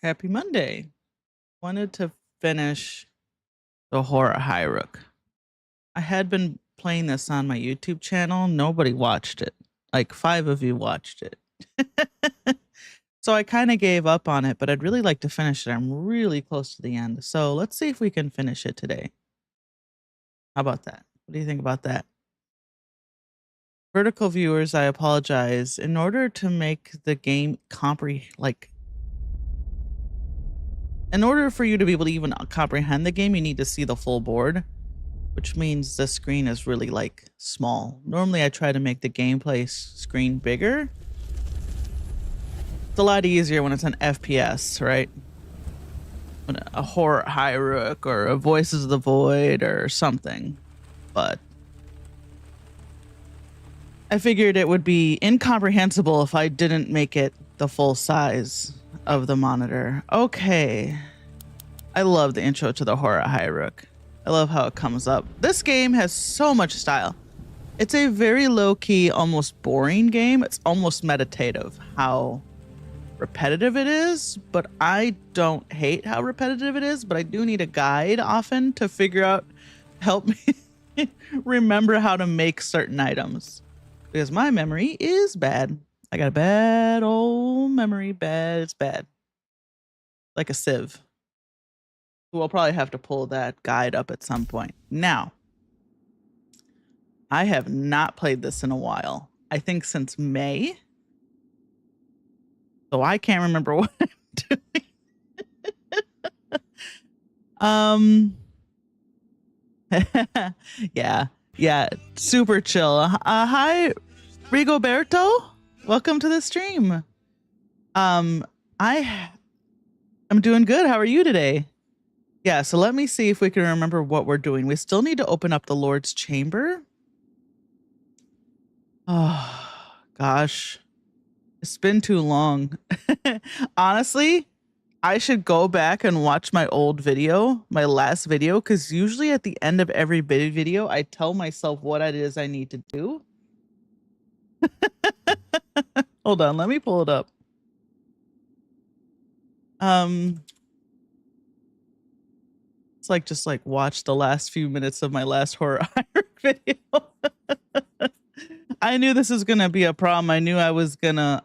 Happy Monday. Wanted to finish the horror Highrook. I had been playing this on my YouTube channel. Nobody watched it. Like 5 of you watched it. So I kind of gave up on it, but I'd really like to finish it. I'm really close to the end. So let's see if we can finish it today. How about that? What do you think about that? Vertical viewers, I apologize. In order to make the game in order for you to be able to even comprehend the game, you need to see the full board, which means the screen is really like small. Normally I try to make the gameplay screen bigger. It's a lot easier when it's an FPS, right? When a horror Highrook or a Voices of the Void or something. But I figured it would be incomprehensible if I didn't make it the full size of the monitor. Okay. I love the intro to the horror Highrook. I love how it comes up. This game has so much style. It's a very low-key, almost boring game. It's almost meditative how repetitive it is, but I don't hate how repetitive it is, but I do need a guide often to figure out, help me remember how to make certain items. Because my memory is bad. I got a bad old memory. Bad. It's bad. Like a sieve. We'll probably have to pull that guide up at some point. Now, I have not played this in a while. I think since May. So I can't remember what I'm doing. Yeah, super chill. Hi, Rigoberto. Welcome to the stream. I'm doing good. How are you today? Yeah, so let me see if we can remember what we're doing. We still need to open up the Lord's Chamber. Oh, gosh. It's been too long. Honestly, I should go back and watch my old video, my last video, because usually at the end of every video, I tell myself what it is I need to do. Hold on, let me pull it up. It's like just like watch the last few minutes of my last horror video. I knew this was gonna be a problem. I knew I was gonna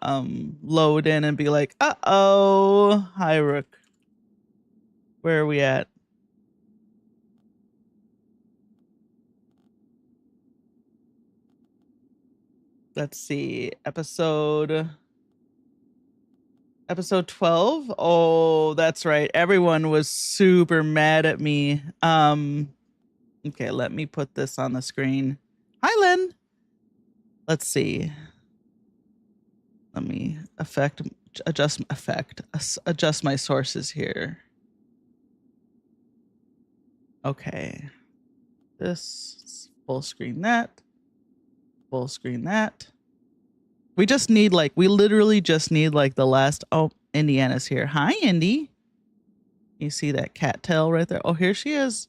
load in and be like, uh-oh, Highrook. Where are we at? Let's see, episode 12. Oh, that's right. Everyone was super mad at me. Okay, let me put this on the screen. Hi, Len. Let's see. Let me adjust my sources here. Okay. This, full screen that. Full screen that. We just need we literally just need the last, oh, Indiana's here. Hi, Indy. You see that cat tail right there? Oh, here she is.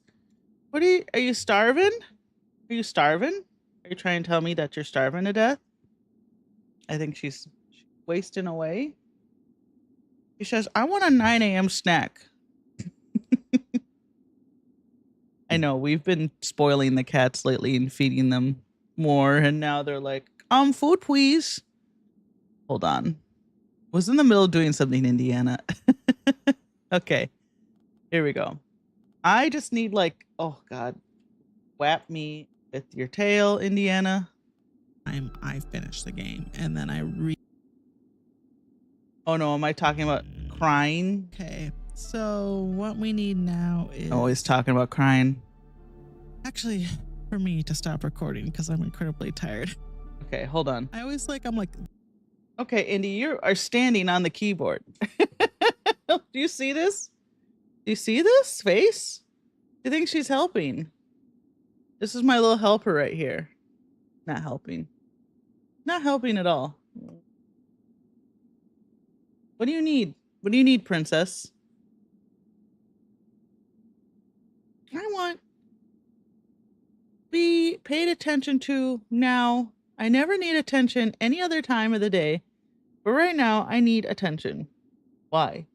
What are you starving? Are you starving? Are you trying to tell me that you're starving to death? I think she's wasting away. She says, I want a 9 a.m. snack. I know, we've been spoiling the cats lately and feeding them more, and now they're like, food please. Hold on. Was in the middle of doing something, Indiana. Okay. Here we go. I just need oh God. Whap me with your tail, Indiana. I finished the game and then oh no, am I talking about crying? Okay. So what we need now is always talking about crying. Actually, for me to stop recording because I'm incredibly tired. Okay, hold on. I'm like, okay, Indy, you are standing on the keyboard. Do you see this? Do you see this face? Do you think she's helping? This is my little helper right here. Not helping. Not helping at all. What do you need? What do you need, princess? I want be paid attention to now. I never need attention any other time of the day. But right now, I need attention. Why?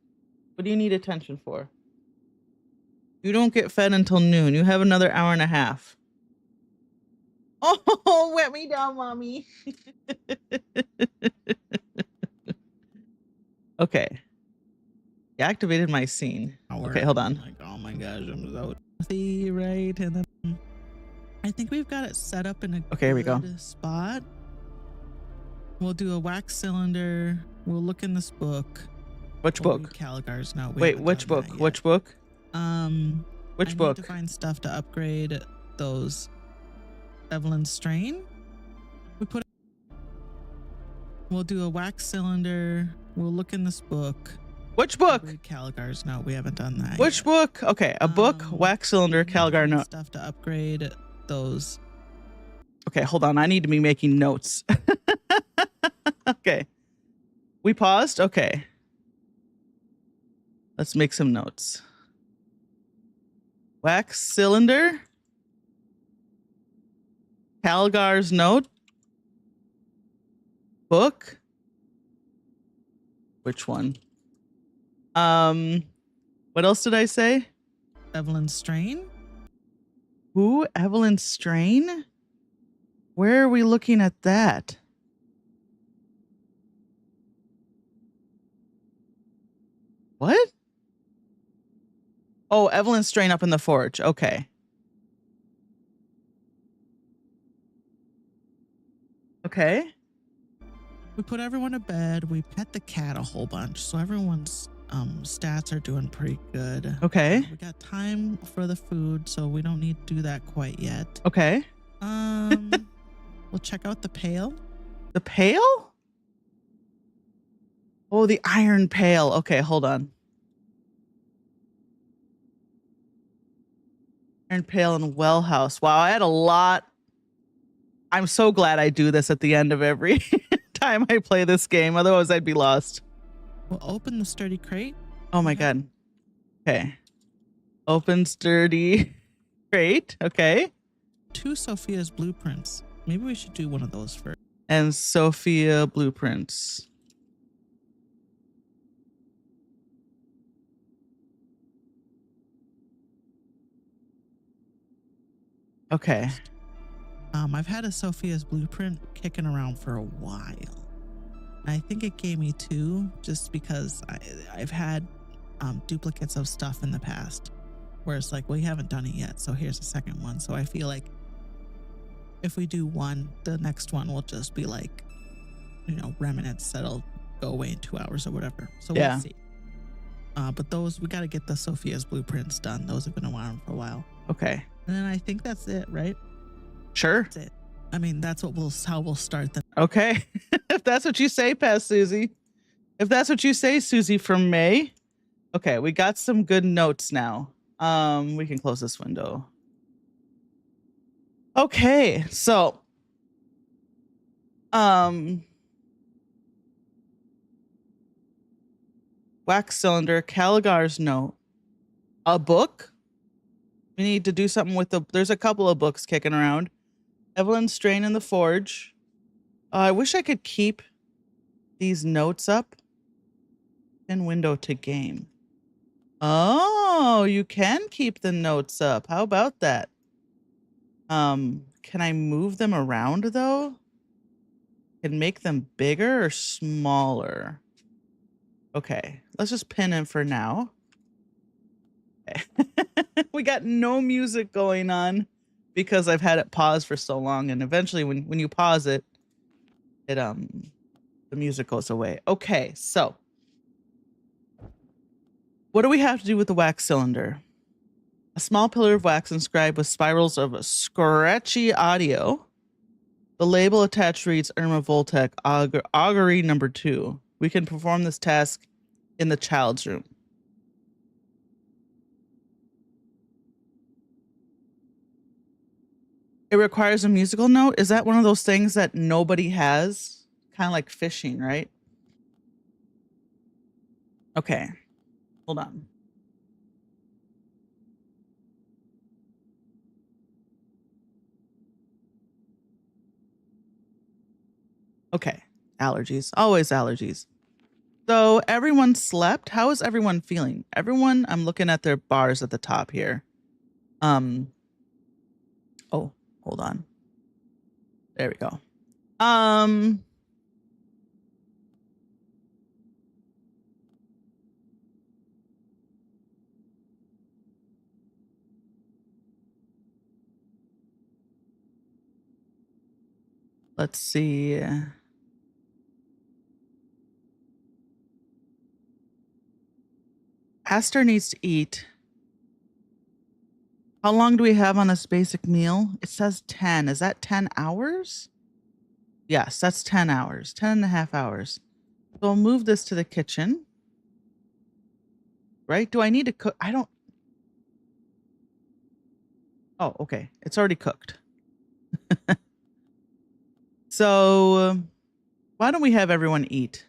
What do you need attention for? You don't get fed until noon. You have another hour and a half. Oh, wet me down, mommy. Okay. You activated my scene. Okay, hold on. Like, oh my gosh, I'm so healthy, right? And then I think we've got it set up in a Okay, here we go. good spot. We'll do a wax cylinder. We'll look in this book. Which book? Caligars. No, wait, which book? Which book? Which book? Need to find stuff to upgrade those. Evelyn Strain. We'll do a wax cylinder. We'll look in this book. Which book? Caligars. No, we haven't done that. Which book? Okay, a book, wax cylinder, Caligar note. Stuff to upgrade those. Okay, hold on. I need to be making notes. Okay. We paused? Okay. Let's make some notes. Wax cylinder. Caligar's note. Book. Which one? What else did I say? Evelyn Strain. Who? Evelyn Strain? Where are we looking at that? What? Oh, Evelyn Strain up in the forge. Okay. Okay. We put everyone to bed. We pet the cat a whole bunch. So everyone's stats are doing pretty good. Okay. We got time for the food, so we don't need to do that quite yet. Okay. We'll check out the pail. The pail? Oh, the iron pail. Okay, hold on. Iron pail and well house. Wow, I had a lot. I'm so glad I do this at the end of every time I play this game. Otherwise, I'd be lost. We'll open the sturdy crate. Oh my God. Okay. Open sturdy crate. Okay. 2 Sophia's blueprints. Maybe we should do one of those first. And Sophia blueprints. Okay. I've had a Sophia's blueprint kicking around for a while. I think it gave me 2 just because I've had duplicates of stuff in the past where it's like, well, you haven't done it yet, so here's a second one. So I feel like if we do one, the next one will just be like, you know, remnants that'll go away in 2 hours or whatever. So we'll see. But those, we got to get the Sophia's blueprints done. Those have been around for a while. Okay. And then I think that's it, right? Sure. That's it. I mean, that's what how we'll start the. Okay. If that's what you say, Past Susie. If that's what you say, Susie from May. Okay, we got some good notes now. We can close this window. Okay, so wax cylinder, Caligar's note, a book. We need to do something with there's a couple of books kicking around. Evelyn Strain in the Forge. I wish I could keep these notes up. In window to game. Oh, you can keep the notes up. How about that? Can I move them around though? Can make them bigger or smaller? Okay, let's just pin them for now. Okay. We got no music going on because I've had it paused for so long, and eventually when you pause it, the music goes away. Okay, so what do we have to do with the wax cylinder? A small pillar of wax inscribed with spirals of scratchy audio. The label attached reads Irma Voltec, augury number 2. We can perform this task in the child's room. It requires a musical note. Is that one of those things that nobody has? Kind of like fishing, right? Okay. Hold on. Okay. Allergies. Always allergies. So everyone slept. How is everyone feeling? Everyone, I'm looking at their bars at the top here. Oh, hold on. There we go. Let's see. Aster needs to eat. How long do we have on this basic meal? It says 10. Is that 10 hours? Yes, that's 10 hours, 10 and a half hours. So I'll move this to the kitchen. Right? Do I need to cook? I don't. Oh, okay. It's already cooked. So why don't we have everyone eat?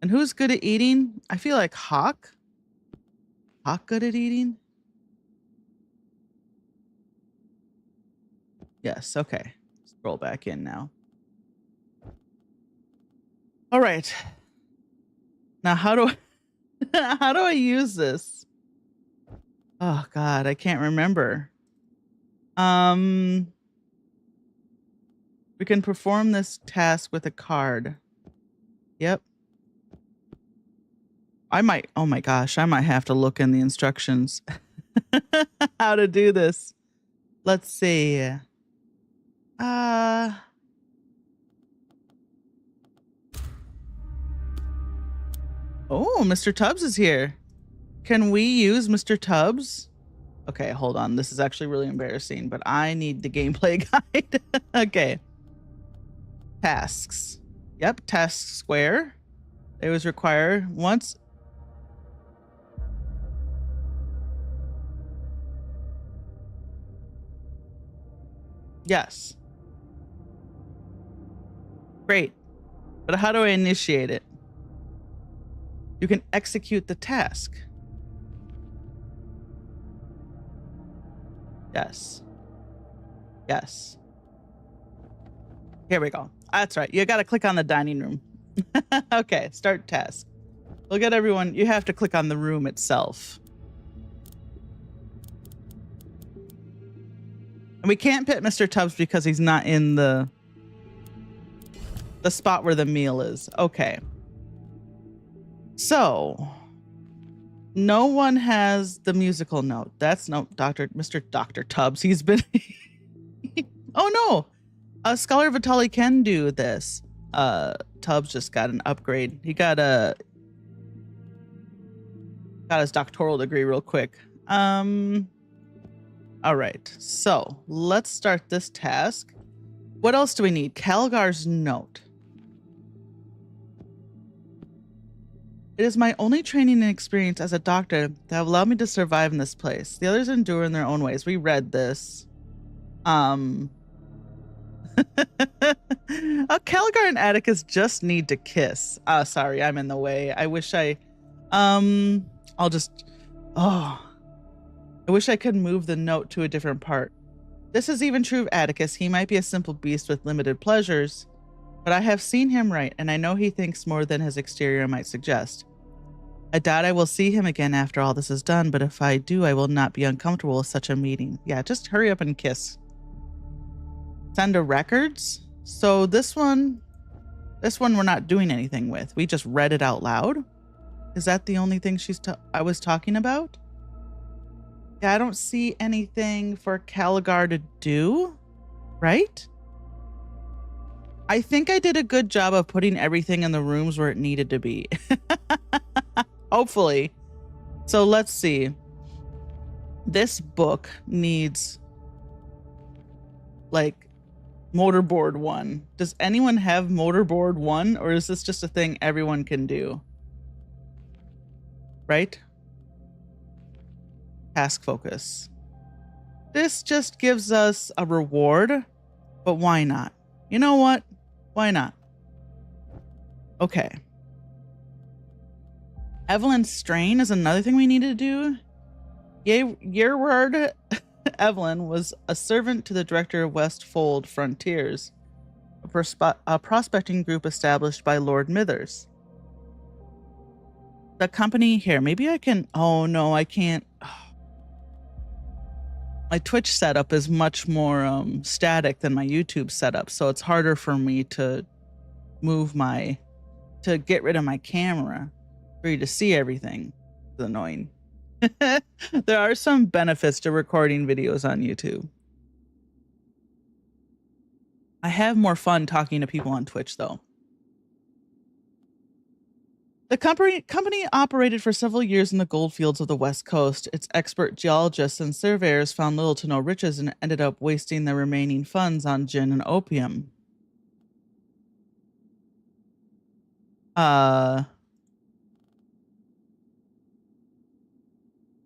And who's good at eating? I feel like Hawk. Hawk good at eating? Yes, okay. Scroll back in now. All right. Now how do I use this? Oh God, I can't remember. We can perform this task with a card. Yep. Oh my gosh, I might have to look in the instructions how to do this. Let's see. Oh, Mr. Tubbs is here. Can we use Mr. Tubbs? Okay, hold on. This is actually really embarrassing, but I need the gameplay guide. Okay. Tasks. Yep, task square. It was require once. Yes. Great. But how do I initiate it? You can execute the task. Yes. Yes. Here we go. That's right. You got to click on the dining room. Okay, start task. Look at everyone. You have to click on the room itself. And we can't pit Mr. Tubbs because he's not in the spot where the meal is. Okay. So, no one has the musical note. That's no Mr. Dr. Tubbs. He's been Oh no. Scholar Vitali can do this. Tubbs just got an upgrade. He got his doctoral degree real quick. All right. So, let's start this task. What else do we need? Calgar's note. It is my only training and experience as a doctor that have allowed me to survive in this place. The others endure in their own ways. We read this. Calgar and Atticus just need to kiss. Sorry, I'm in the way. I wish I wish I could move the note to a different part. This is even true of Atticus. He might be a simple beast with limited pleasures, but I have seen him write, and I know he thinks more than his exterior might suggest. I doubt I will see him again after all this is done, but if I do, I will not be uncomfortable with such a meeting. Yeah, just hurry up and kiss. Send to records. So this one we're not doing anything with. We just read it out loud. Is that the only thing I was talking about? Yeah, I don't see anything for Calgar to do, right? I think I did a good job of putting everything in the rooms where it needed to be. Hopefully. So let's see. This book needs like motorboard 1. Does anyone have motorboard 1, or is this just a thing everyone can do? Right? Task focus. This just gives us a reward, but why not? You know what? Why not? Okay. Evelyn's strain is another thing we need to do. Yerward Evelyn was a servant to the director of Westfold Frontiers. a prospecting group established by Lord Mithers. The company here, maybe I can, oh no, I can't. My Twitch setup is much more static than my YouTube setup, so it's harder for me to to get rid of my camera for you to see everything. It's annoying. There are some benefits to recording videos on YouTube. I have more fun talking to people on Twitch, though. The company operated for several years in the gold fields of the West Coast. Its expert geologists and surveyors found little to no riches and ended up wasting their remaining funds on gin and opium.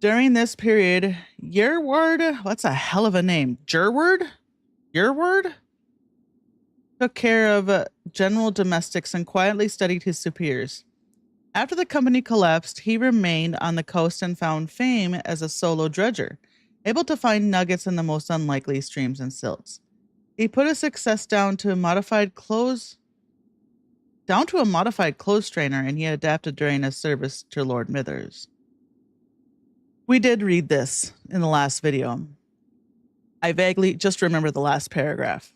During this period, Yerward, what's a hell of a name? Yerward took care of general domestics and quietly studied his superiors. After the company collapsed, he remained on the coast and found fame as a solo dredger, able to find nuggets in the most unlikely streams and silts. He put his success down to a modified clothes strainer, and he adapted during his service to Lord Mithers. We did read this in the last video. I vaguely just remember the last paragraph.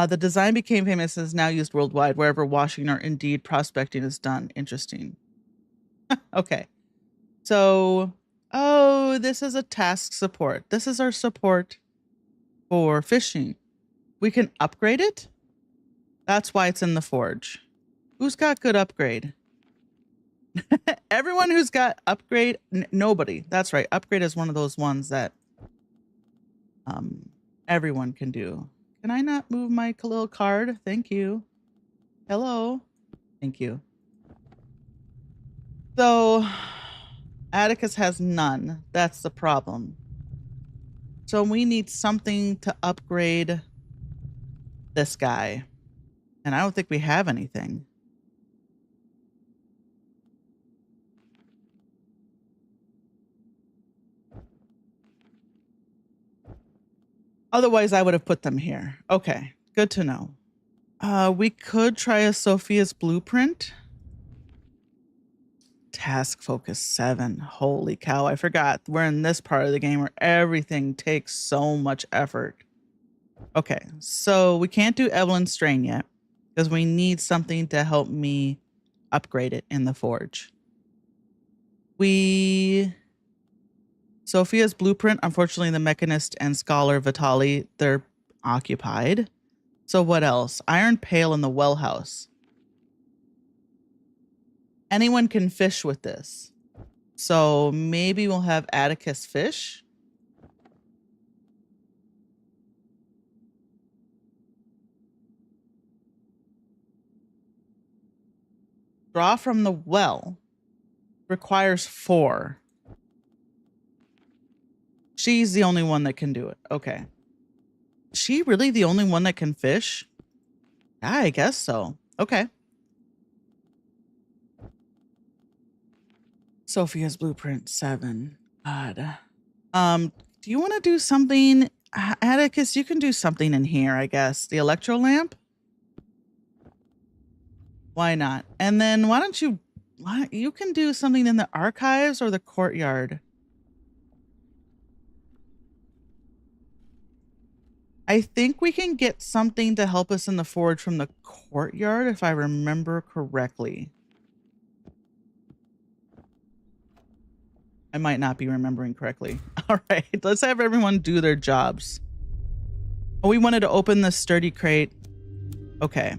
The design became famous and is now used worldwide wherever washing or indeed prospecting is done. Interesting. Okay. So, oh, this is a task support. This is our support for fishing. We can upgrade it? That's why it's in the forge. Who's got good upgrade? Everyone who's got upgrade, nobody. That's right. Upgrade is one of those ones that everyone can do. Can I not move my little card? Thank you. Hello. Thank you. So, Atticus has none. That's the problem. So we need something to upgrade this guy. And I don't think we have anything. Otherwise, I would have put them here. Okay, good to know. We could try a Sophia's blueprint. Task focus 7. Holy cow, I forgot. We're in this part of the game where everything takes so much effort. Okay, so we can't do Evelyn Strain yet because we need something to help me upgrade it in the forge. Sophia's blueprint, unfortunately, the mechanist and scholar Vitali, they're occupied. So what else? Iron pail in the well house. Anyone can fish with this. So maybe we'll have Atticus fish. Draw from the well. Requires 4. She's the only one that can do it. Okay. Is she really the only one that can fish? Yeah, I guess so. Okay. Sophia's blueprint 7. God. Do you want to do something? Atticus, you can do something in here, I guess. The electro lamp? Why not? And then why don't you can do something in the archives or the courtyard? I think we can get something to help us in the forge from the courtyard, if I remember correctly. I might not be remembering correctly. All right, let's have everyone do their jobs. Oh, we wanted to open the sturdy crate. Okay.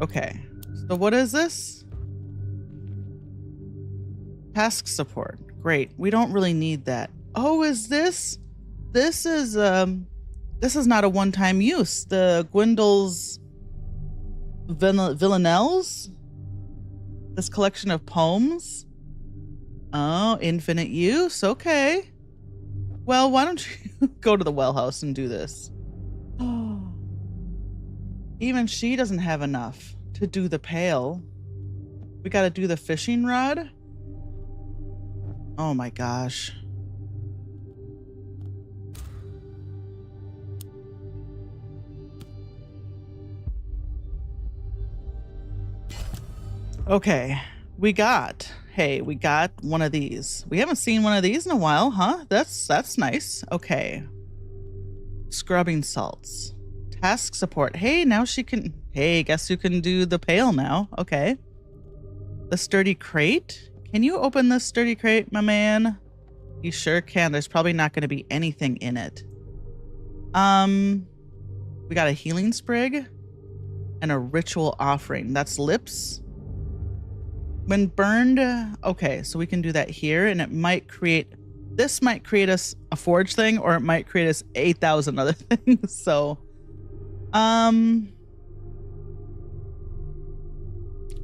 Okay, so what is this? Task support. Great. We don't really need that. Oh, is this? This is not a one-time use. The Gwendol's Villanelles? This collection of poems? Oh, infinite use. Okay. Well, why don't you go to the well house and do this? Oh. Even she doesn't have enough to do the pail. We got to do the fishing rod. Oh my gosh. Okay, we got one of these. We haven't seen one of these in a while, huh? That's nice. Okay. Scrubbing salts. Task support. Hey, now she can... Hey, guess who can do the pail now? Okay. The sturdy crate? Can you open this sturdy crate, my man? You sure can. There's probably not going to be anything in it. We got a healing sprig and a ritual offering. That's lips. When burned, okay, so we can do that here, and it might create... This might create us a forge thing, or it might create us 8,000 other things. So,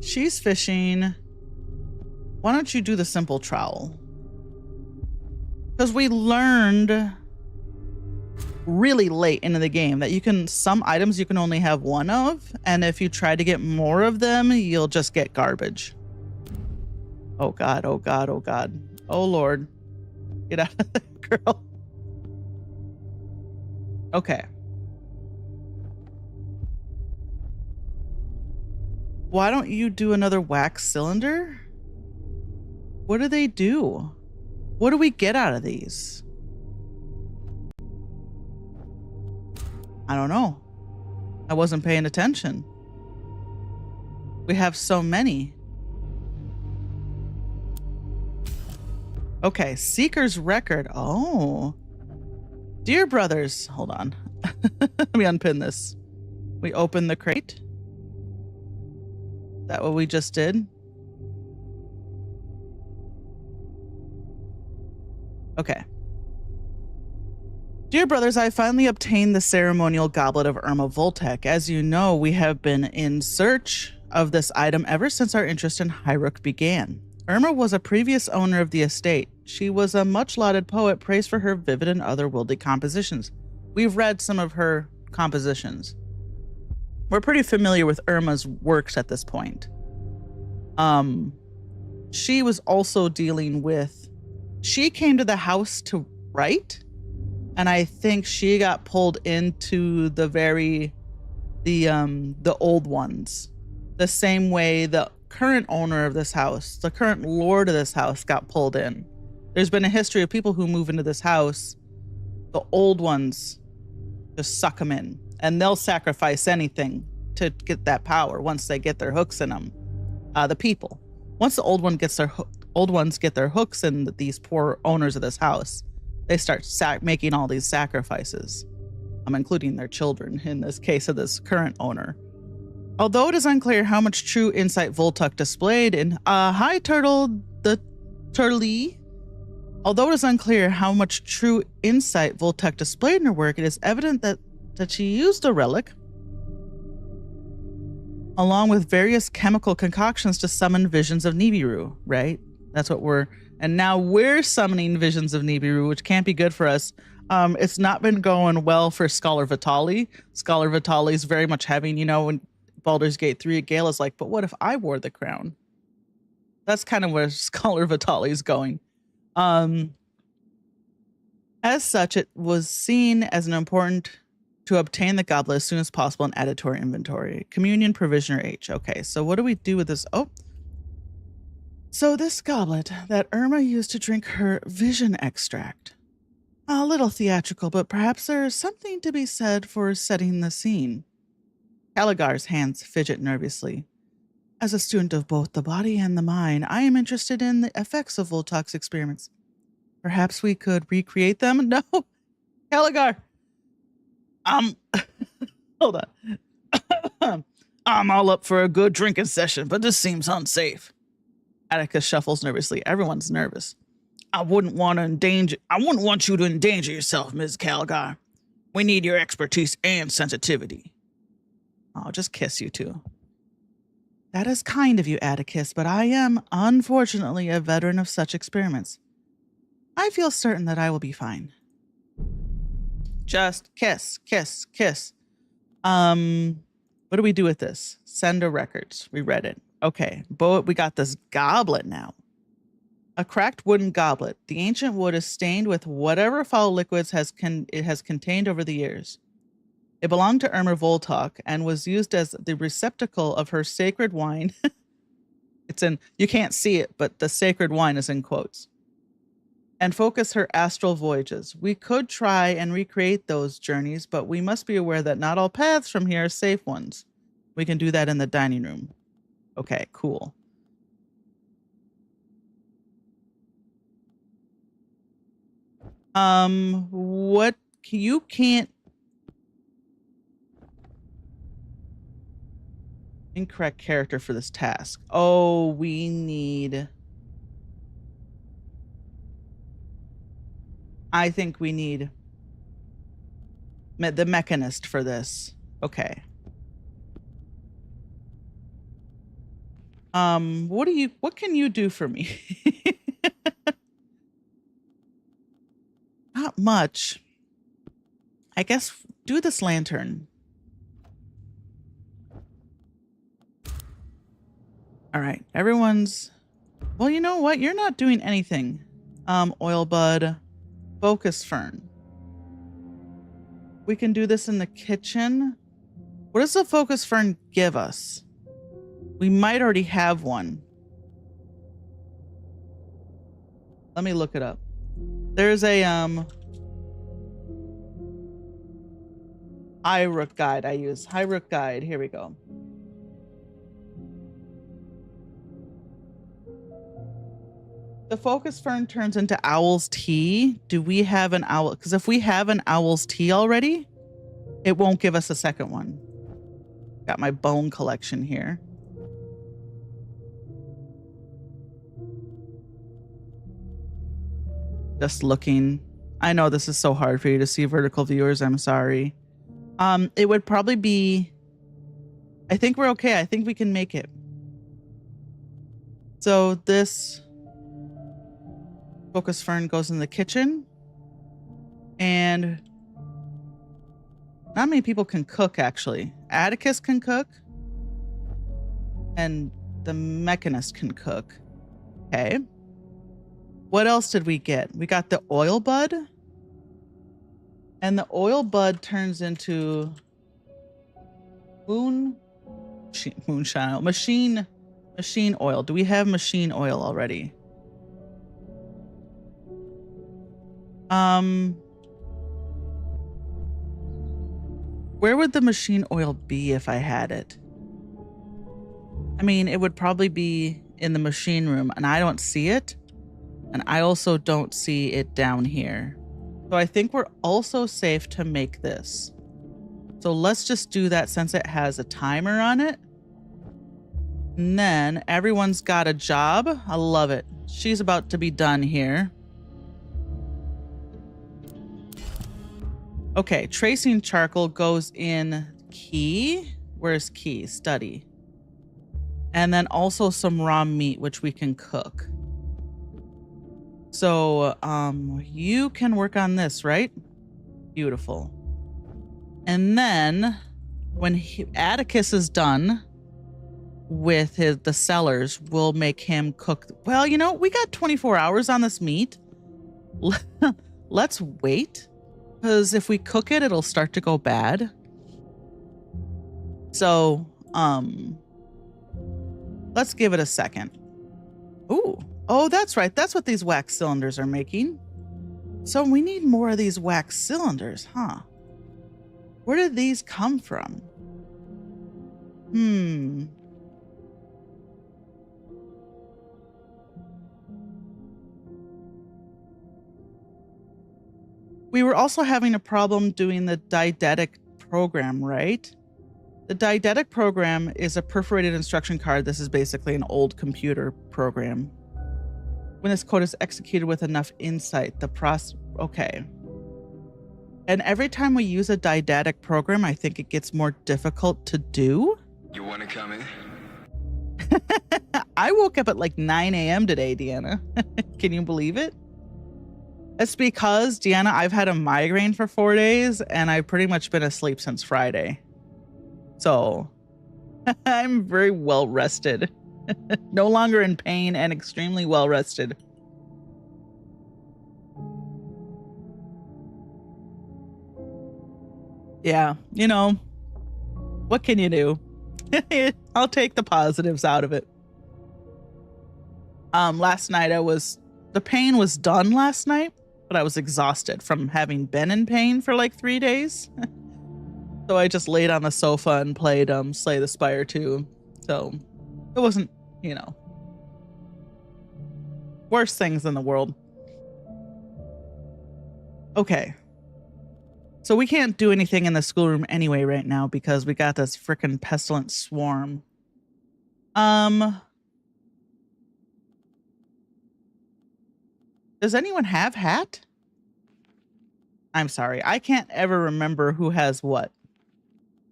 she's fishing. Why don't you do the simple trowel? Because we learned really late into the game that some items you can only have one of, and if you try to get more of them, you'll just get garbage. Oh God, oh God, oh God. Oh Lord. Get out of there, girl. Okay. Why don't you do another wax cylinder? What do they do? What do we get out of these? I don't know. I wasn't paying attention. We have so many. Okay, Seeker's Record. Oh. Dear brothers, hold on. Let me unpin this. We open the crate. Is that what we just did? Okay. Dear brothers, I finally obtained the ceremonial goblet of Irma Voltec. As you know, we have been in search of this item ever since our interest in Highrook began. Irma was a previous owner of the estate. She was a much-lauded poet, praised for her vivid and otherworldly compositions. We've read some of her compositions. We're pretty familiar with Irma's works at this point. She was also dealing with... She came to the house to write, and I think she got pulled into the old ones. The same way the current owner of this house, the current lord of this house, got pulled in. There's been a history of people who move into this house. The old ones just suck them in, and they'll sacrifice anything to get that power once they get their hooks in them. The people. Once the old ones get their hooks in these poor owners of this house, they start making all these sacrifices, including their children, in this case of this current owner. Although it is unclear how much true insight Voltuc displayed in hi Turtle the Turtly. Although it is unclear how much true insight Voltuc displayed in her work, it is evident that she used a relic along with various chemical concoctions to summon visions of Nibiru, right? That's what and now we're summoning visions of Nibiru, which can't be good for us. It's not been going well for Scholar Vitali. Scholar Vitali's very much having, when Baldur's Gate 3, Gale is like, but what if I wore the crown? That's kind of where Scholar Vitali's going. As such, it was seen as an important to obtain the goblet as soon as possible and add it to our inventory. Communion Provisioner H. Okay, so what do we do with this? Oh, so this goblet that Irma used to drink her vision extract. A little theatrical, but perhaps there is something to be said for setting the scene. Caligar's hands fidget nervously. As a student of both the body and the mind, I am interested in the effects of Voltuc's experiments. Perhaps we could recreate them? No, Caligar. Hold on. I'm all up for a good drinking session, but this seems unsafe. Atticus shuffles nervously. Everyone's nervous. I wouldn't want you to endanger yourself, Ms. Caligar. We need your expertise and sensitivity. I'll just kiss you two. That is kind of you, Atticus, but I am, unfortunately, a veteran of such experiments. I feel certain that I will be fine. Just kiss, kiss, kiss. What do we do with this? Sender records. We read it. Okay, but we got this goblet now. A cracked wooden goblet. The ancient wood is stained with whatever foul liquids it has contained over the years. It belonged to Irma Voltuc and was used as the receptacle of her sacred wine It's in, you can't see it, but the sacred wine is in quotes. And focus her astral voyages. We could try and recreate those journeys, but we must be aware that not all paths from here are safe ones. We can do that in the dining room. Okay, cool. What you can't. Incorrect character for this task. Oh, we need. I think we need the mechanist for this. Okay. What can you do for me? Not much. I guess do this lantern. All right, everyone's. Well, you know what? You're not doing anything. Oil bud, focus fern. We can do this in the kitchen. What does the focus fern give us? We might already have one. Let me look it up. There's a Highrook guide I use. Highrook guide. Here we go. The focus fern turns into owl's tea. Do we have an owl? Because if we have an owl's tea already, it won't give us a second one. Got my bone collection here. Just looking. I know this is so hard for you to see, vertical viewers. I'm sorry. It would probably be. I think we're okay. I think we can make it. So this focus fern goes in the kitchen, and not many people can cook, actually. Atticus can cook, and the mechanist can cook. Okay. What else did we get? We got the oil bud, and the oil bud turns into moonshine, machine oil. Do we have machine oil already? Where would the machine oil be if I had it? I mean, it would probably be in the machine room, and I don't see it. And I also don't see it down here. So I think we're also safe to make this. So let's just do that since it has a timer on it. And then everyone's got a job. I love it. She's about to be done here. Okay, tracing charcoal goes in key. Where's key? Study. And then also some raw meat, which we can cook. So, you can work on this, right? Beautiful. And then when Atticus is done with the cellars, we'll make him cook. Well, you know, we got 24 hours on this meat. Let's wait, because if we cook it, it'll start to go bad. So, let's give it a second. Ooh. Oh, that's right. That's what these wax cylinders are making. So we need more of these wax cylinders, huh? Where did these come from? We were also having a problem doing the deidetic program, right? The deidetic program is a perforated instruction card. This is basically an old computer program. When this code is executed with enough insight, the process. Okay. And every time we use a deidetic program, I think it gets more difficult to do. You want to come in? I woke up at like 9 a.m. today, Deanna. Can you believe it? It's because, Deanna, I've had a migraine for 4 days and I've pretty much been asleep since Friday. So I'm very well rested. No longer in pain and extremely well rested. Yeah, you know, what can you do? I'll take the positives out of it. Last night the pain was done last night, but I was exhausted from having been in pain for like 3 days. So I just laid on the sofa and played Slay the Spire 2. So it wasn't, worst things in the world. Okay. So we can't do anything in the schoolroom anyway right now because we got this frickin' pestilent swarm. Does anyone have hat? I'm sorry. I can't ever remember who has what.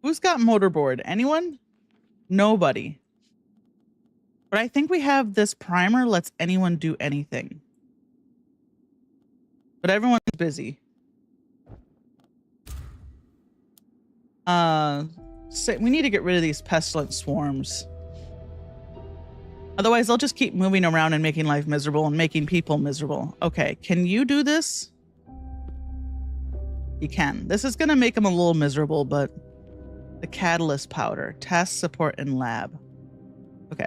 Who's got motorboard? Anyone? Nobody. But I think we have this primer lets anyone do anything. But everyone's busy. We need to get rid of these pestilent swarms. Otherwise, they'll just keep moving around and making life miserable and making people miserable. Okay, can you do this? You can. This is going to make them a little miserable, but the catalyst powder, task support in lab. Okay.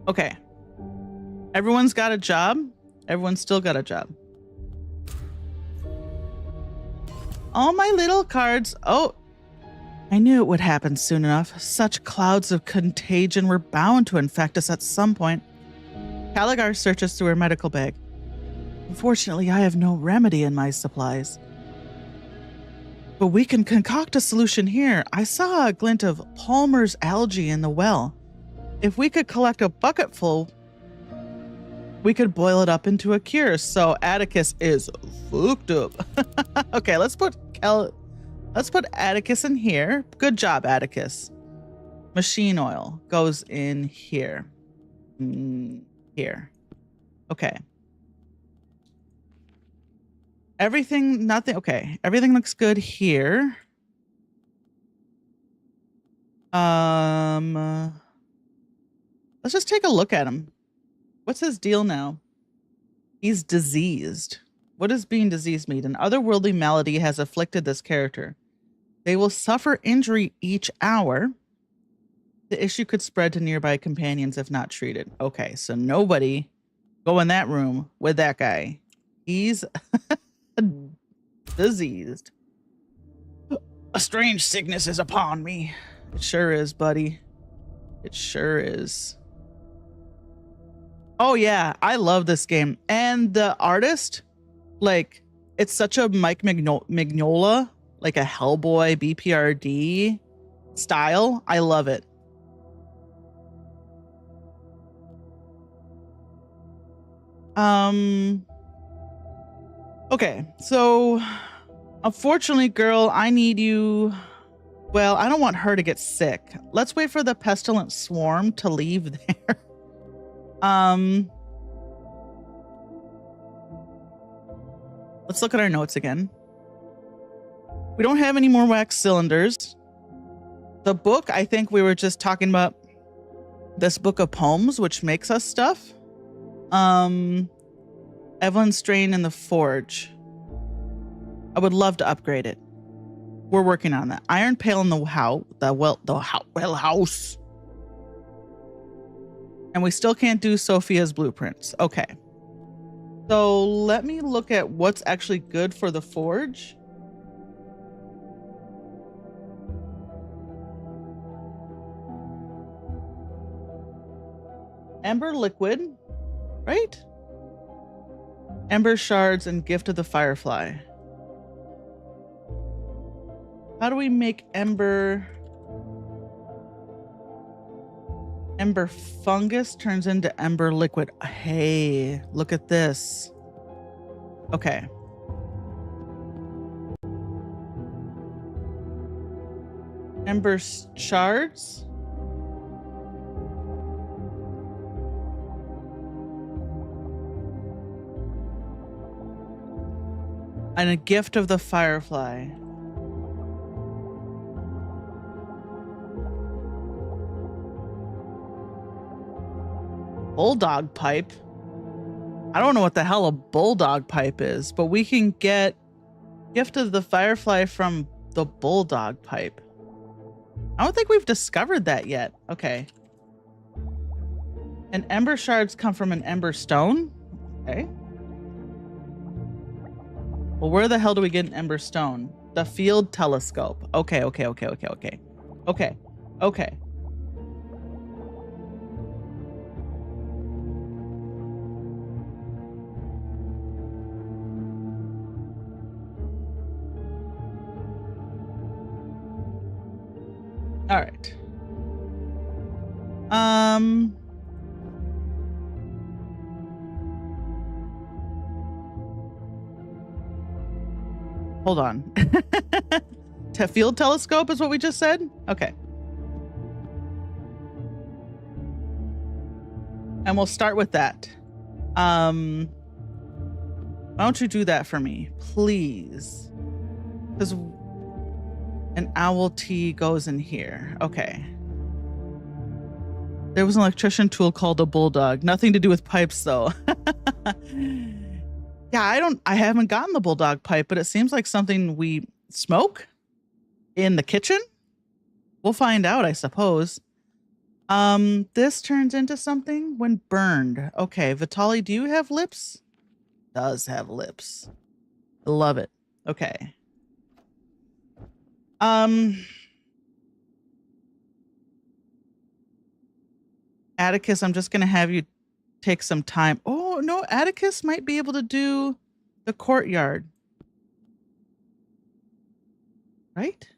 Okay. Everyone's got a job. Everyone's still got a job. All my little cards. Oh, I knew it would happen soon enough. Such clouds of contagion were bound to infect us at some point. Caligar searches through her medical bag. Unfortunately, I have no remedy in my supplies. But we can concoct a solution here. I saw a glint of Palmer's algae in the well. If we could collect a bucketful, we could boil it up into a cure. So Atticus is fucked up. Okay, let's put Atticus in here. Good job, Atticus. Machine oil goes in here. Here. Okay. Okay. Everything looks good here. Let's just take a look at him. What's his deal now? He's diseased. What does being diseased mean? An otherworldly malady has afflicted this character. They will suffer injury each hour. The issue could spread to nearby companions if not treated. Okay, so nobody go in that room with that guy. He's diseased. A strange sickness is upon me. It sure is, buddy. It sure is. Oh yeah, I love this game. And the artist, like, it's such a Mike Mignola, like a Hellboy BPRD style. I love it. Okay, so unfortunately, girl, I need you. Well, I don't want her to get sick. Let's wait for the pestilent swarm to leave there. Let's look at our notes again. We don't have any more wax cylinders. The book, I think we were just talking about this book of poems, which makes us stuff. Evelyn Strain in the Forge. I would love to upgrade it. We're working on that. Iron Pail in the well house. And we still can't do Sophia's blueprints. Okay. So let me look at what's actually good for the forge. Ember liquid, right? Ember shards and gift of the firefly. How do we make ember? Ember fungus turns into ember liquid. Hey, look at this. Okay. Ember shards. And a gift of the firefly. Bulldog pipe. I don't know what the hell a bulldog pipe is, but we can get Gift of the Firefly from the bulldog pipe. I don't think we've discovered that yet. Okay. And ember shards come from an ember stone. Okay. Well, where the hell do we get an ember stone? The field telescope. Okay. Okay. All right. Hold on. Field telescope is what we just said? Okay. And we'll start with that. Why don't you do that for me, please? Because an owl T goes in here. Okay. There was an electrician tool called a bulldog. Nothing to do with pipes, though. Yeah, I haven't gotten the bulldog pipe, but it seems like something we smoke in the kitchen. We'll find out, I suppose. This turns into something when burned. Okay, Vitali, do you have lips? Does have lips. I love it. Okay. Atticus, I'm just gonna have you take some time. Oh no, Atticus might be able to do the courtyard. Right?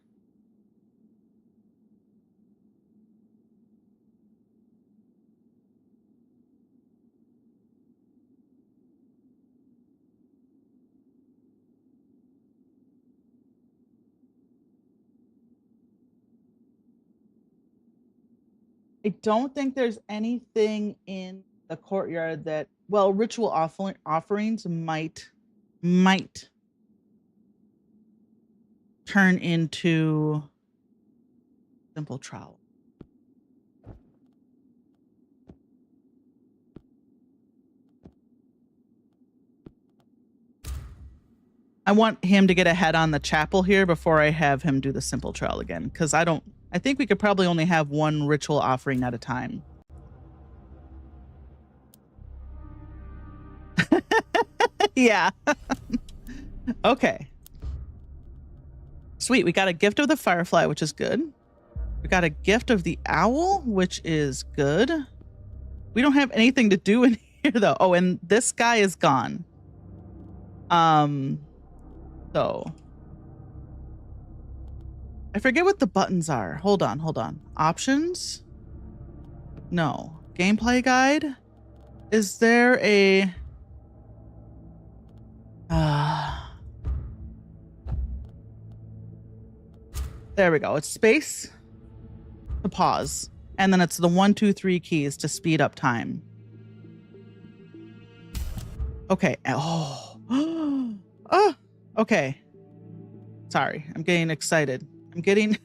I don't think there's anything in the courtyard that, well, ritual offerings might turn into simple trowel. I want him to get ahead on the chapel here before I have him do the simple trowel again, because I think we could probably only have one ritual offering at a time. Yeah. Okay. Sweet. We got a gift of the firefly, which is good. We got a gift of the owl, which is good. We don't have anything to do in here, though. Oh, and this guy is gone. So I forget what the buttons are. Hold on. Options? No. Gameplay guide? Is there a... There we go. It's space to pause. And then it's the 1, 2, 3 keys to speed up time. Okay. Oh. Oh. Okay. Sorry. I'm getting excited. I'm getting...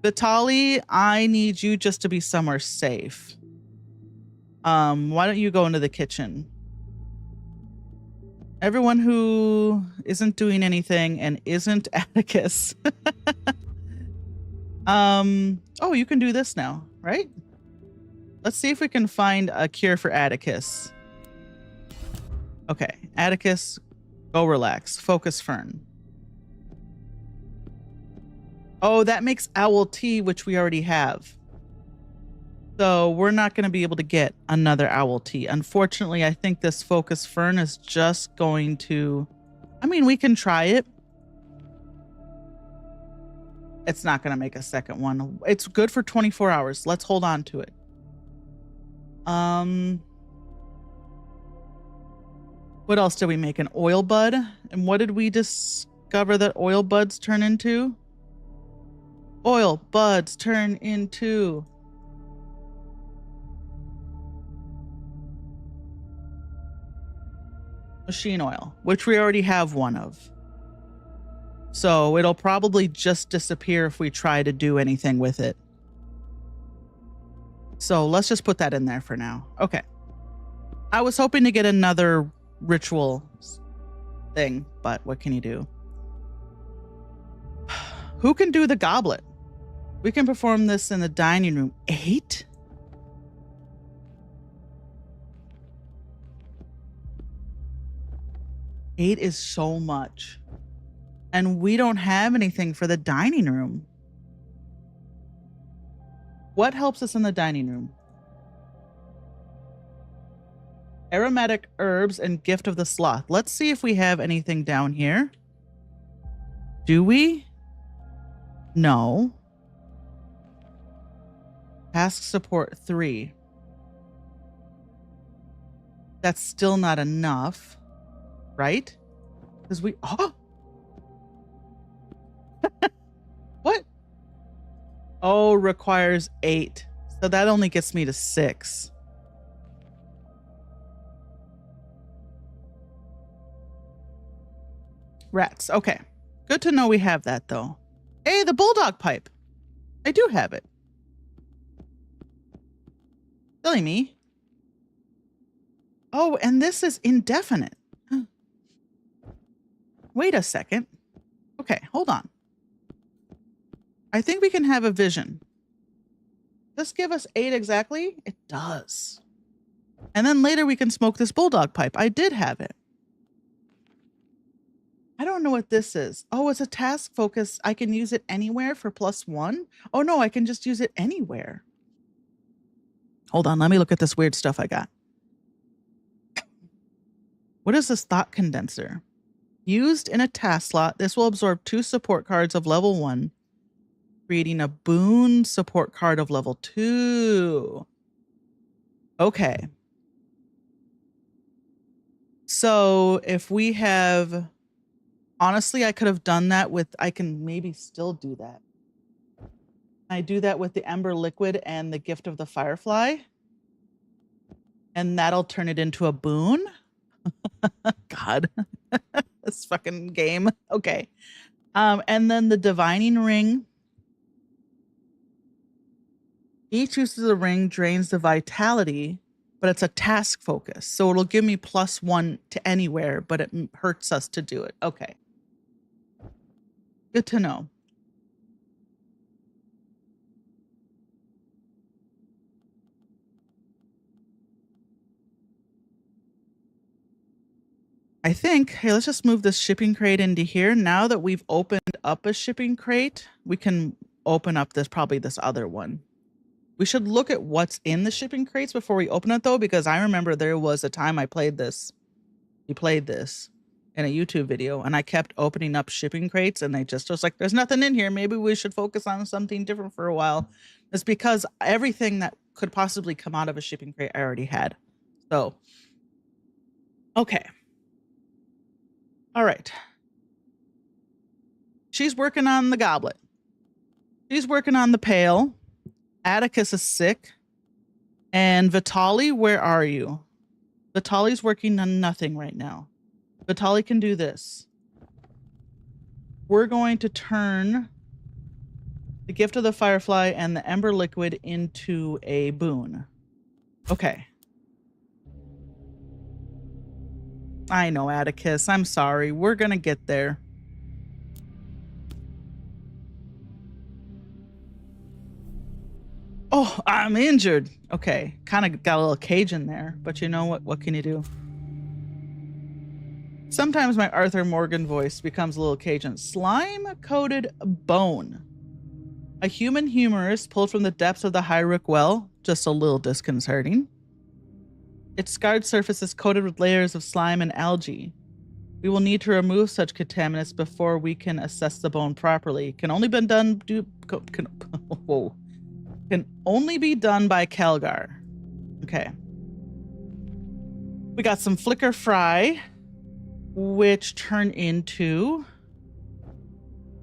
Vitali, I need you just to be somewhere safe. Why don't you go into the kitchen? Everyone who isn't doing anything and isn't Atticus. Oh, you can do this now, right? Let's see if we can find a cure for Atticus. Okay, Atticus, go relax. Focus Fern. Oh, that makes Owl Tea, which we already have. So we're not going to be able to get another Owl Tea. Unfortunately, I think this Focus Fern is just going to... I mean, we can try it. It's not going to make a second one. It's good for 24 hours. Let's hold on to it. What else did we make? An oil bud? And what did we discover that oil buds turn into? Oil buds turn into... machine oil, which we already have one of. So it'll probably just disappear if we try to do anything with it. So let's just put that in there for now. Okay. I was hoping to get another ritual thing, but what can you do? Who can do the goblet? We can perform this in the dining room. 8? Eight is so much. And we don't have anything for the dining room. What helps us in the dining room? Aromatic herbs and gift of the sloth. Let's see if we have anything down here. Do we? No. Task support 3. That's still not enough, right? Because we... Oh! What? Oh, requires 8. So that only gets me to 6. Rats. Okay. Good to know we have that, though. Hey, the bulldog pipe. I do have it. Silly me. Oh, and this is indefinite. Wait a second. Okay, hold on. I think we can have a vision. Does this give us 8 exactly? It does. And then later we can smoke this bulldog pipe. I did have it. I don't know what this is. Oh, it's a task focus. I can use it anywhere for +1. Oh no, I can just use it anywhere. Hold on, let me look at this weird stuff I got. What is this thought condenser? Used in a task slot, this will absorb 2 support cards of level 1, creating a boon support card of level 2. Okay. So if we have... Honestly, I could have done that with... I can maybe still do that. I do that with the Ember Liquid and the Gift of the Firefly. And that'll turn it into a boon. God. This fucking game. Okay. And then the Divining Ring. Each use of the ring drains the vitality, but it's a task focus. So it'll give me +1 to anywhere, but it hurts us to do it. Okay. Good to know. I think, hey, let's just move this shipping crate into here. Now that we've opened up a shipping crate, we can open up probably this other one. We should look at what's in the shipping crates before we open it though, because I remember there was a time I played this. You played this in a YouTube video and I kept opening up shipping crates and they just was like, there's nothing in here. Maybe we should focus on something different for a while. It's because everything that could possibly come out of a shipping crate I already had. So, okay. All right. She's working on the goblet. She's working on the pail. Atticus is sick. And Vitali, where are you? Vitali's working on nothing right now. Vitali can do this. We're going to turn the Gift of the Firefly and the Ember Liquid into a boon. Okay. I know, Atticus. I'm sorry. We're going to get there. Oh, I'm injured. Okay. Kind of got a little cage in there, but you know what? What can you do? Sometimes my Arthur Morgan voice becomes a little Cajun. Slime-coated bone. A human humorist pulled from the depths of the Highrook well. Just a little disconcerting. Its scarred surface is coated with layers of slime and algae. We will need to remove such contaminants before we can assess the bone properly. Can only be done can only be done by Kelgar. Okay. We got some flicker fry, which turn into...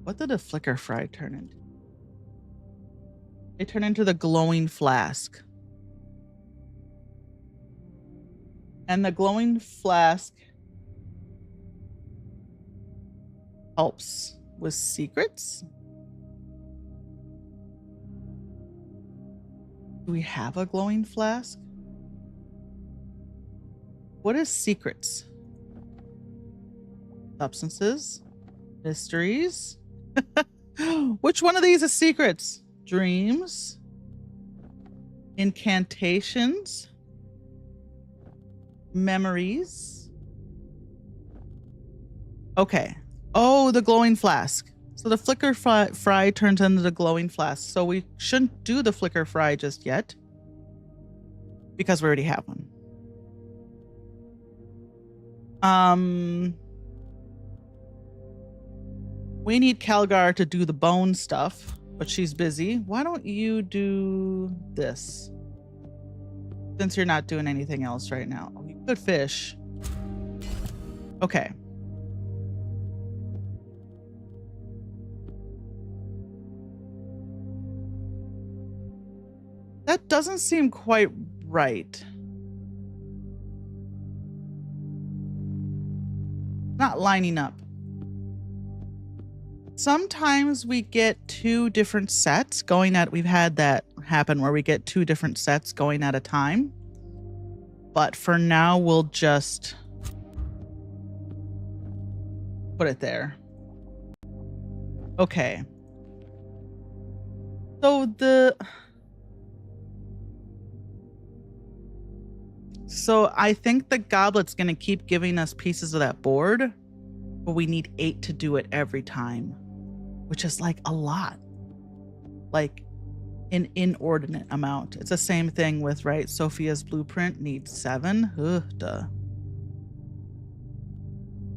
What did a flicker fry turn into? They turn into the glowing flask. And the glowing flask helps with secrets. Do we have a glowing flask? What is secrets? Substances? Mysteries? Which one of these is secrets? Dreams? Incantations? Memories? Okay. Oh, the glowing flask. So the flicker fry turns into the glowing flask. So we shouldn't do the flicker fry just yet because we already have one. We need Calgar to do the bone stuff, but she's busy. Why don't you do this? Since you're not doing anything else right now. You could fish. Okay. That doesn't seem quite right. Not lining up. Sometimes we get two different sets going at, we've had that happen where we get two different sets going at a time. But for now, we'll just put it there. Okay. So I think the goblet's going to keep giving us pieces of that board, but we need 8 to do it every time, which is like a lot, like an inordinate amount. It's the same thing with, right? Sophia's blueprint needs 7. Ugh, duh.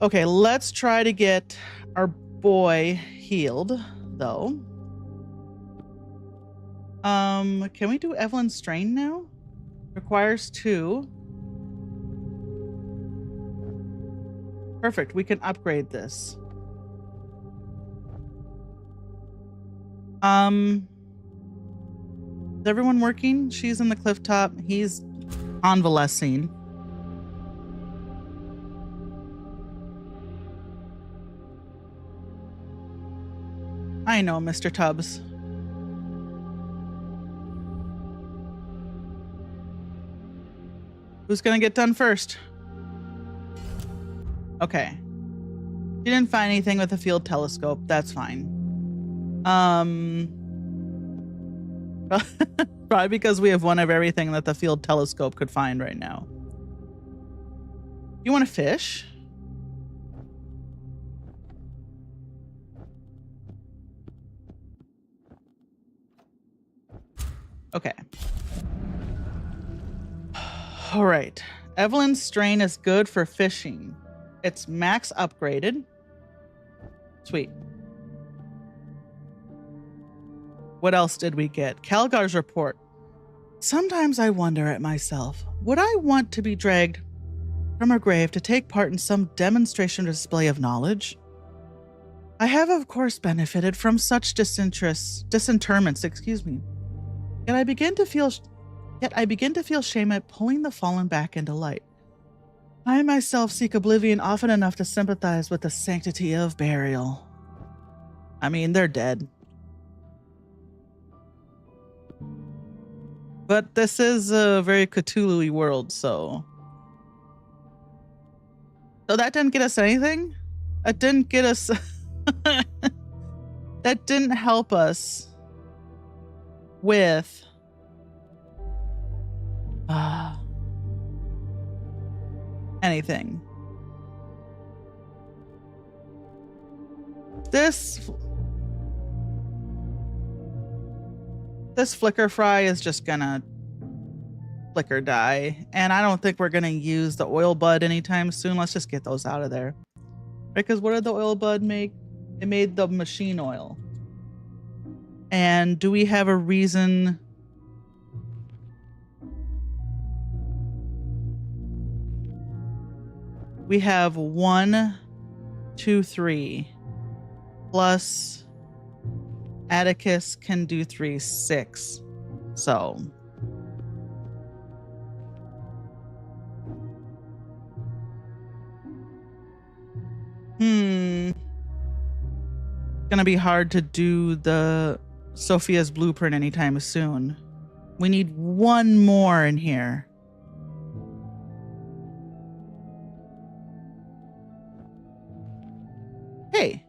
Okay, let's try to get our boy healed, though. Can we do Evelyn's strain now? Requires 2. Perfect. We can upgrade this. Is everyone working? She's in the cliff top. He's convalescing. I know, Mr. Tubbs. Who's gonna get done first? Okay. You didn't find anything with a field telescope. That's fine. Probably because we have one of everything that the field telescope could find right now. You want to fish? Okay. All right. Evelyn's strain is good for fishing. It's max upgraded. Sweet. What else did we get? Calgar's report. Sometimes I wonder at myself, would I want to be dragged from her grave to take part in some demonstration or display of knowledge? I have, of course, benefited from such disinterments, Yet I begin to feel shame at pulling the fallen back into light. I myself seek oblivion often enough to sympathize with the sanctity of burial. I mean, they're dead. But this is a very Cthulhu-y world, so that didn't get us anything? That didn't get us... that didn't help us with... anything. This flicker fry is just gonna flicker die, and I don't think we're gonna use the oil bud anytime soon. Let's just get those out of there. Because what did the oil bud make? It made the machine oil. And do we have a reason? We have 1, 2, 3 plus Atticus can do 3, 6. So gonna be hard to do the Sophia's blueprint anytime soon. We need one more in here. Hey.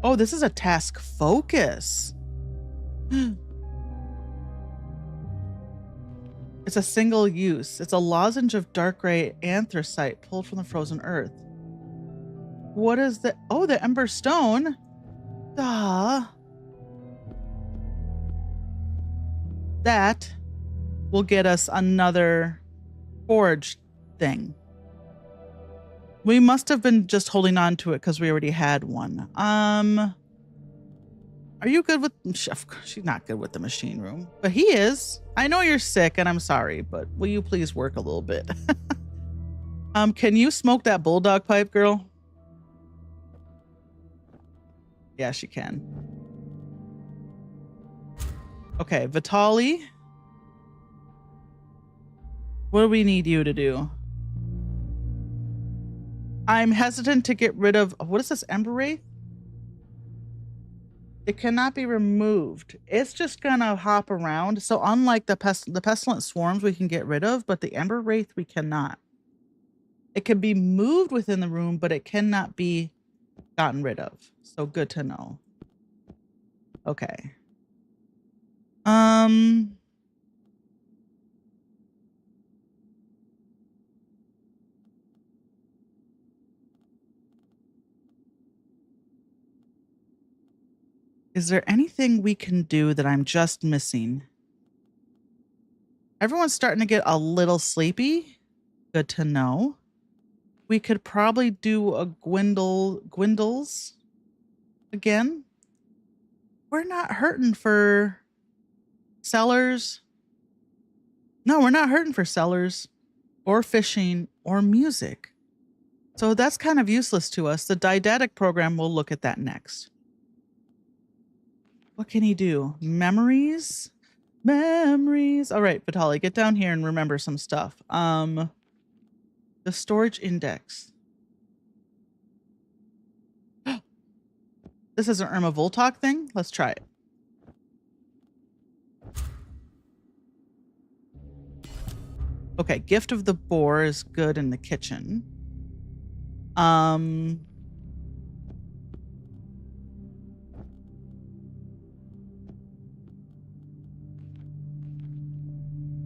Oh, this is a task focus. It's a single use. It's a lozenge of dark gray anthracite pulled from the frozen earth. What is the... Oh, the Ember Stone. Duh. That will get us another forge thing. We must have been just holding on to it because we already had one. Are you good with... She's not good with the machine room, but he is. I know you're sick and I'm sorry, but will you please work a little bit? Can you smoke that bulldog pipe, girl? Yeah, she can. Okay, Vitali. What do we need you to do? I'm hesitant to get rid of... What is this, Ember Wraith? It cannot be removed. It's just gonna hop around. So unlike the pestilent swarms we can get rid of, but the Ember Wraith we cannot. It can be moved within the room, but it cannot be gotten rid of. So good to know. Okay. Is there anything we can do that I'm just missing? Everyone's starting to get a little sleepy. Good to know. We could probably do a Gwendol's again. We're not hurting for cellars. No, we're not hurting for cellars or fishing or music. So that's kind of useless to us. The didactic program will look at that next. What can he do? Memories? Memories. All right, Vitali, get down here and remember some stuff. The storage index. This is an Irma Voltok thing. Let's try it. Okay, Gift of the Boar is good in the kitchen.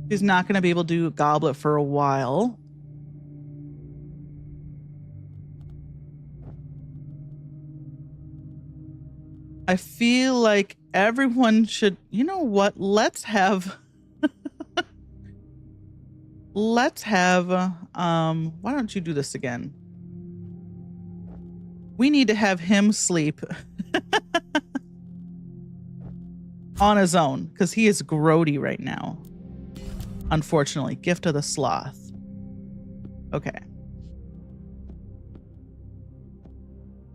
She's not going to be able to do a goblet for a while. I feel like everyone should, you know what? Let's have, why don't you do this again? We need to have him sleep on his own because he is grody right now. Unfortunately, Gift of the Sloth. Okay.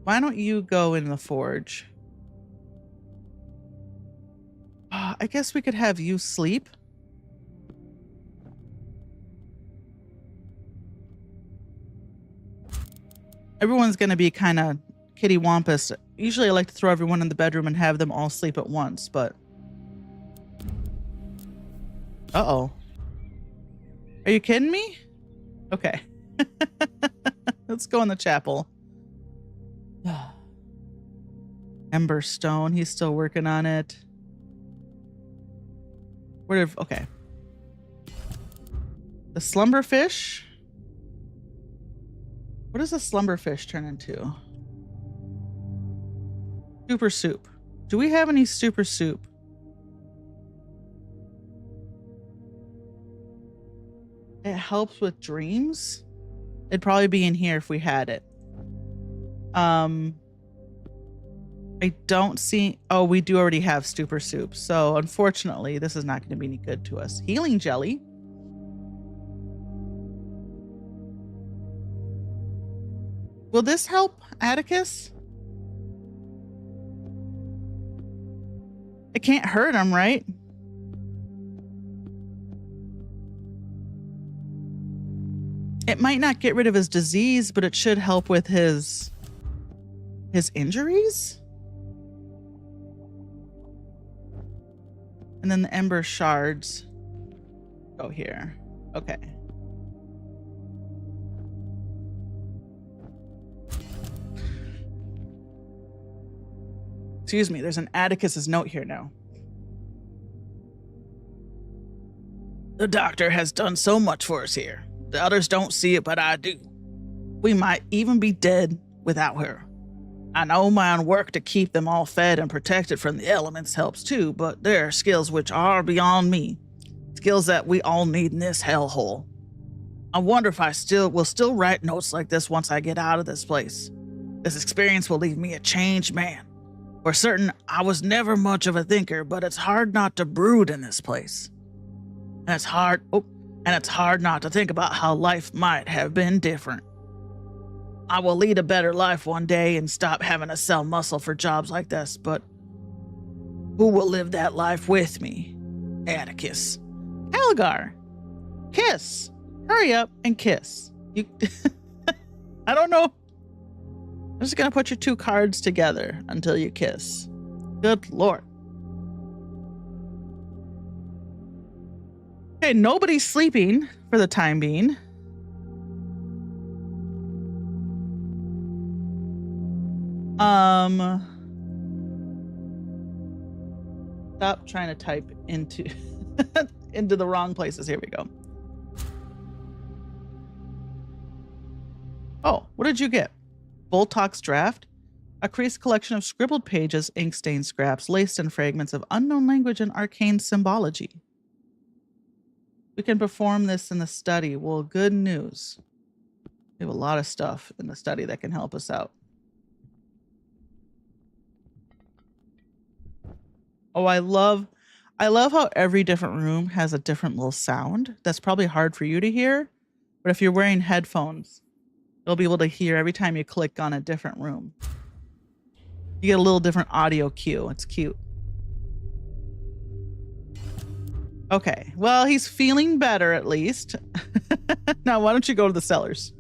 Why don't you go in the forge? I guess we could have you sleep. Everyone's going to be kind of kitty-wampus. Usually I like to throw everyone in the bedroom and have them all sleep at once, but... Uh-oh. Are you kidding me? Okay. Let's go in the chapel. Ember Stone. He's still working on it. Okay. The Slumberfish. What does the Slumberfish turn into? Super Soup. Do we have any Super Soup? It helps with dreams. It'd probably be in here if we had it. I don't see... Oh, we do already have Super Soup. So unfortunately, this is not going to be any good to us. Healing Jelly. Will this help Atticus? It can't hurt him, right? It might not get rid of his disease, but it should help with his injuries. And then the Ember Shards. Go here. Okay. Excuse me, there's an Atticus's note here now. The doctor has done so much for us here. The others don't see it, but I do. We might even be dead without her. I know my own work to keep them all fed and protected from the elements helps too, but there are skills which are beyond me. Skills that we all need in this hellhole. I wonder if I will still write notes like this once I get out of this place. This experience will leave me a changed man. For certain, I was never much of a thinker, but it's hard not to brood in this place. And it's hard not to think about how life might have been different. I will lead a better life one day and stop having to sell muscle for jobs like this, but who will live that life with me? Atticus. Algar. Kiss. Hurry up and kiss. You I don't know. I'm just gonna put your two cards together until you kiss. Good Lord. Okay, nobody's sleeping for the time being. Stop trying to type into into the wrong places. Here we go. Oh, what did you get? Voltox draft? A creased collection of scribbled pages, ink-stained scraps, laced in fragments of unknown language and arcane symbology. We can perform this in the study. Well, good news. We have a lot of stuff in the study that can help us out. Oh, I love how every different room has a different little sound. That's probably hard for you to hear, but if you're wearing headphones, you'll be able to hear every time you click on a different room. You get a little different audio cue. It's cute. Okay, well, he's feeling better at least. Now, why don't you go to the cellars?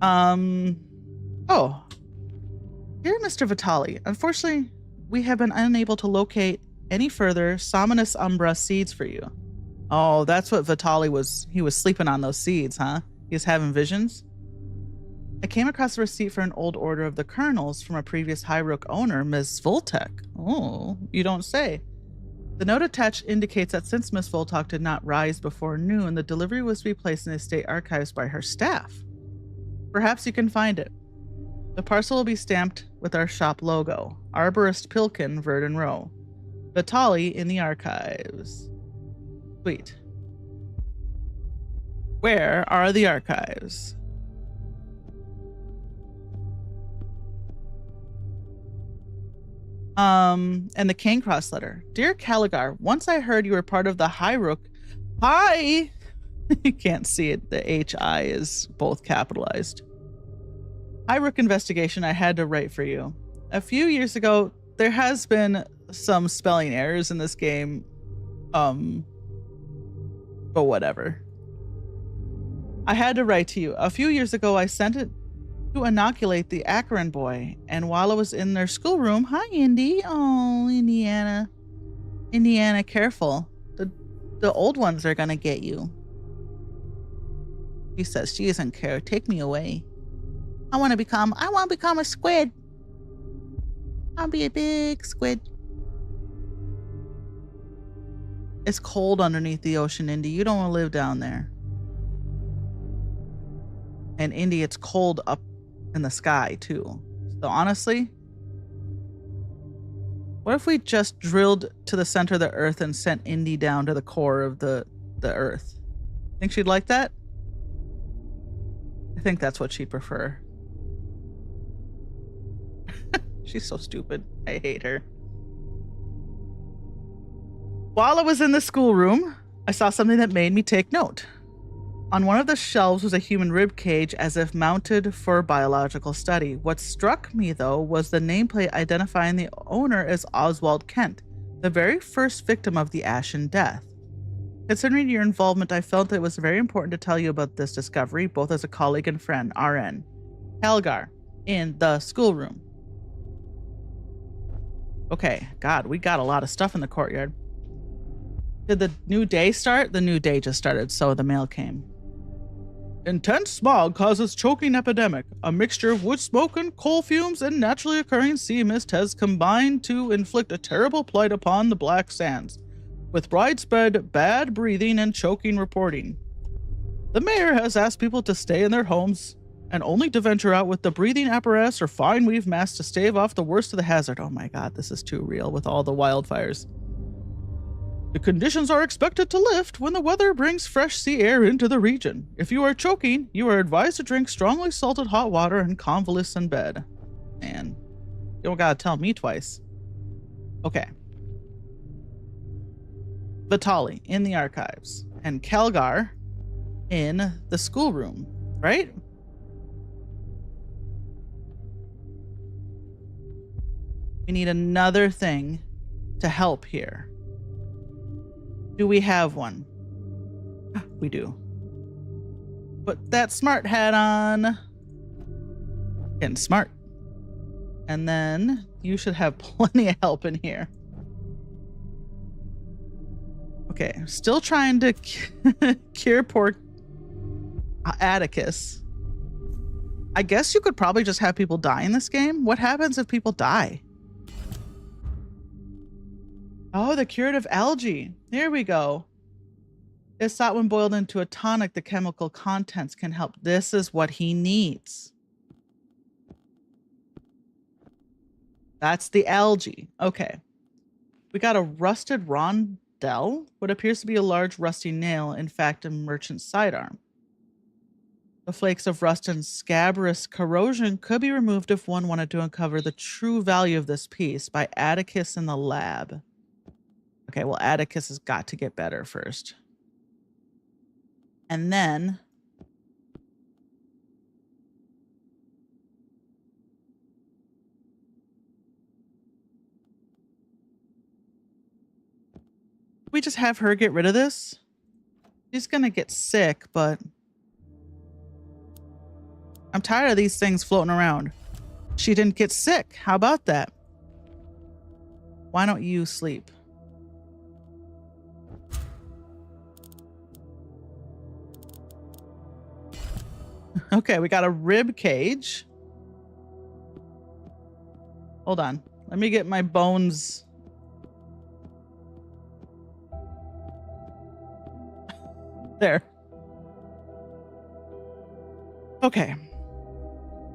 Oh. Dear Mr. Vitali, unfortunately, we have been unable to locate any further Sominus Umbra seeds for you. Oh, that's what Vitali was. He was sleeping on those seeds, huh? He was having visions. I came across a receipt for an old order of the kernels from a previous Highrook owner, Ms. Voltek. Oh, you don't say. The note attached indicates that since Miss Voltek did not rise before noon, the delivery was to be placed in the state archives by her staff. Perhaps you can find it. The parcel will be stamped with our shop logo, Arborist Pilkin, Verdon Row. Vitali in the archives. Sweet. Where are the archives? And the Cancross letter. Dear Caligar, once I heard you were part of the Highrook. Hi! You can't see it. The H-I is both capitalized. Highrook investigation I had to write for you. A few years ago, there has been some spelling errors in this game. But whatever. I had to write to you. A few years ago, I sent it to inoculate the Akron boy, and while I was in their schoolroom, hi, Indy. Oh, Indiana. Indiana, careful. The old ones are gonna get you. She says she doesn't care. Take me away. I want to become a squid. I'll be a big squid. It's cold underneath the ocean, Indy. You don't want to live down there. And Indy, it's cold up in the sky too. So honestly, what if we just drilled to the center of the earth and sent Indy down to the core of the earth? Think she'd like that? I think that's what she'd prefer. She's so stupid. I hate her. While I was in the schoolroom, I saw something that made me take note. On one of the shelves was a human rib cage as if mounted for biological study. What struck me, though, was the nameplate identifying the owner as Oswald Kent, the very first victim of the Ashen Death. Considering your involvement, I felt it was very important to tell you about this discovery, both as a colleague and friend, RN. Helgar, in the schoolroom. Okay, God, we got a lot of stuff in the courtyard. Did the new day start? The new day just started, so the mail came. Intense smog causes choking epidemic. A mixture of wood smoke and coal fumes and naturally occurring sea mist has combined to inflict a terrible plight upon the Black Sands, with widespread bad breathing and choking reporting. The mayor has asked people to stay in their homes and only to venture out with the breathing apparatus or fine weave masks to stave off the worst of the hazard. Oh my God, this is too real with all the wildfires. The conditions are expected to lift when the weather brings fresh sea air into the region. If you are choking, you are advised to drink strongly salted hot water and convalesce in bed. Man, you don't gotta tell me twice. Okay. Vitali in the archives and Kelgar in the schoolroom, right? We need another thing to help here. Do we have one? We do. Put that smart hat on. Getting smart. And then you should have plenty of help in here. Okay, still trying to cure poor Atticus. I guess you could probably just have people die in this game. What happens if people die? Oh, the curative algae. There we go. It's thought when boiled into a tonic, the chemical contents can help. This is what he needs. That's the algae. Okay. We got a rusted rondelle, what appears to be a large rusty nail, in fact, a merchant's sidearm. The flakes of rust and scabrous corrosion could be removed if one wanted to uncover the true value of this piece by Atticus in the lab. Okay, well, Atticus has got to get better first. And then we just have her get rid of this. She's gonna get sick, but I'm tired of these things floating around. She didn't get sick. How about that? Why don't you sleep? Okay, we got a rib cage. Hold on. Let me get my bones. There. Okay.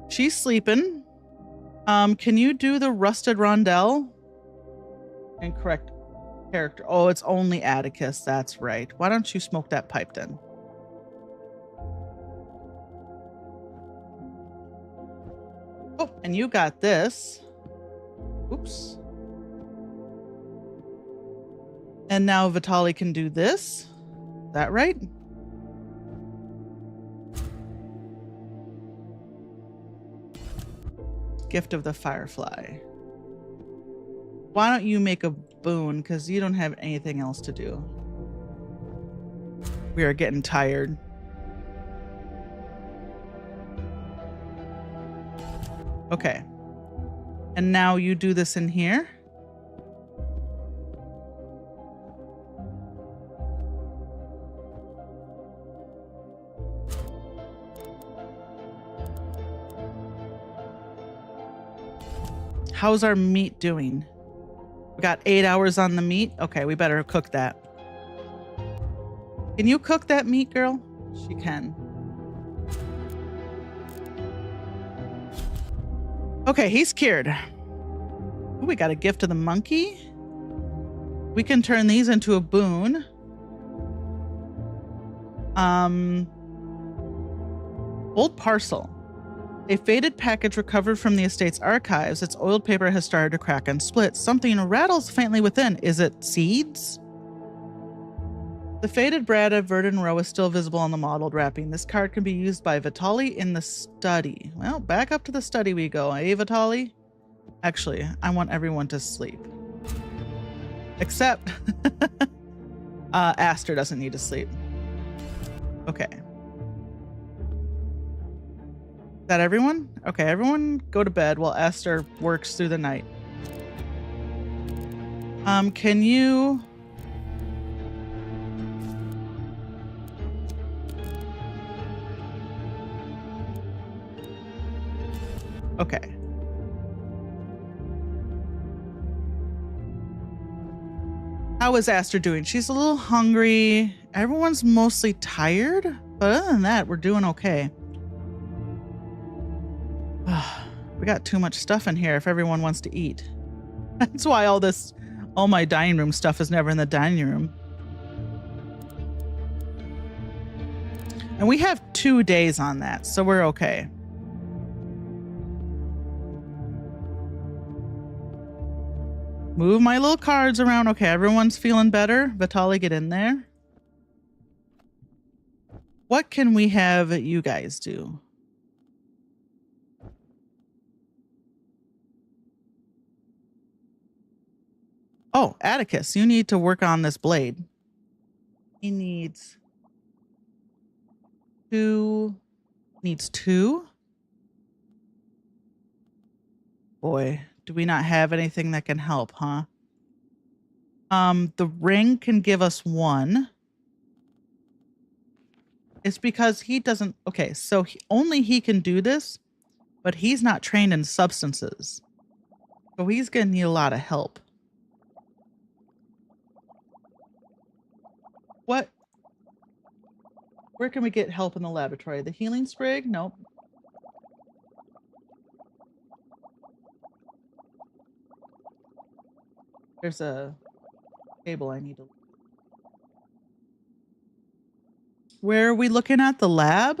She's sleeping. Can you do the rusted rondelle? Incorrect character. Oh, it's only Atticus. That's right. Why don't you smoke that pipe then? Oh, and you got this. Oops. And now Vitali can do this. Is that right? Gift of the Firefly. Why don't you make a boon? Because you don't have anything else to do. We are getting tired. Okay. And now you do this in here. How's our meat doing? We got 8 hours on the meat. Okay, we better cook that. Can you cook that meat, girl? She can. Okay, he's cured. Ooh, we got a gift to the monkey. We can turn these into a boon. Old parcel. A faded package recovered from the estate's archives. Its oiled paper has started to crack and split. Something rattles faintly within. Is it seeds? The faded brand of Verdun Row is still visible on the mottled wrapping. This card can be used by Vitali in the study. Well, back up to the study we go, eh, Vitali? Actually, I want everyone to sleep. Except Aster doesn't need to sleep. Okay. Is that everyone? Okay, everyone go to bed while Aster works through the night. Can you Okay. How is Aster doing? She's a little hungry. Everyone's mostly tired, but other than that, we're doing okay. We got too much stuff in here if everyone wants to eat. That's why all my dining room stuff is never in the dining room. And we have 2 days on that, so we're okay. Move my little cards around. Okay, everyone's feeling better. Vitali, get in there. What can we have you guys do? Oh, Atticus, you need to work on this blade. He needs 2. Needs 2. Boy, do we not have anything that can help, huh? The ring can give us 1. It's because he doesn't. Okay, so only he can do this, but he's not trained in substances. So he's going to need a lot of help. What? Where can we get help in the laboratory? The healing sprig? Nope. There's a table I need to. Where are we looking at? The lab?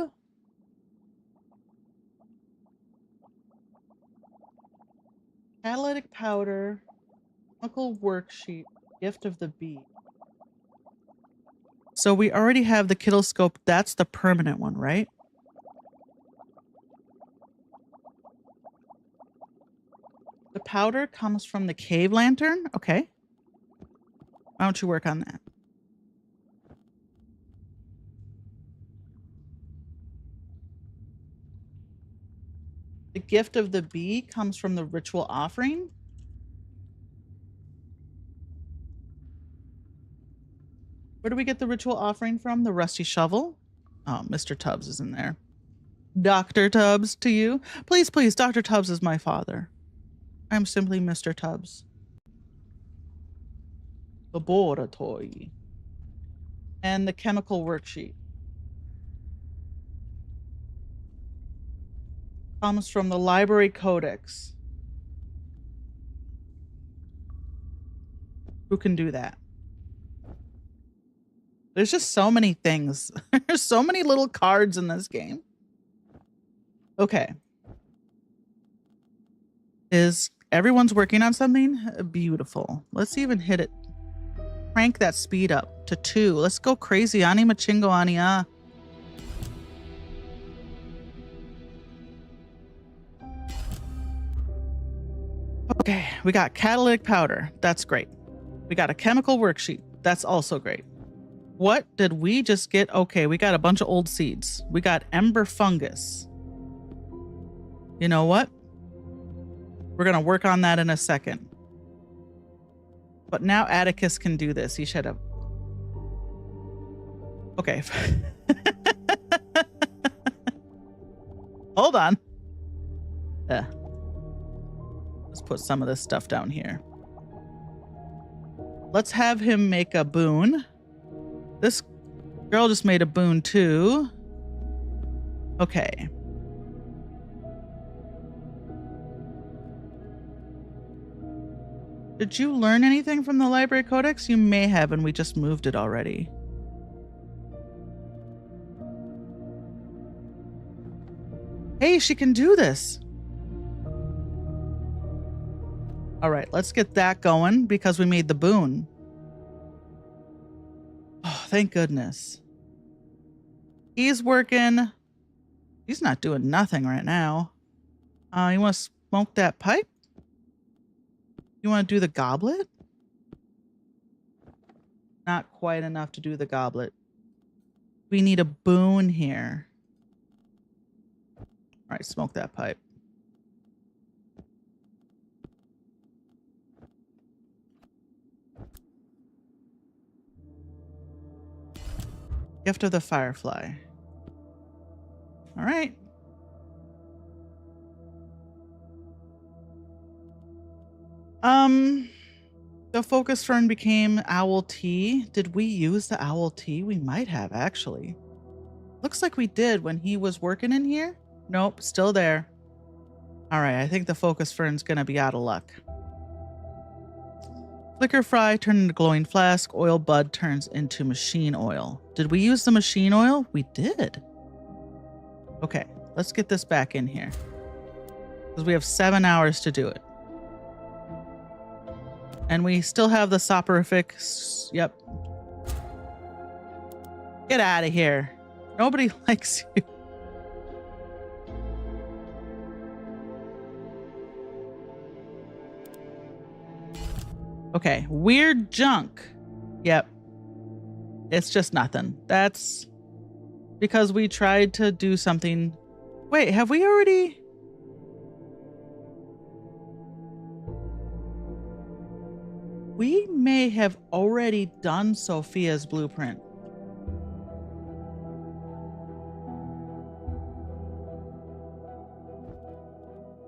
Catalytic powder, chemical worksheet, gift of the bee. So we already have the kidoscope. That's the permanent one, right? The powder comes from the cave lantern. Okay. Why don't you work on that? The gift of the bee comes from the ritual offering. Where do we get the ritual offering from? The rusty shovel? Oh, Mr. Tubbs is in there. Dr. Tubbs to you. Please, please, Dr. Tubbs is my father. I'm simply Mr. Tubbs. Laboratory. And the chemical worksheet comes from the library codex. Who can do that? There's just so many things. There's so many little cards in this game. Okay. Is everyone's working on something? Beautiful. Let's even hit it. Crank that speed up to 2. Let's go crazy. Ani machingo ania. Okay, we got catalytic powder. That's great. We got a chemical worksheet. That's also great. What did we just get? Okay, we got a bunch of old seeds. We got ember fungus. You know what? We're going to work on that in a second. But now Atticus can do this. He should have. Okay. Hold on. Let's put some of this stuff down here. Let's have him make a boon. This girl just made a boon too. Okay. Did you learn anything from the library codex? You may have, and we just moved it already. Hey, she can do this. All right, let's get that going because we made the boon. Oh, thank goodness. He's working. He's not doing nothing right now. You want to smoke that pipe? You want to do the goblet? Not quite enough to do the goblet. We need a boon here. All right, smoke that pipe. Gift of the Firefly. All right. The focus fern became owl tea. Did we use the owl tea? We might have, actually. Looks like we did when he was working in here. Nope, still there. All right, I think the focus fern's gonna be out of luck. Flicker fry turned into glowing flask. Oil bud turns into machine oil. Did we use the machine oil? We did. Okay, let's get this back in here. Because we have 7 hours to do it. And we still have the soporific. Yep. Get out of here. Nobody likes you. Okay. Weird junk. Yep. It's just nothing. That's because we tried to do something. Wait, have we already? We may have already done Sophia's blueprint.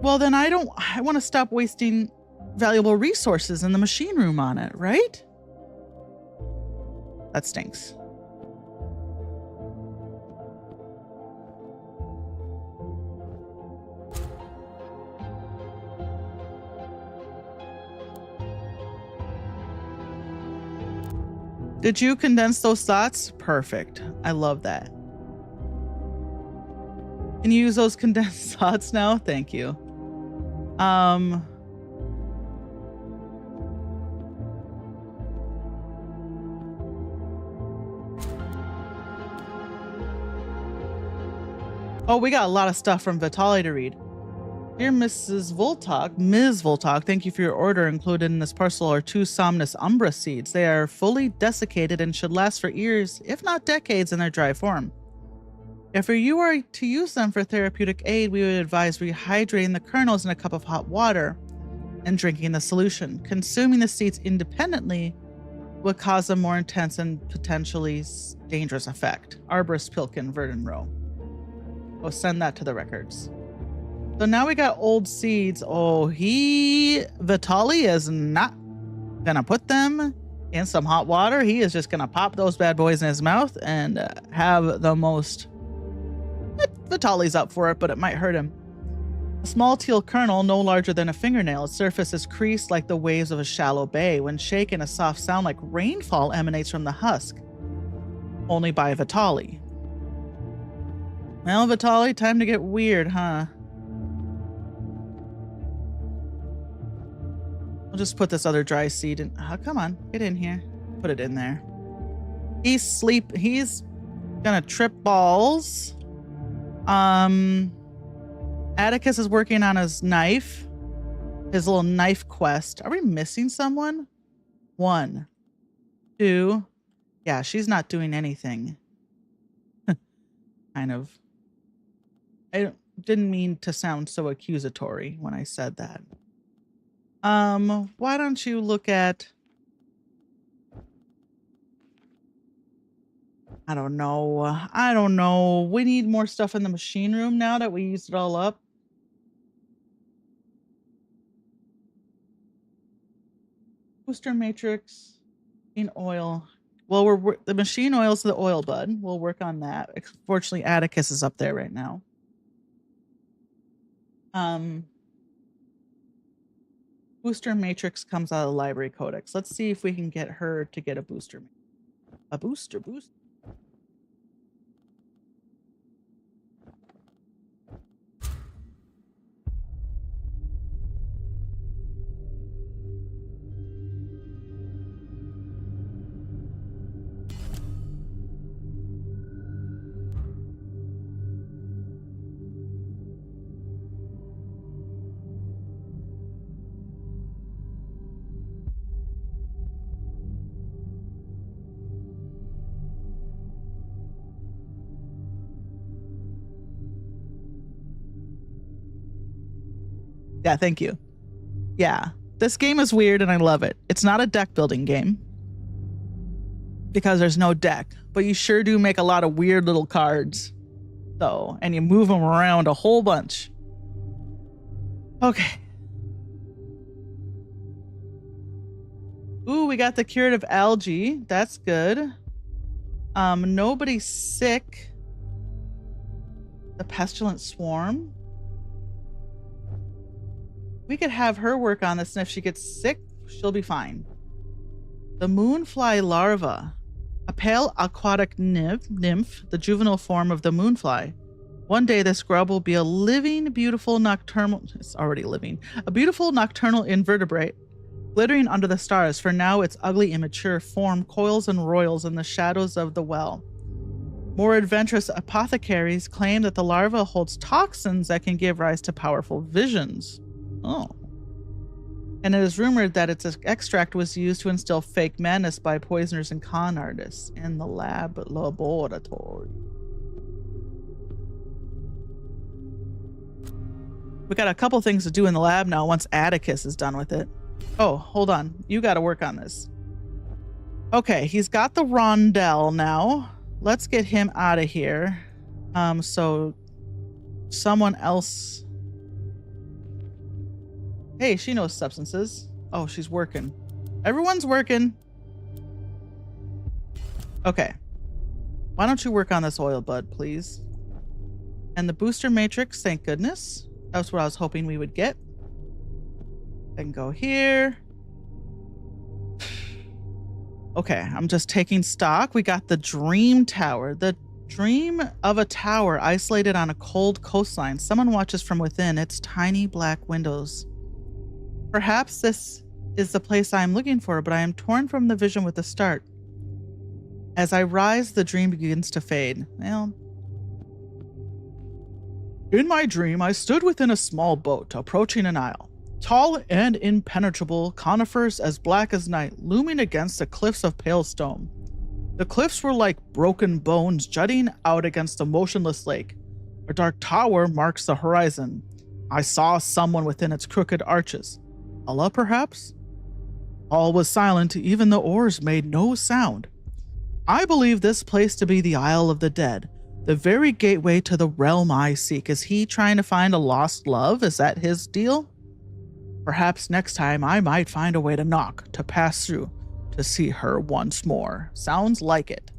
Well, then I want to stop wasting valuable resources in the machine room on it, right? That stinks. Did you condense those thoughts? Perfect. I love that. Can you use those condensed thoughts now? Thank you. Oh, we got a lot of stuff from Vitaly to read. Dear Mrs. Voltok, Ms. Voltok, thank you for your order. Included in this parcel are 2 Somnus umbra seeds. They are fully desiccated and should last for years, if not decades, in their dry form. If you are to use them for therapeutic aid, we would advise rehydrating the kernels in a cup of hot water and drinking the solution. Consuming the seeds independently would cause a more intense and potentially dangerous effect. Arborist Pilkin, Verdon Row. Oh, send that to the records. So now we got old seeds. Oh, Vitaly is not gonna put them in some hot water. He is just gonna pop those bad boys in his mouth and have the most. Vitaly's up for it, but it might hurt him. A small teal kernel, no larger than a fingernail. Its surface is creased like the waves of a shallow bay. When shaken, a soft sound like rainfall emanates from the husk. Only by Vitaly. Well, Vitaly, time to get weird, huh? I'll just put this other dry seed in. Oh, come on, get in here. Put it in there. He's gonna trip balls. Atticus is working on his knife. His little knife quest. Are we missing someone? 1, 2. Yeah, she's not doing anything. Kind of. I didn't mean to sound so accusatory when I said that. Why don't you look at... I don't know. We need more stuff in the machine room now that we used it all up. Booster matrix in oil. Well, the machine oil's the oil bud. We'll work on that. Fortunately, Atticus is up there right now. Booster matrix comes out of the library codex. Let's see if we can get her to get a booster. A booster. Yeah, thank you. Yeah, this game is weird and I love it. It's not a deck building game because there's no deck, but you sure do make a lot of weird little cards. So, and you move them around a whole bunch. Okay. Ooh, we got the curative algae. That's good. Nobody's sick. The pestilent swarm. We could have her work on this, and if she gets sick, she'll be fine. The moonfly larva. A pale aquatic nymph, the juvenile form of the moonfly. One day, this grub will be a living, beautiful nocturnal... It's already living. A beautiful nocturnal invertebrate, glittering under the stars. For now, its ugly, immature form coils and roils in the shadows of the well. More adventurous apothecaries claim that the larva holds toxins that can give rise to powerful visions. Oh. And it is rumored that its extract was used to instill fake madness by poisoners and con artists in the laboratory. We got a couple things to do in the lab now once Atticus is done with it. Oh, hold on. You got to work on this. Okay, he's got the rondelle now. Let's get him out of here. So someone else... Hey, she knows substances. Oh, she's working. Everyone's working. Okay. Why don't you work on this oil, bud, please? And the booster matrix, thank goodness. That's what I was hoping we would get. Then go here. Okay, I'm just taking stock. We got the dream tower. The dream of a tower isolated on a cold coastline. Someone watches from within its tiny black windows. Perhaps this is the place I am looking for, but I am torn from the vision with the start. As I rise, the dream begins to fade. Well, in my dream, I stood within a small boat approaching an isle. Tall and impenetrable conifers as black as night, looming against the cliffs of pale stone. The cliffs were like broken bones jutting out against a motionless lake. A dark tower marks the horizon. I saw someone within its crooked arches. Allah, perhaps? All was silent, even the oars made no sound. I believe this place to be the Isle of the Dead, the very gateway to the realm I seek. Is he trying to find a lost love? Is that his deal? Perhaps next time I might find a way to knock, to pass through, to see her once more. Sounds like it.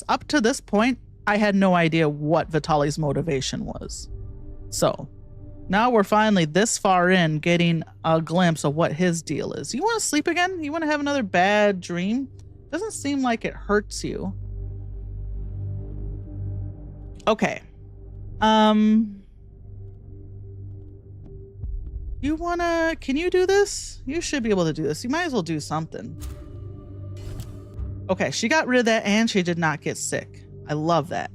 Up to this point, I had no idea what Vitali's motivation was. So, now we're finally this far in, getting a glimpse of what his deal is. You want to sleep again? You want to have another bad dream? Doesn't seem like it hurts you. Okay. Can you do this? You should be able to do this. You might as well do something. Okay, she got rid of that and she did not get sick. I love that.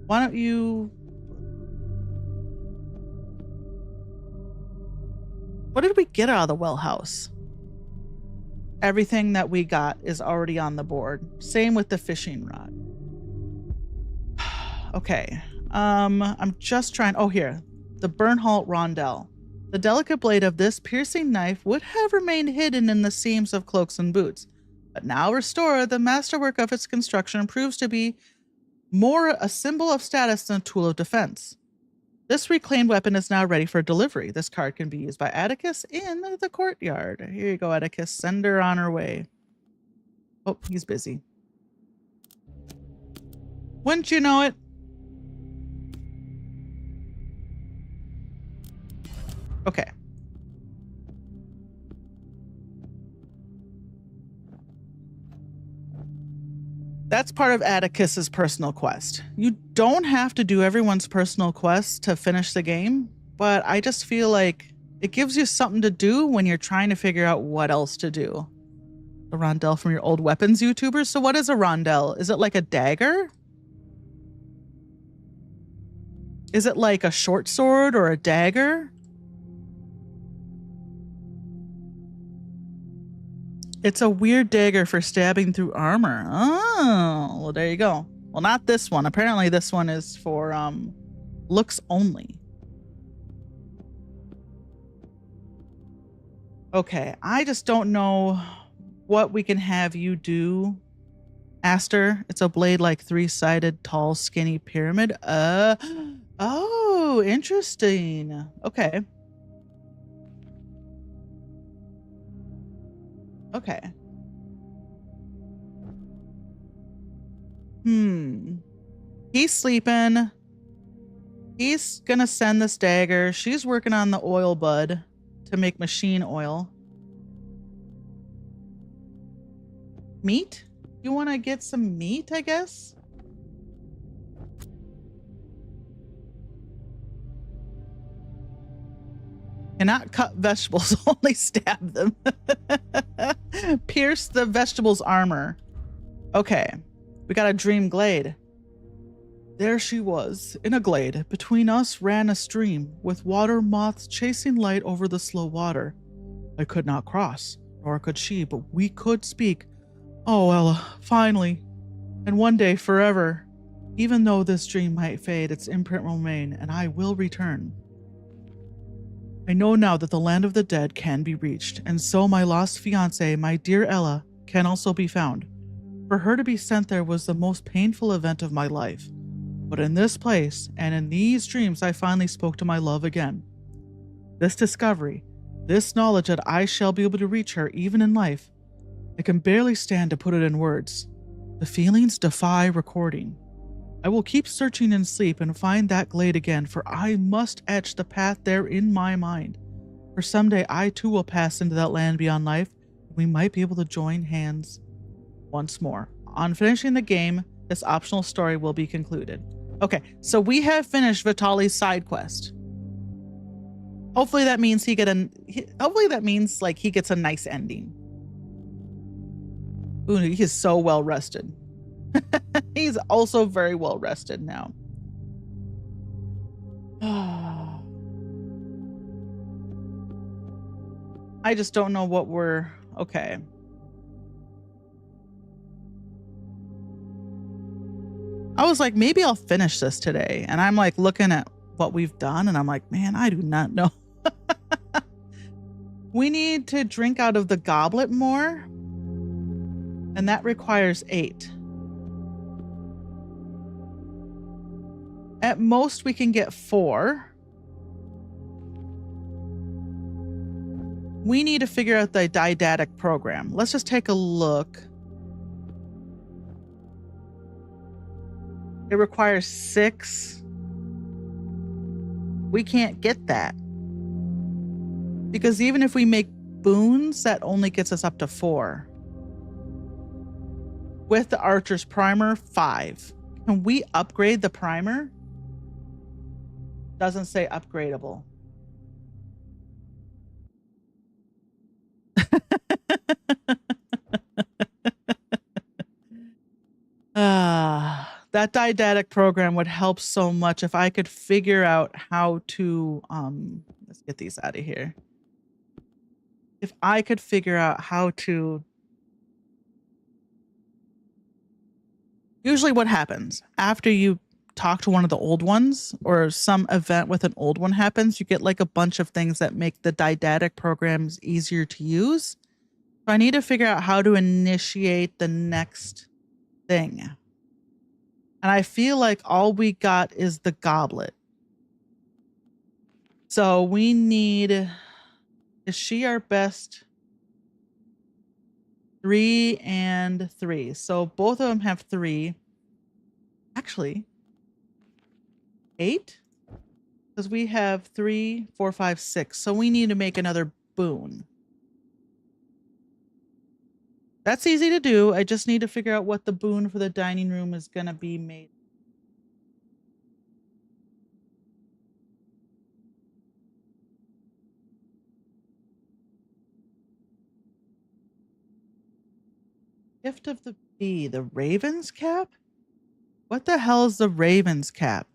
Why don't you... What did we get out of the well house? Everything that we got is already on the board. Same with the fishing rod. Okay. I'm just trying... Oh, here. The Bernholt rondelle. The delicate blade of this piercing knife would have remained hidden in the seams of cloaks and boots. But now restored, the masterwork of its construction proves to be more a symbol of status than a tool of defense. This reclaimed weapon is now ready for delivery. This card can be used by Atticus in the courtyard. Here you go, Atticus. Send her on her way. Oh, he's busy. Wouldn't you know it? Okay. That's part of Atticus's personal quest. You don't have to do everyone's personal quest to finish the game, but I just feel like it gives you something to do when you're trying to figure out what else to do. The rondelle from your old weapons YouTubers. So what is a rondelle? Is it like a dagger? Is it like a short sword or a dagger? It's a weird dagger for stabbing through armor. Oh, well, there you go. Well, not this one. Apparently this one is for looks only. Okay, I just don't know what we can have you do. Aster, it's a blade like three-sided, tall, skinny pyramid. Oh, interesting. Okay. Okay. He's sleeping. He's gonna send this dagger. She's working on the oil bud to make machine oil. Meat? You want to get some meat, I guess? Cannot cut vegetables, only stab them. Pierce the vegetable's armor. Okay, we got a dream glade. There she was, in a glade. Between us ran a stream, with water moths chasing light over the slow water. I could not cross, nor could she, but we could speak. Oh, Ella, finally. And one day, forever. Even though this dream might fade, its imprint will remain, and I will return. I know now that the land of the dead can be reached, and so my lost fiancée, my dear Ella, can also be found. For her to be sent there was the most painful event of my life. But in this place, and in these dreams, I finally spoke to my love again. This discovery, this knowledge that I shall be able to reach her even in life, I can barely stand to put it in words. The feelings defy recording. I will keep searching in sleep and find that glade again, for I must etch the path there in my mind. For someday I too will pass into that land beyond life, and we might be able to join hands once more. On finishing the game, this optional story will be concluded. Okay, so we have finished Vitali's side quest. Hopefully that means he gets a nice ending. Ooh, he is so well rested. He's also very well rested now. I just don't know what we're... Okay. I was like, maybe I'll finish this today. And I'm like looking at what we've done and I'm like, man, I do not know. We need to drink out of the goblet more. And that requires 8. At most, we can get 4. We need to figure out the didactic program. Let's just take a look. It requires 6. We can't get that. Because even if we make boons, that only gets us up to 4. With the archer's primer, 5. Can we upgrade the primer? Doesn't say upgradable. That didactic program would help so much if I could figure out how to let's get these out of here. If I could figure out how to... Usually what happens after you talk to one of the old ones or some event with an old one happens, you get like a bunch of things that make the didactic programs easier to use. So I need to figure out how to initiate the next thing. And I feel like all we got is the goblet. So we need... Is she our best? 3 and 3. So both of them have 3. Actually, 8? Because we have 3, 4, 5, 6. So we need to make another boon. That's easy to do. I just need to figure out what the boon for the dining room is going to be made. Gift of the bee, the raven's cap? What the hell is the raven's cap?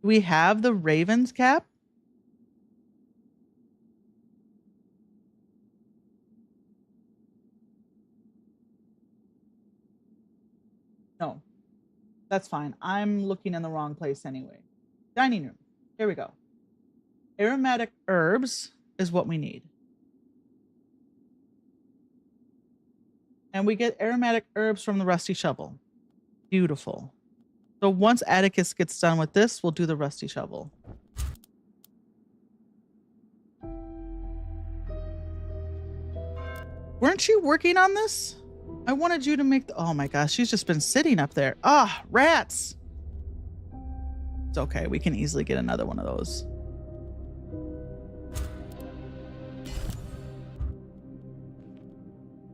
Do we have the raven's cap? No, that's fine. I'm looking in the wrong place anyway. Dining room. Here we go. Aromatic herbs is what we need. And we get aromatic herbs from the rusty shovel. Beautiful. So once Atticus gets done with this, we'll do the rusty shovel. weren't you working on this? I wanted you to make the, oh my gosh, she's just been sitting up there. Ah, rats. It's okay. We can easily get another one of those.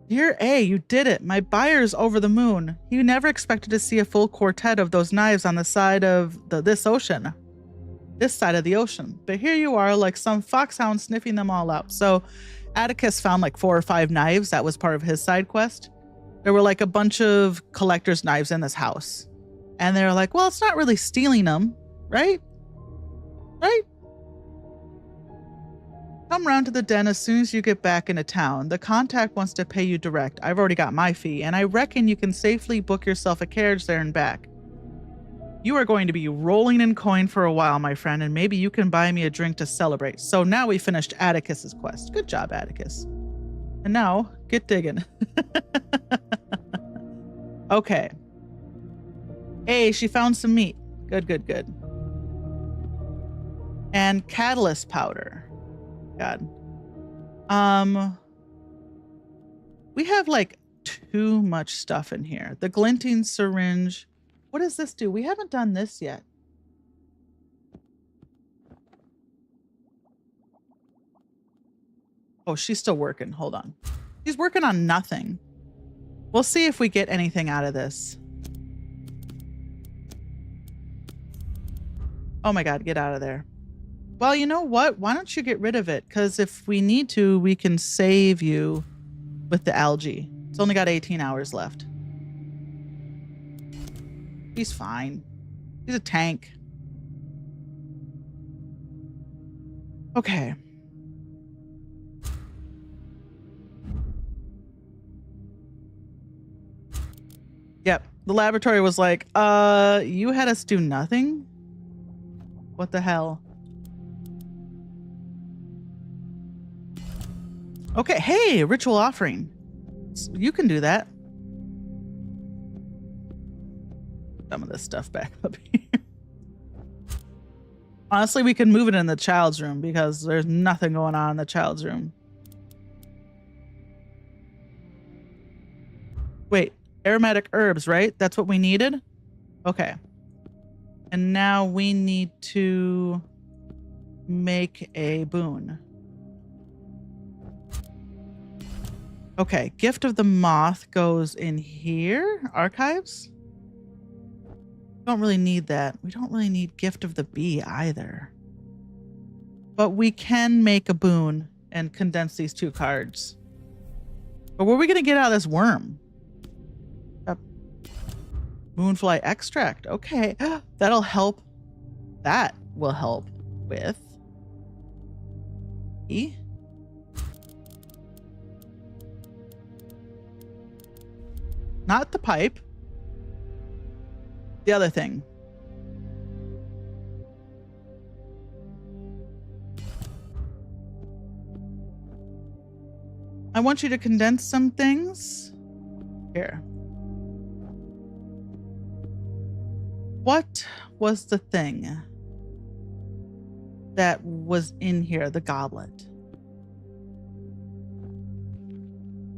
Dear A, you did it. My buyer's over the moon. He never expected to see a full quartet of those knives on the side of this ocean. This side of the ocean. But here you are, like some foxhound sniffing them all out. So Atticus found like 4 or 5 knives. That was part of his side quest. There were like a bunch of collector's knives in this house. And they were like, well, it's not really stealing them, right? Right? Come round to the den as soon as you get back into town. The contact wants to pay you direct. I've already got my fee, and I reckon you can safely book yourself a carriage there and back. You are going to be rolling in coin for a while, my friend, and maybe you can buy me a drink to celebrate. So now we finished Atticus's quest. Good job, Atticus. And now, get digging. Okay. Hey, she found some meat. Good, good, good. And catalyst powder. God. We have like too much stuff in here. The glinting syringe. What does this do? We haven't done this yet. Oh, she's still working. Hold on. She's working on nothing. We'll see if we get anything out of this. Oh my God, get out of there. Well, you know what? Why don't you get rid of it? Because if we need to, we can save you with the algae. It's only got 18 hours left. He's fine. He's a tank. Okay. Yep. The laboratory was like, you had us do nothing? What the hell? Okay, hey, ritual offering. You can do that. Some of this stuff back up here. Honestly, we can move it in the child's room because there's nothing going on in the child's room. Wait, aromatic herbs, right? That's what we needed? Okay. And now we need to make a boon. Okay, Gift of the Moth goes in here. Archives? Don't really need that. We don't really need Gift of the Bee either. But we can make a boon and condense these 2 cards. But what are we going to get out of this worm? Moonfly extract. Okay, that'll help. That will help with E. Not the pipe. The other thing. I want you to condense some things. Here. What was the thing that was in here, the goblet?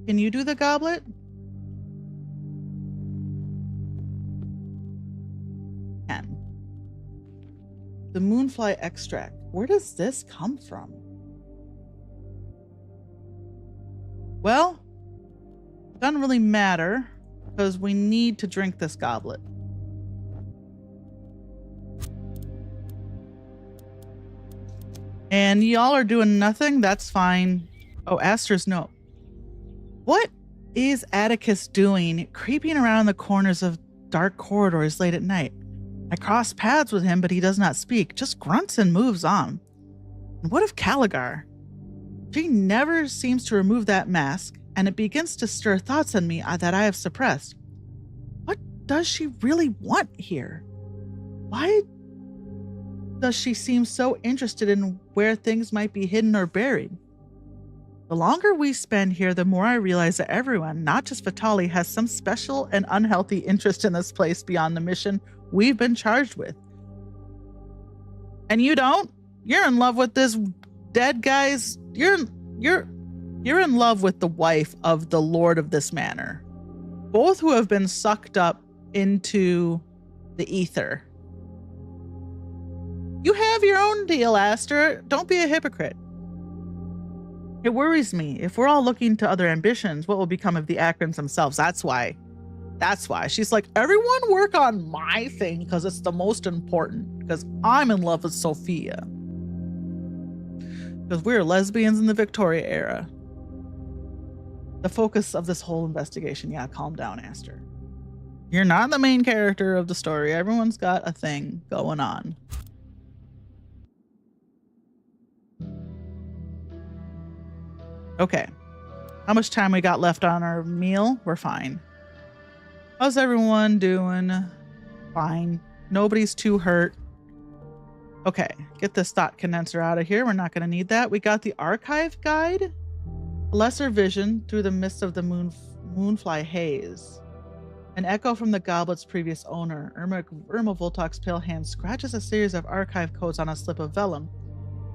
Can you do the goblet? Can. The moonfly extract. Where does this come from? Well, doesn't really matter because we need to drink this goblet. And y'all are doing nothing? That's fine. Oh, Aster's note. What is Atticus doing creeping around the corners of dark corridors late at night? I cross paths with him, but he does not speak, just grunts and moves on. And what of Caligar? She never seems to remove that mask, and it begins to stir thoughts in me that I have suppressed. What does she really want here? Why does she seem so interested in where things might be hidden or buried? The longer we spend here, the more I realize that everyone, not just Vitali, has some special and unhealthy interest in this place beyond the mission we've been charged with. And you don't? You're in love with this dead guy's... You're You're in love with the wife of the lord of this manor, both who have been sucked up into the ether. You have your own deal, Aster. Don't be a hypocrite. It worries me. If we're all looking to other ambitions, what will become of the Akrons themselves? That's why. She's like, everyone work on my thing because it's the most important. Because I'm in love with Sophia. Because we're lesbians in the Victoria era. The focus of this whole investigation. Yeah, calm down, Aster. You're not the main character of the story. Everyone's got a thing going on. Okay. How much time we got left on our meal? We're fine. How's everyone doing? Fine. Nobody's too hurt. Okay. Get this thought condenser out of here. We're not going to need that. We got the archive guide. Lesser vision through the mist of the moonfly haze. An echo from the goblet's previous owner. Irma Voltok's pale hand scratches a series of archive codes on a slip of vellum.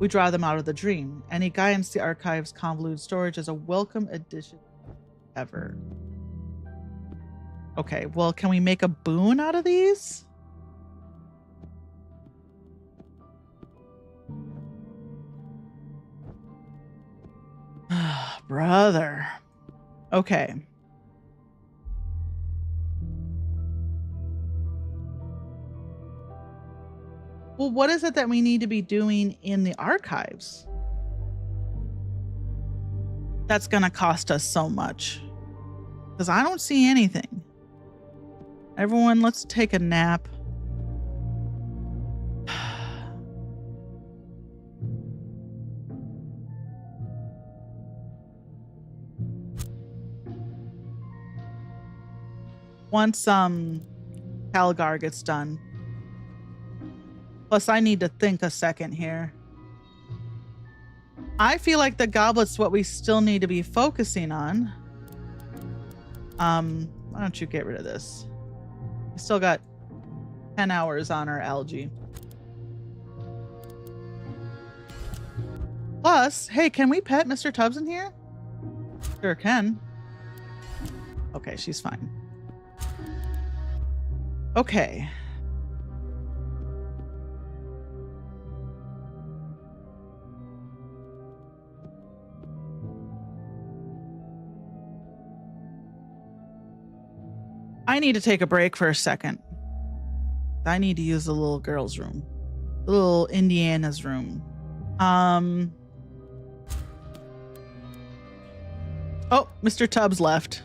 We draw them out of the dream. Any guidance to the archive's convoluted storage is a welcome addition ever. Okay, well, can we make a boon out of these? Brother. Okay. Well, what is it that we need to be doing in the archives? That's going to cost us so much. Because I don't see anything. Everyone, let's take a nap. Once Calgar gets done. Plus, I need to think a second here. I feel like the goblet's what we still need to be focusing on. Why don't you get rid of this? We still got 10 hours on our algae. Plus, hey, can we pet Mr. Tubbs in here? Sure can. Okay, she's fine. Okay. I need to take a break for a second. I need to use the little girl's room. The little Indiana's room. Oh, Mr. Tubbs left.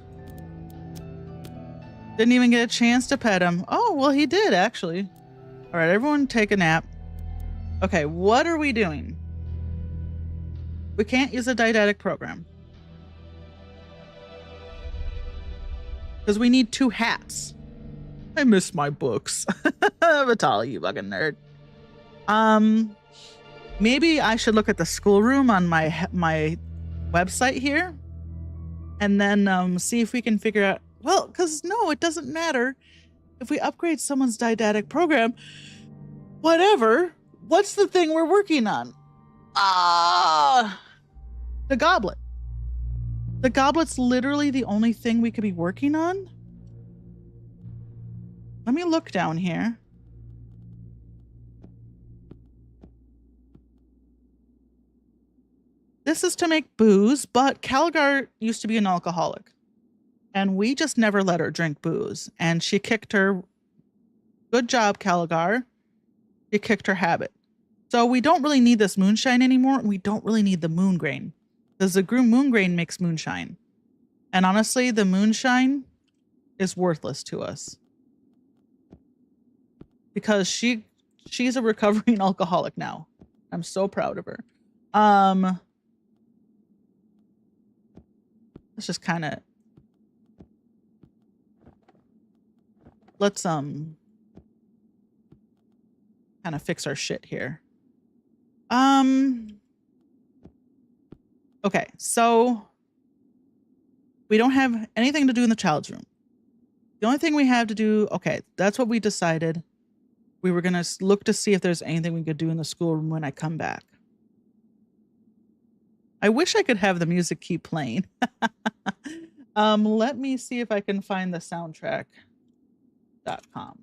Didn't even get a chance to pet him. Oh, well, he did, actually. All right, everyone take a nap. Okay, what are we doing? We can't use a didactic program. Because we need 2 hats. I miss my books. Vitali, you fucking nerd. Maybe I should look at the schoolroom on my website here. And then see if we can figure out... Well, because no, it doesn't matter. If we upgrade someone's didactic program, whatever. What's the thing we're working on? The goblet. The goblet's literally the only thing we could be working on. Let me look down here. This is to make booze, but Calgar used to be an alcoholic. And we just never let her drink booze. And she kicked her. Good job, Calgar. She kicked her habit. So we don't really need this moonshine anymore. And we don't really need the moon grain. Because the moon grain makes moonshine. And honestly, the moonshine is worthless to us. Because she's a recovering alcoholic now. I'm so proud of her. Let's just kind of... Let's kind of fix our shit here. Okay, so we don't have anything to do in the child's room. The only thing we have to do, okay, that's what we decided. We were going to look to see if there's anything we could do in the schoolroom when I come back. I wish I could have the music keep playing. Let me see if I can find the soundtrack.com.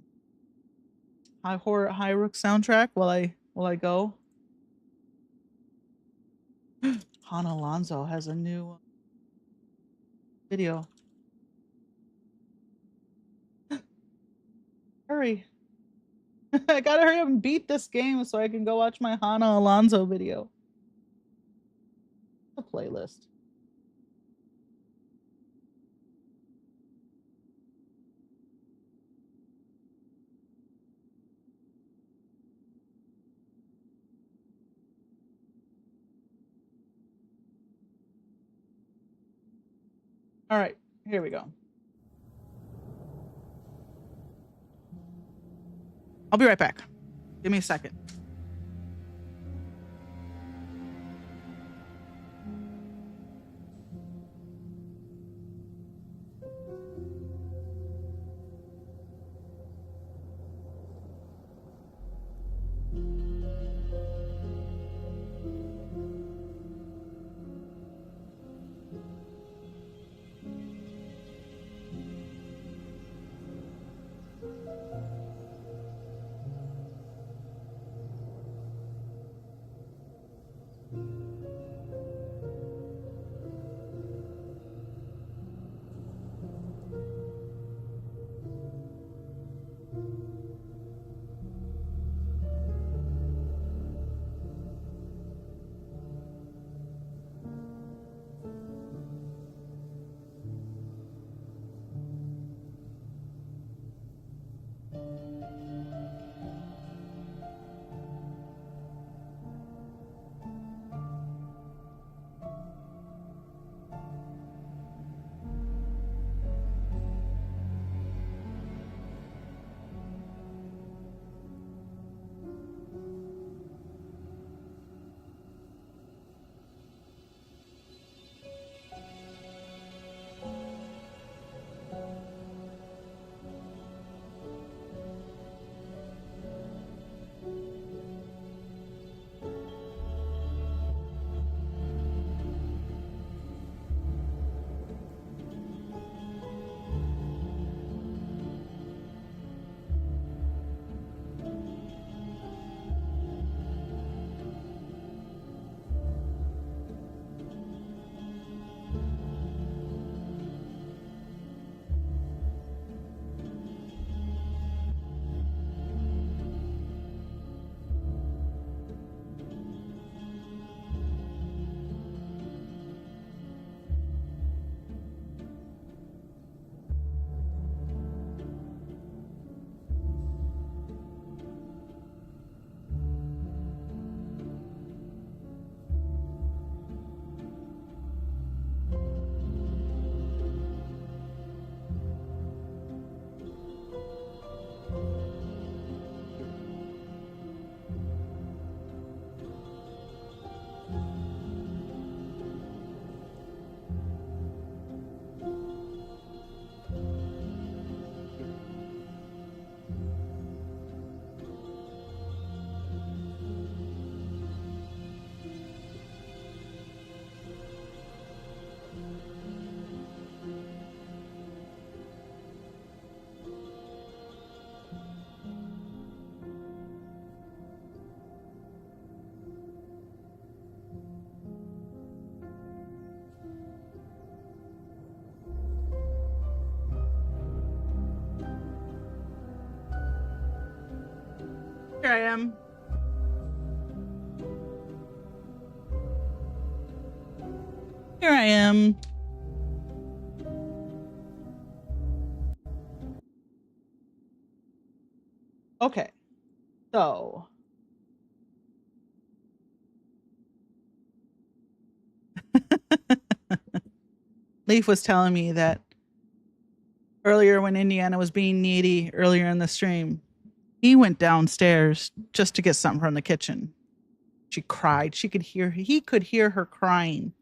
Highrook soundtrack while I go. Han Alonso has a new video. Hurry. I gotta hurry up and beat this game so I can go watch my Hana Alonso video. The playlist. All right, here we go. I'll be right back. Give me a second. Here I am. Here I am. Okay. So Leaf was telling me that earlier when Indiana was being needy earlier in the stream, he went downstairs just to get something from the kitchen. She cried. He could hear her crying.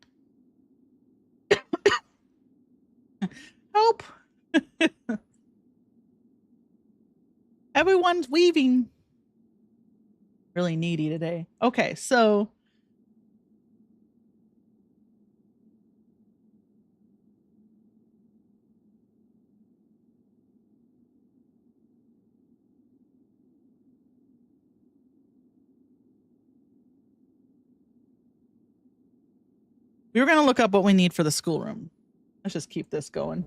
Help. Everyone's weaving. Really needy today. Okay, so We were going to look up what we need for the schoolroom. Let's just keep this going.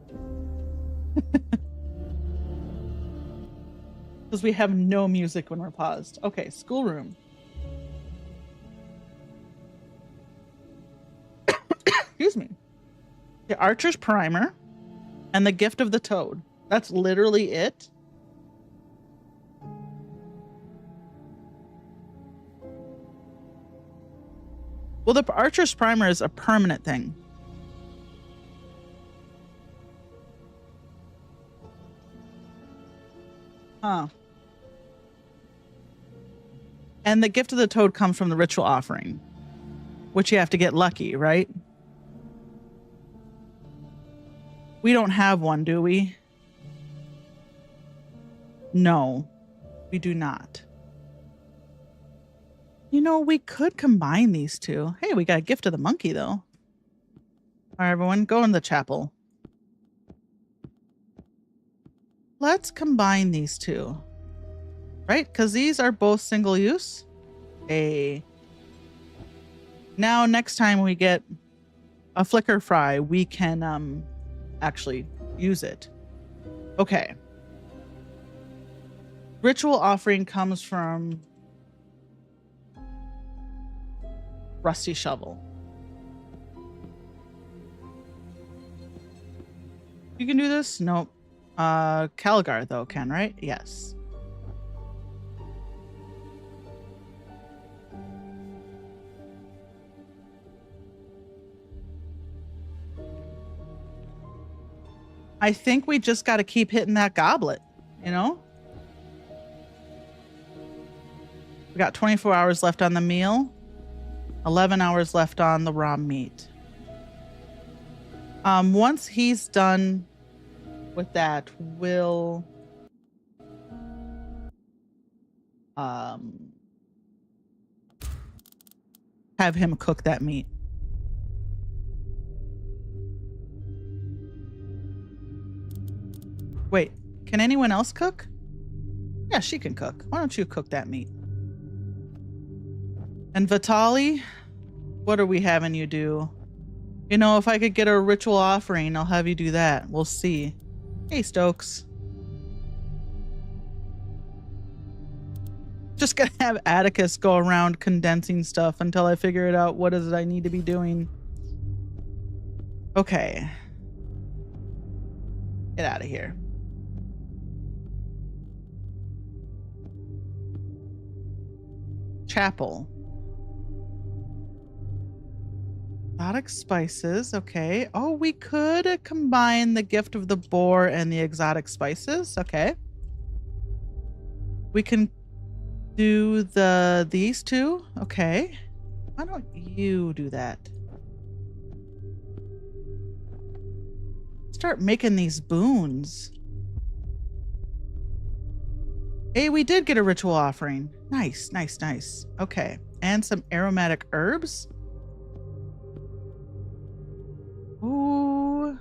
Because we have no music when we're paused. Okay, schoolroom. Excuse me. The Archer's Primer and the Gift of the Toad. That's literally it. Well, the Archer's Primer is a permanent thing. Huh. And the Gift of the Toad comes from the ritual offering, which you have to get lucky, right? We don't have one, do we? No, we do not. You know, we could combine these two. Hey, we got a Gift of the Monkey, though. All right, everyone, go in the chapel. Let's combine these two. Right? Because these are both single use. Hey. Now, next time we get a flicker fry, we can actually use it. Okay. Ritual offering comes from Rusty Shovel. You can do this? Nope. Calgar, though, can, right? Yes. I think we just got to keep hitting that goblet, you know? We got 24 hours left on the meal, 11 hours left on the raw meat. Once he's done with that, we'll have him cook that meat. Wait, can anyone else cook? Yeah, she can cook. Why don't you cook that meat? And Vitali, what are we having you do? You know, if I could get a ritual offering, I'll have you do that. We'll see. Hey, Stokes. Just gonna have Atticus go around condensing stuff until I figure it out. What is it I need to be doing? Okay. Get out of here. Chapel. Exotic spices. Okay. Oh, we could combine the Gift of the Boar and the exotic spices. Okay. We can do these two. Okay. Why don't you do that? Start making these boons. Hey, we did get a ritual offering. Nice, nice, nice. Okay. And some aromatic herbs. Ooh.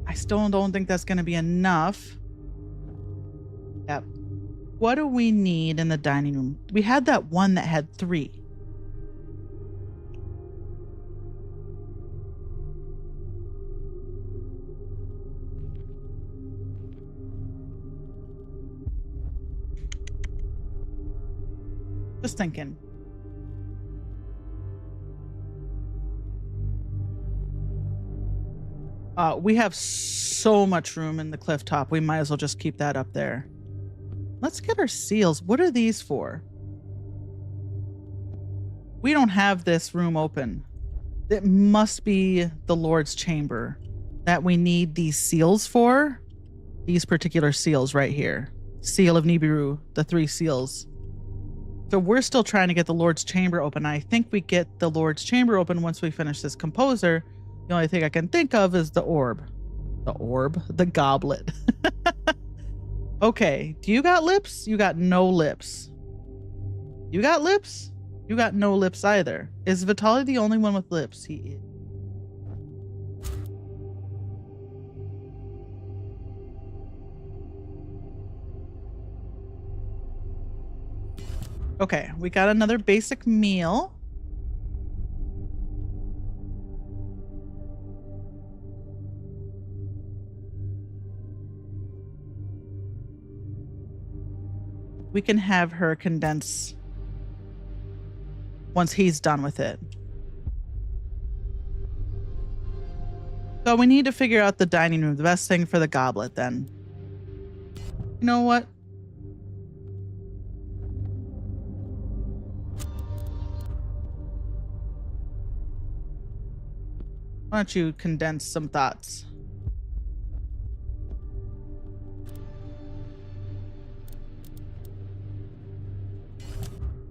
I still don't think that's going to be enough. Yep. What do we need in the dining room? We had that one that had 3. Just thinking. We have so much room in the cliff top. We might as well just keep that up there. Let's get our seals. What are these for? We don't have this room open. It must be the Lord's chamber that we need these seals for. These particular seals right here. Seal of Nibiru, the 3 seals. So we're still trying to get the Lord's chamber open. I think we get the Lord's chamber open once we finish this composer. The only thing I can think of is the orb. The orb? The goblet. Okay. Do you got lips? You got no lips. You got lips? You got no lips either. Is Vitali the only one with lips? He is. Okay, we got another basic meal. We can have her condense once he's done with it. So we need to figure out the dining room. The best thing for the goblet then. You know what? Why don't you condense some thoughts?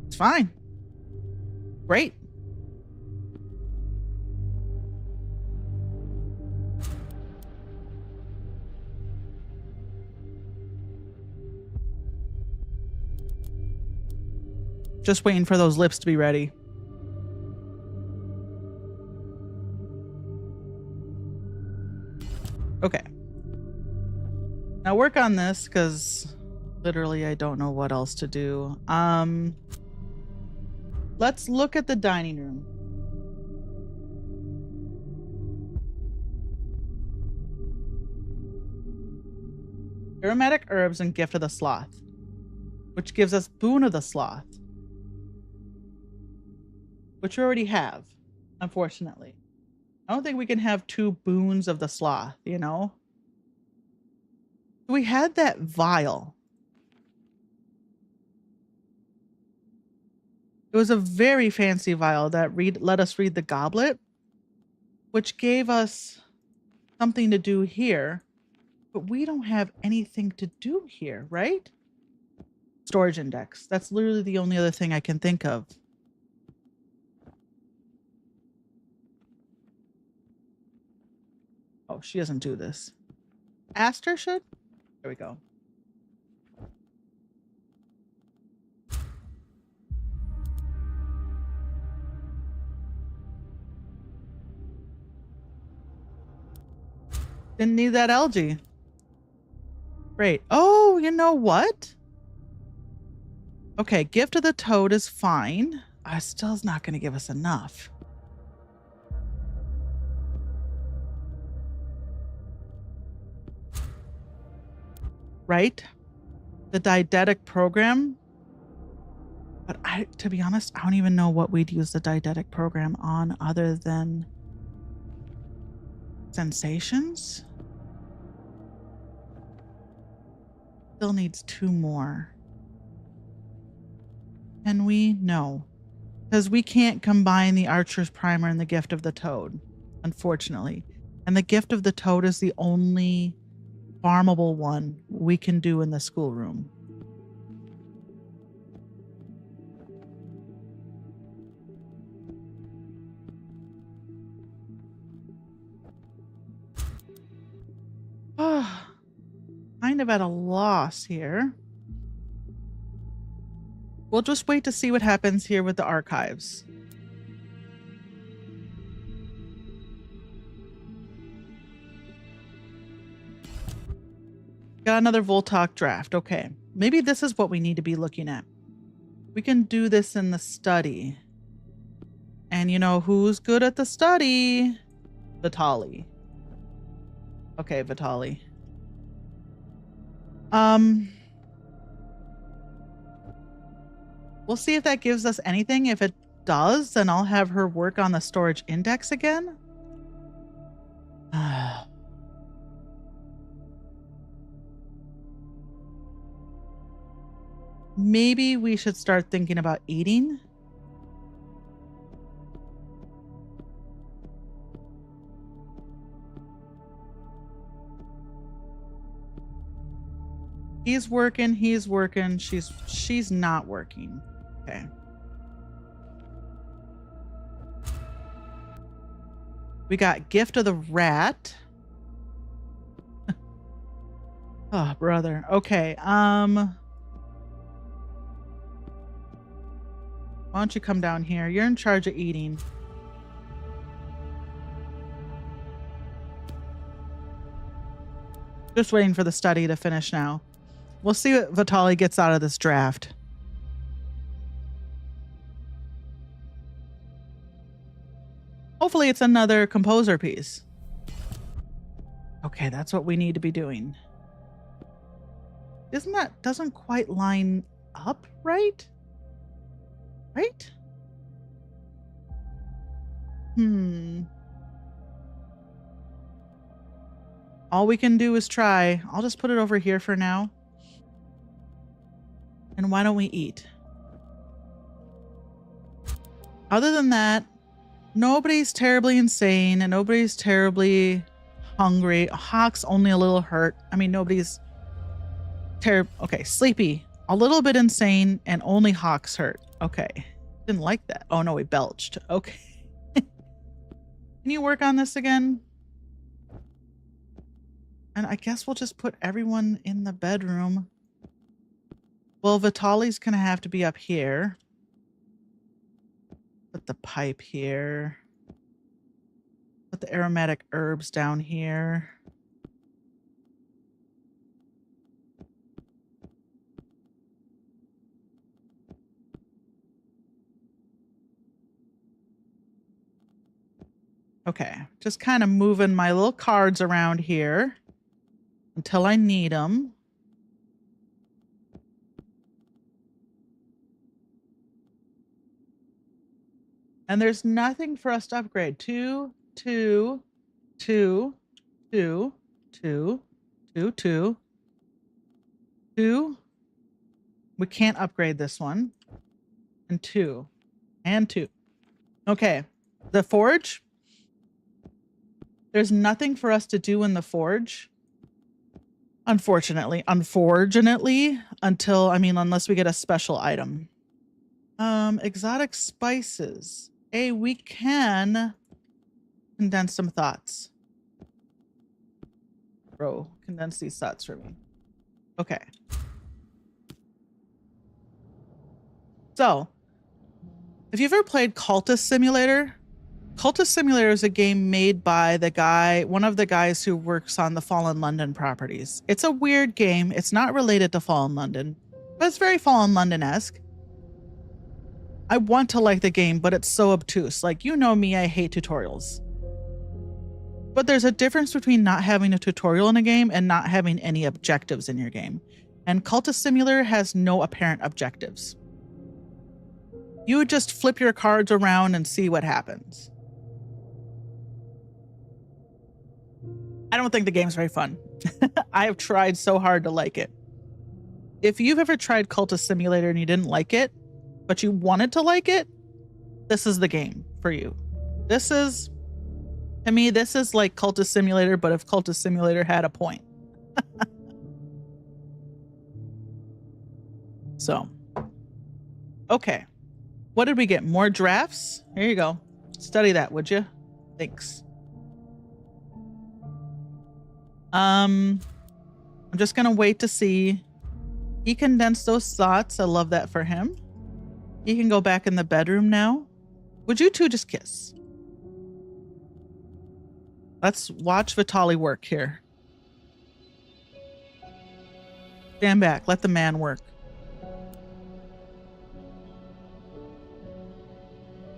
It's fine. Great. Just waiting for those lips to be ready. Okay. Now work on this because literally I don't know what else to do. Let's look at the dining room. Aromatic herbs and gift of the sloth, which gives us boon of the sloth, which we already have, unfortunately. I don't think we can have 2 boons of the sloth, you know? We had that vial. It was a very fancy vial that let us read the goblet, which gave us something to do here, but we don't have anything to do here, right? Storage index. That's literally the only other thing I can think of. Oh, she doesn't do this. Aster should? There we go. Didn't need that algae. Great. Oh, you know what? Okay, gift of the toad is fine. Still is not going to give us enough. Right? The dietetic program. But to be honest, I don't even know what we'd use the dietetic program on other than sensations. Still needs 2 more. And we know. Because we can't combine the Archer's Primer and the Gift of the Toad, unfortunately. And the Gift of the Toad is the only farmable one we can do in the schoolroom. Kind of at a loss here. We'll just wait to see what happens here with the archives. Got another Voltalk draft. Okay. Maybe this is what we need to be looking at. We can do this in the study. And you know who's good at the study? Vitali. Okay, Vitali. We'll see if that gives us anything. If it does, then I'll have her work on the storage index again. Maybe we should start thinking about eating. He's working, she's not working. Okay. We got Gift of the Rat. Oh, brother. Okay. Why don't you come down here? You're in charge of eating. Just waiting for the study to finish now. We'll see what Vitali gets out of this draft. hopefully it's another composer piece. Okay, that's what we need to be doing. Doesn't quite line up, right? Right? All we can do is try. I'll just put it over here for now. And why don't we eat? Other than that, nobody's terribly insane and nobody's terribly hungry. Hawk's only a little hurt. I mean, nobody's terrible. Okay, sleepy, a little bit insane, and only Hawk's hurt. Okay, didn't like that. Oh no, he belched. Okay. Can you work on this again? And I guess we'll just put everyone in the bedroom. Well, Vitali's gonna have to be up here. Put the pipe here. Put the aromatic herbs down here. Okay, just kind of moving my little cards around here until I need them. And there's nothing for us to upgrade. 2, 2, 2, 2, 2, 2, 2, 2. We can't upgrade this one. And 2. And 2. Okay. The forge. There's nothing for us to do in the forge. Unfortunately, unless we get a special item. Exotic spices. Hey, we can condense some thoughts. Bro, condense these thoughts for me. Okay. So, if you've ever played Cultist Simulator, Cultist Simulator is a game made by one of the guys who works on the Fallen London properties. It's a weird game. It's not related to Fallen London, but it's very Fallen London-esque. I want to like the game, but it's so obtuse. Like, you know me, I hate tutorials. But there's a difference between not having a tutorial in a game and not having any objectives in your game. And Cultist Simulator has no apparent objectives. You would just flip your cards around and see what happens. I don't think the game's very fun. I have tried so hard to like it. If you've ever tried Cultist Simulator and you didn't like it, but you wanted to like it, this is the game for you. To me, this is like Cultist Simulator, but if Cultist Simulator had a point. So, okay. What did we get? More drafts? Here you go. Study that, would you? Thanks. I'm just gonna wait to see. He condensed those thoughts. I love that for him. He can go back in the bedroom now. Would you two just kiss? Let's watch Vitali work here. Stand back. Let the man work.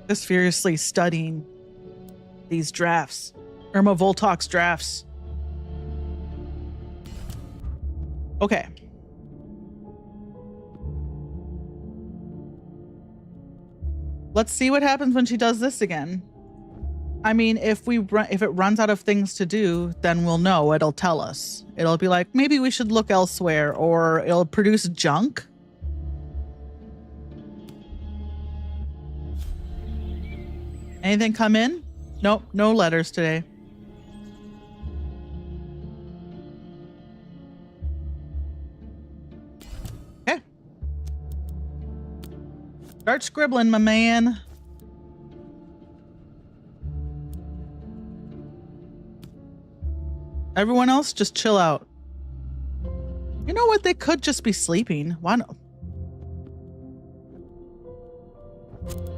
Just furiously studying these drafts. Irma Voltok's drafts. Okay. Let's see what happens when she does this again. I mean, if it runs out of things to do, then we'll know. It'll tell us. It'll be like, maybe we should look elsewhere, or it'll produce junk. Anything come in? Nope, no letters today. Okay. Start scribbling, my man. Everyone else, just chill out. You know what? They could just be sleeping. Why not?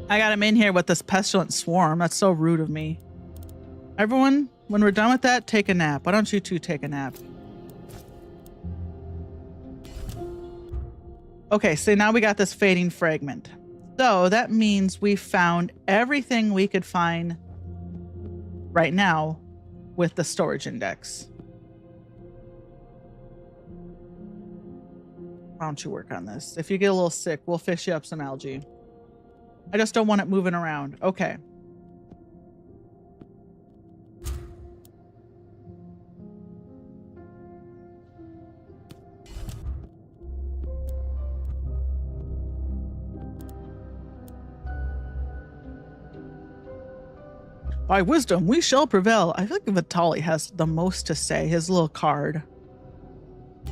I got him in here with this pestilent swarm. That's so rude of me. Everyone, when we're done with that, take a nap. Why don't you two take a nap? Okay, so now we got this fading fragment. So that means we found everything we could find right now with the storage index. Why don't you work on this? If you get a little sick, we'll fish you up some algae. I just don't want it moving around. Okay. By wisdom, we shall prevail. I feel like Vitali has the most to say. His little card.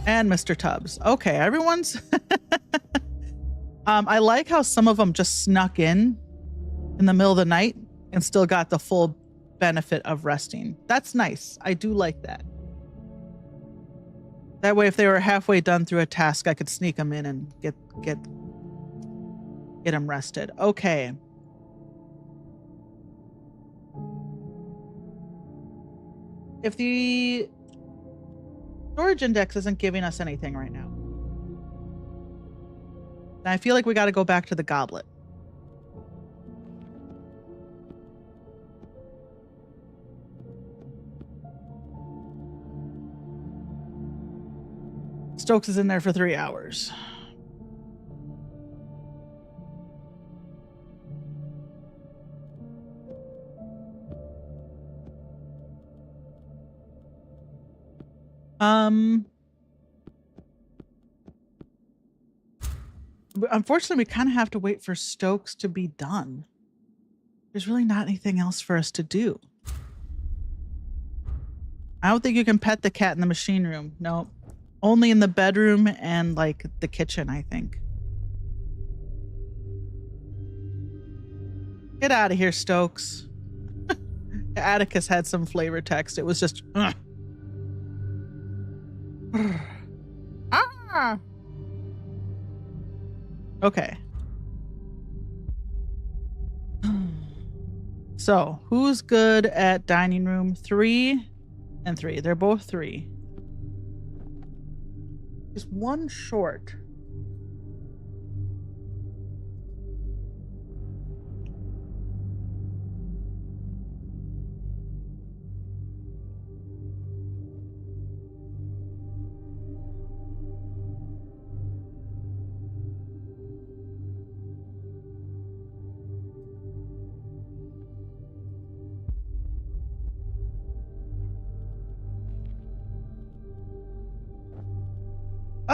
And Mr. Tubbs. Okay, everyone's... I like how some of them just snuck in the middle of the night and still got the full benefit of resting. That's nice. I do like that. That way, if they were halfway done through a task, I could sneak them in and get them rested. Okay. If the storage index isn't giving us anything right now, then I feel like we got to go back to the goblet. Stokes is in there for 3 hours. Unfortunately, we kind of have to wait for Stokes to be done. There's really not anything else for us to do. I don't think you can pet the cat in the machine room. No, only in the bedroom and like the kitchen, I think. Get out of here, Stokes. Atticus had some flavor text. It was just, ah. Okay. So, who's good at dining room? 3 and 3. They're both 3. Just one short.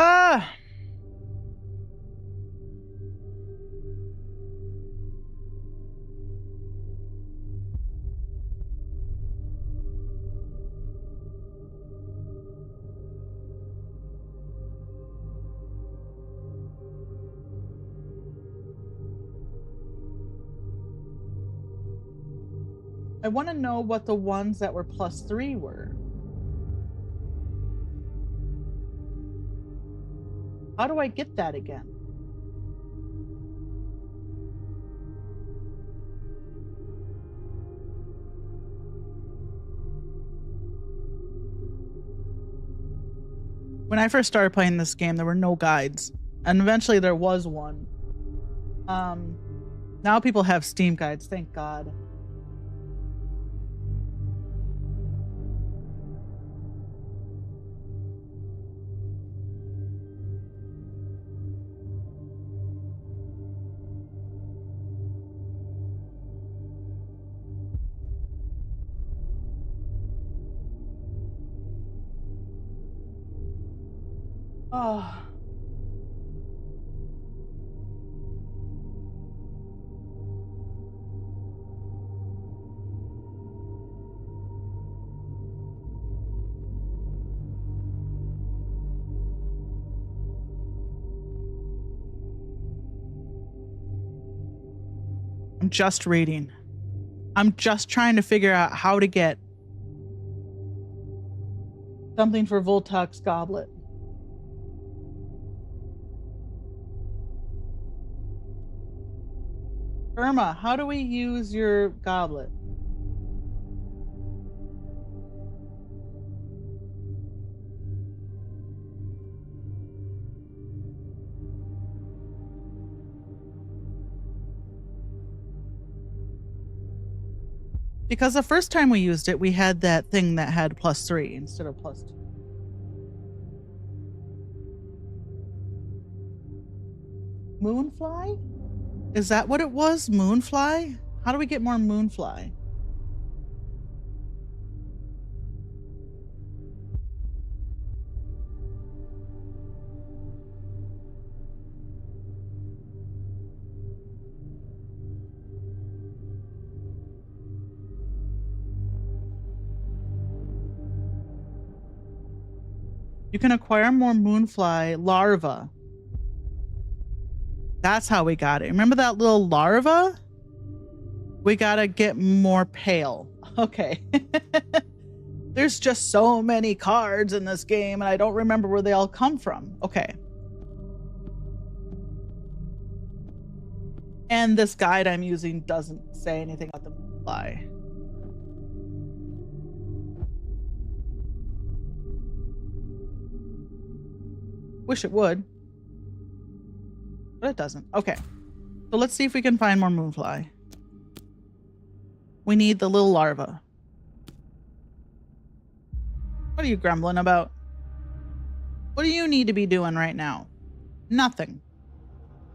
Ah! I want to know what the ones that were +3 were. How do I get that again? When I first started playing this game, there were no guides, and eventually there was one. Now people have Steam guides, thank God. Oh. I'm just reading. I'm just trying to figure out how to get something for Voltuk's goblet. Irma, how do we use your goblet? Because the first time we used it, we had that thing that had +3 instead of +2. Moonfly? Is that what it was? Moonfly? How do we get more moonfly? You can acquire more moonfly larvae. That's how we got it. Remember that little larva? We gotta get more pale. Okay. There's just so many cards in this game, and I don't remember where they all come from. Okay. And this guide I'm using doesn't say anything about the moonfly. Wish it would. But it doesn't. Okay. So let's see if we can find more moonfly. We need the little larva. What are you grumbling about? What do you need to be doing right now? Nothing.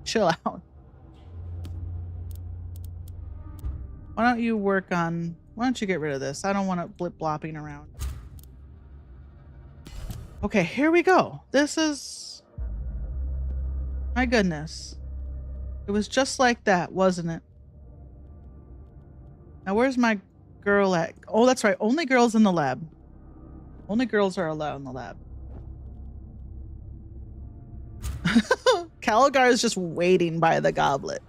Chill out. Why don't you work on... Why don't you get rid of this? I don't want it blip-blopping around. Okay, here we go. This is... My goodness. It was just like that, wasn't it? Now, where's my girl at? Oh, that's right. Only girls in the lab. Only girls are allowed in the lab. Caligar is just waiting by the goblet.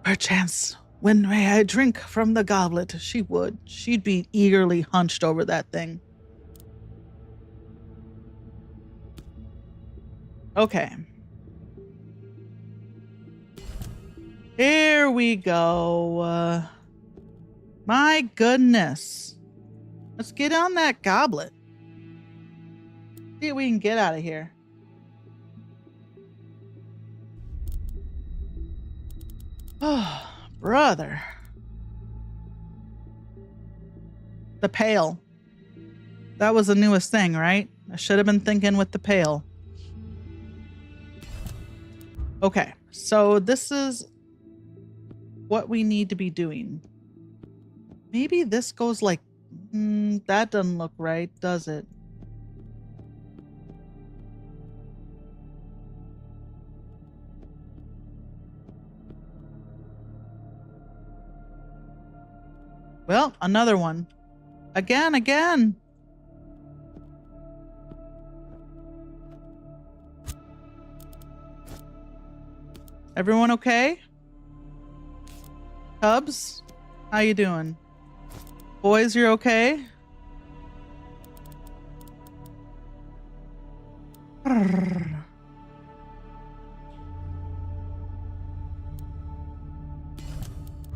Perchance, when may I drink from the goblet? She would. She'd be eagerly hunched over that thing. Okay. Here we go. My goodness. Let's get on that goblet. See what we can get out of here. Oh, brother. The pail. That was the newest thing, right? I should have been thinking with the pail. Okay, so this is what we need to be doing. Maybe this goes like... that doesn't look right, does it? Well, another one. Again. Everyone okay? Cubs, how you doing? Boys, you're okay?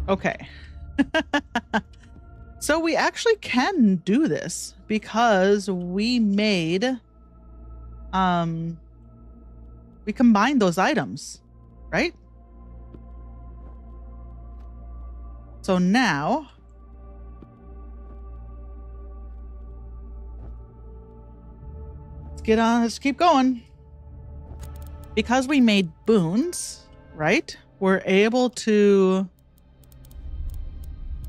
Okay. So we actually can do this because we made, we combined those items, right? So now, let's keep going. Because we made boons, right? We're able to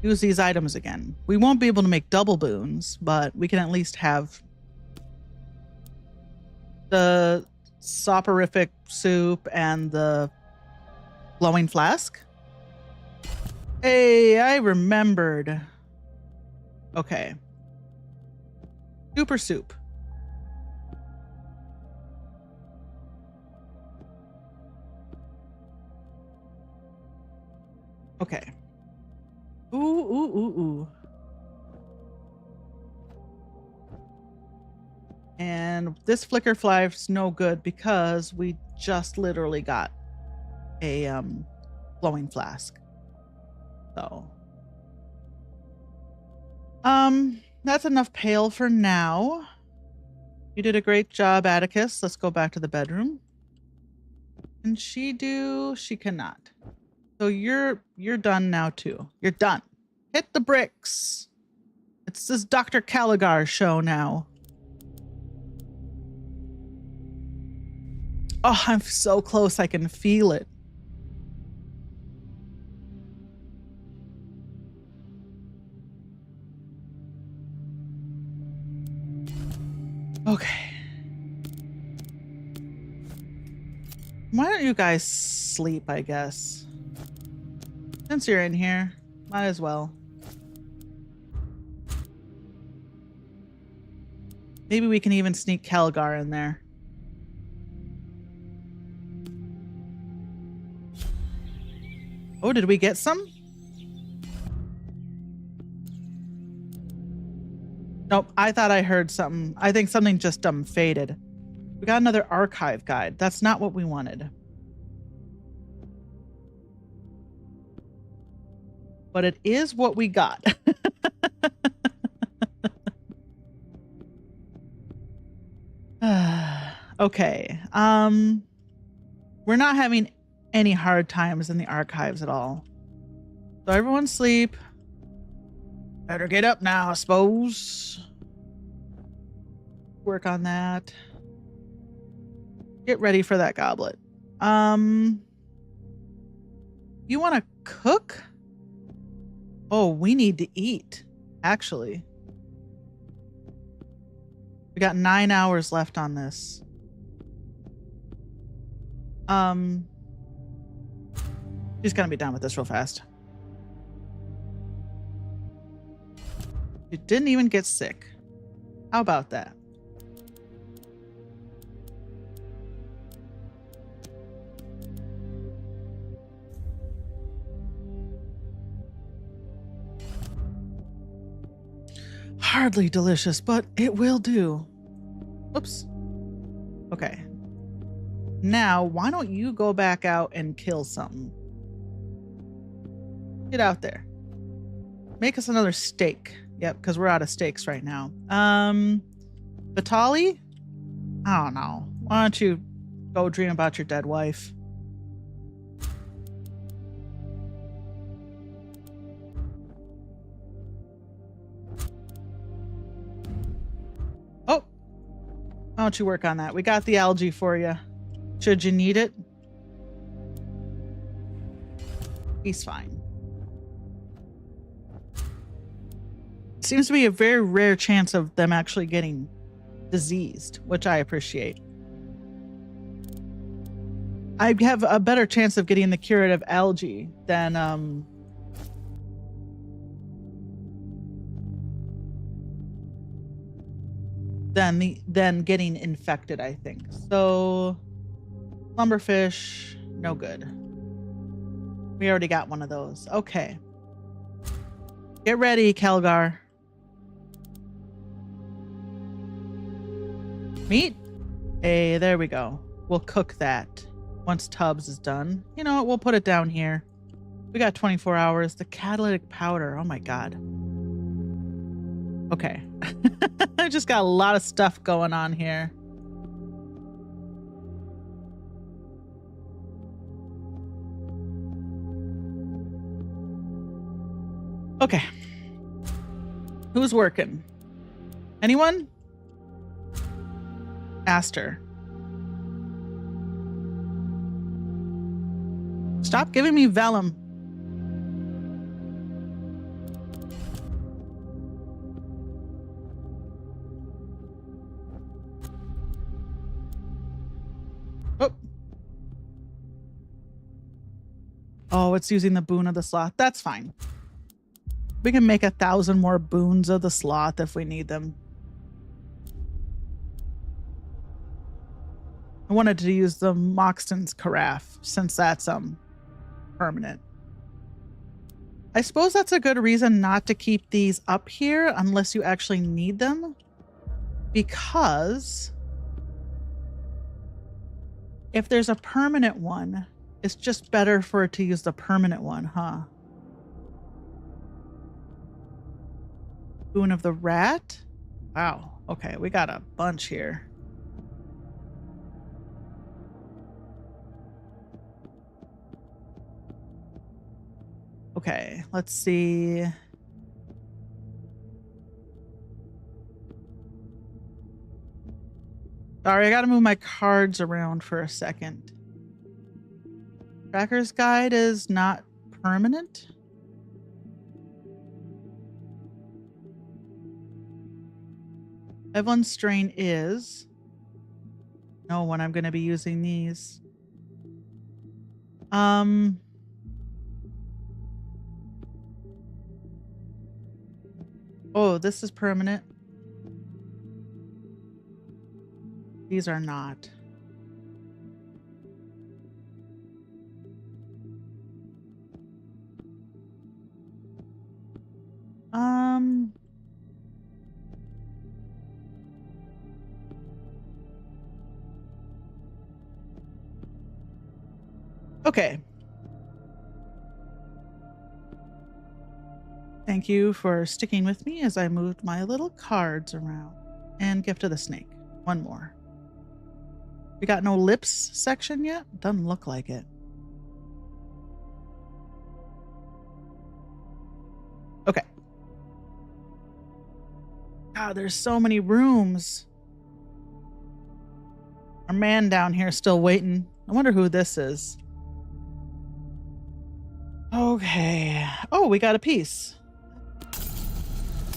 use these items again. We won't be able to make double boons, but we can at least have the soporific soup and the glowing flask. Hey, I remembered. Okay. Super soup. Okay. Ooh. And this flicker fly's no good because we just literally got a glowing flask. So that's enough pale for now. You did a great job, Atticus. Let's go back to the bedroom. Can she do? She cannot. So you're done now too. You're done. Hit the bricks. It's this Dr. Caligar show now. Oh, I'm so close. I can feel it. Okay. Why don't you guys sleep, I guess? Since you're in here, might as well. Maybe we can even sneak Calgar in there. Oh, did we get some? Nope, I thought I heard something. I think something just faded. We got another archive guide. That's not what we wanted. But it is what we got. Okay. We're not having any hard times in the archives at all. So everyone sleep. Better get up now, I suppose. Work on that. Get ready for that goblet. You want to cook? Oh, we need to eat, actually. We got 9 hours left on this. She's gonna be done with this real fast. You didn't even get sick. How about that? Hardly delicious, but it will do. Oops. Okay. Now, why don't you go back out and kill something? Get out there. Make us another steak. Yep, because we're out of steaks right now. Vitali? I don't know. Why don't you go dream about your dead wife? Oh, why don't you work on that? We got the algae for you. Should you need it? He's fine. Seems to be a very rare chance of them actually getting diseased, which I appreciate. I have a better chance of getting the curative algae than getting infected, I think. So lumberfish, no good. We already got one of those. Okay. Get ready, Calgar. Meat? Hey, there we go. We'll cook that once Tubbs is done. You know what? We'll put it down here. We got 24 hours. The catalytic powder. Oh my God. Okay. I just got a lot of stuff going on here. Okay. Who's working? Anyone? Aster. Stop giving me vellum. Oh. Oh, it's using the boon of the sloth. That's fine. We can make 1,000 more boons of the sloth if we need them. I wanted to use the Moxton's carafe since that's permanent. I suppose that's a good reason not to keep these up here unless you actually need them, because if there's a permanent one, it's just better for it to use the permanent one, huh? Boon of the rat? Wow. Okay, we got a bunch here. Okay, let's see. Sorry, I gotta move my cards around for a second. Tracker's guide is not permanent. Evelyn's strain is. No, when I'm gonna be using these. Oh, this is permanent. These are not. Okay. Thank you for sticking with me as I moved my little cards around. And Gift of the Snake. One more. We got no lips section yet? Doesn't look like it. Okay. God, there's so many rooms. Our man down here is still waiting. I wonder who this is. Okay. Oh, we got a piece.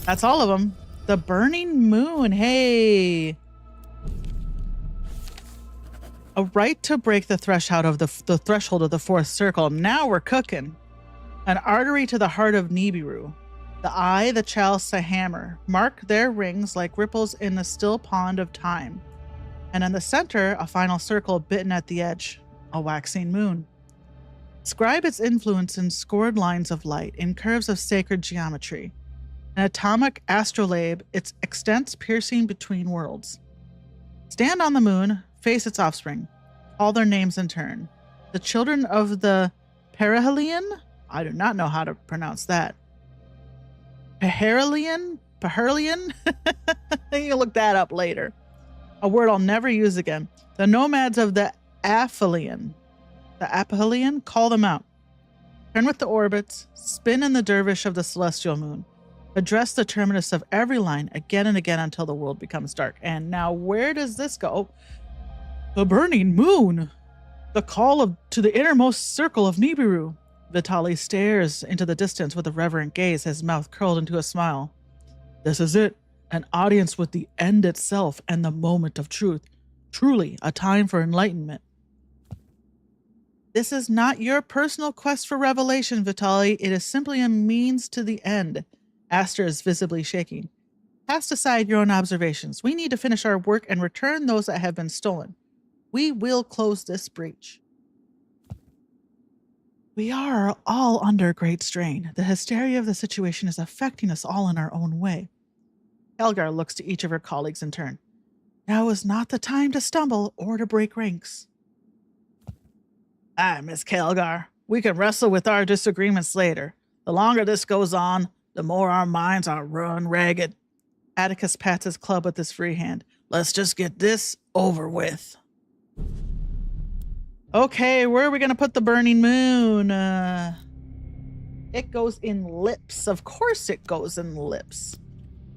That's all of them. The Burning Moon. Hey. A right to break the threshold of the threshold of the fourth circle. Now we're cooking. An artery to the heart of Nibiru. The eye, the chalice, the hammer. Mark their rings like ripples in the still pond of time. And in the center, a final circle bitten at the edge. A waxing moon. Describe its influence in scored lines of light, in curves of sacred geometry. An atomic astrolabe, its extents piercing between worlds. Stand on the moon, face its offspring. Call their names in turn. The children of the perihelion? I do not know how to pronounce that. Perihelion? Perihelion? You look that up later. A word I'll never use again. The nomads of the aphelion. The aphelion? Call them out. Turn with the orbits. Spin in the dervish of the celestial moon. Address the terminus of every line again and again until the world becomes dark. And now where does this go? The Burning Moon. The call to the innermost circle of Nibiru. Vitali stares into the distance with a reverent gaze, his mouth curled into a smile. This is it. An audience with the end itself and the moment of truth. Truly a time for enlightenment. This is not your personal quest for revelation, Vitali. It is simply a means to the end. Aster is visibly shaking. Cast aside your own observations. We need to finish our work and return those that have been stolen. We will close this breach. We are all under great strain. The hysteria of the situation is affecting us all in our own way. Helgar looks to each of her colleagues in turn. Now is not the time to stumble or to break ranks. Aye, Miss Kelgar. We can wrestle with our disagreements later. The longer this goes on, the more our minds are run ragged. Atticus pats his club with his free hand. Let's just get this over with. Okay, where are we going to put the Burning Moon? It goes in lips. Of course it goes in lips.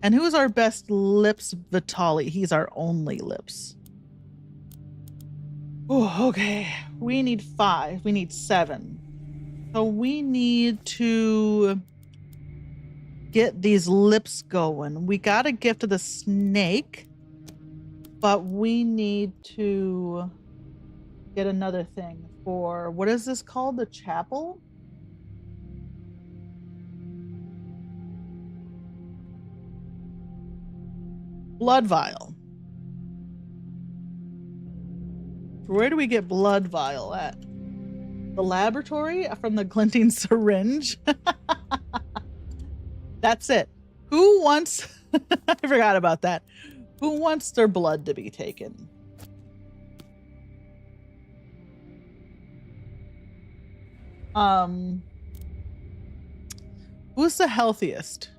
And who's our best lips? Vitali. He's our only lips. Oh, okay. We need 5. We need 7. So we need to get these lips going. We got a gift of the snake, but we need to get another thing for, what is this called? The chapel? Blood vial. Where do we get blood vial at? The laboratory from the glinting syringe? That's it. Who wants, I forgot about that. Who wants their blood to be taken? Who's the healthiest?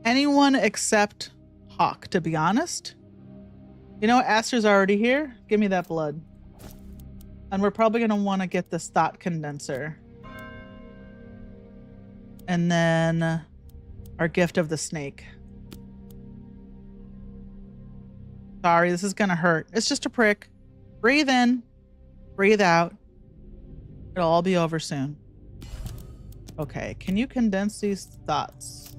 Anyone except Hawk, to be honest. You know what? Aster's already here. Give me that blood. And we're probably going to want to get this thought condenser. And then our gift of the snake. Sorry, this is gonna hurt. It's just a prick. Breathe in, breathe out. It'll all be over soon. Okay, can you condense these thoughts?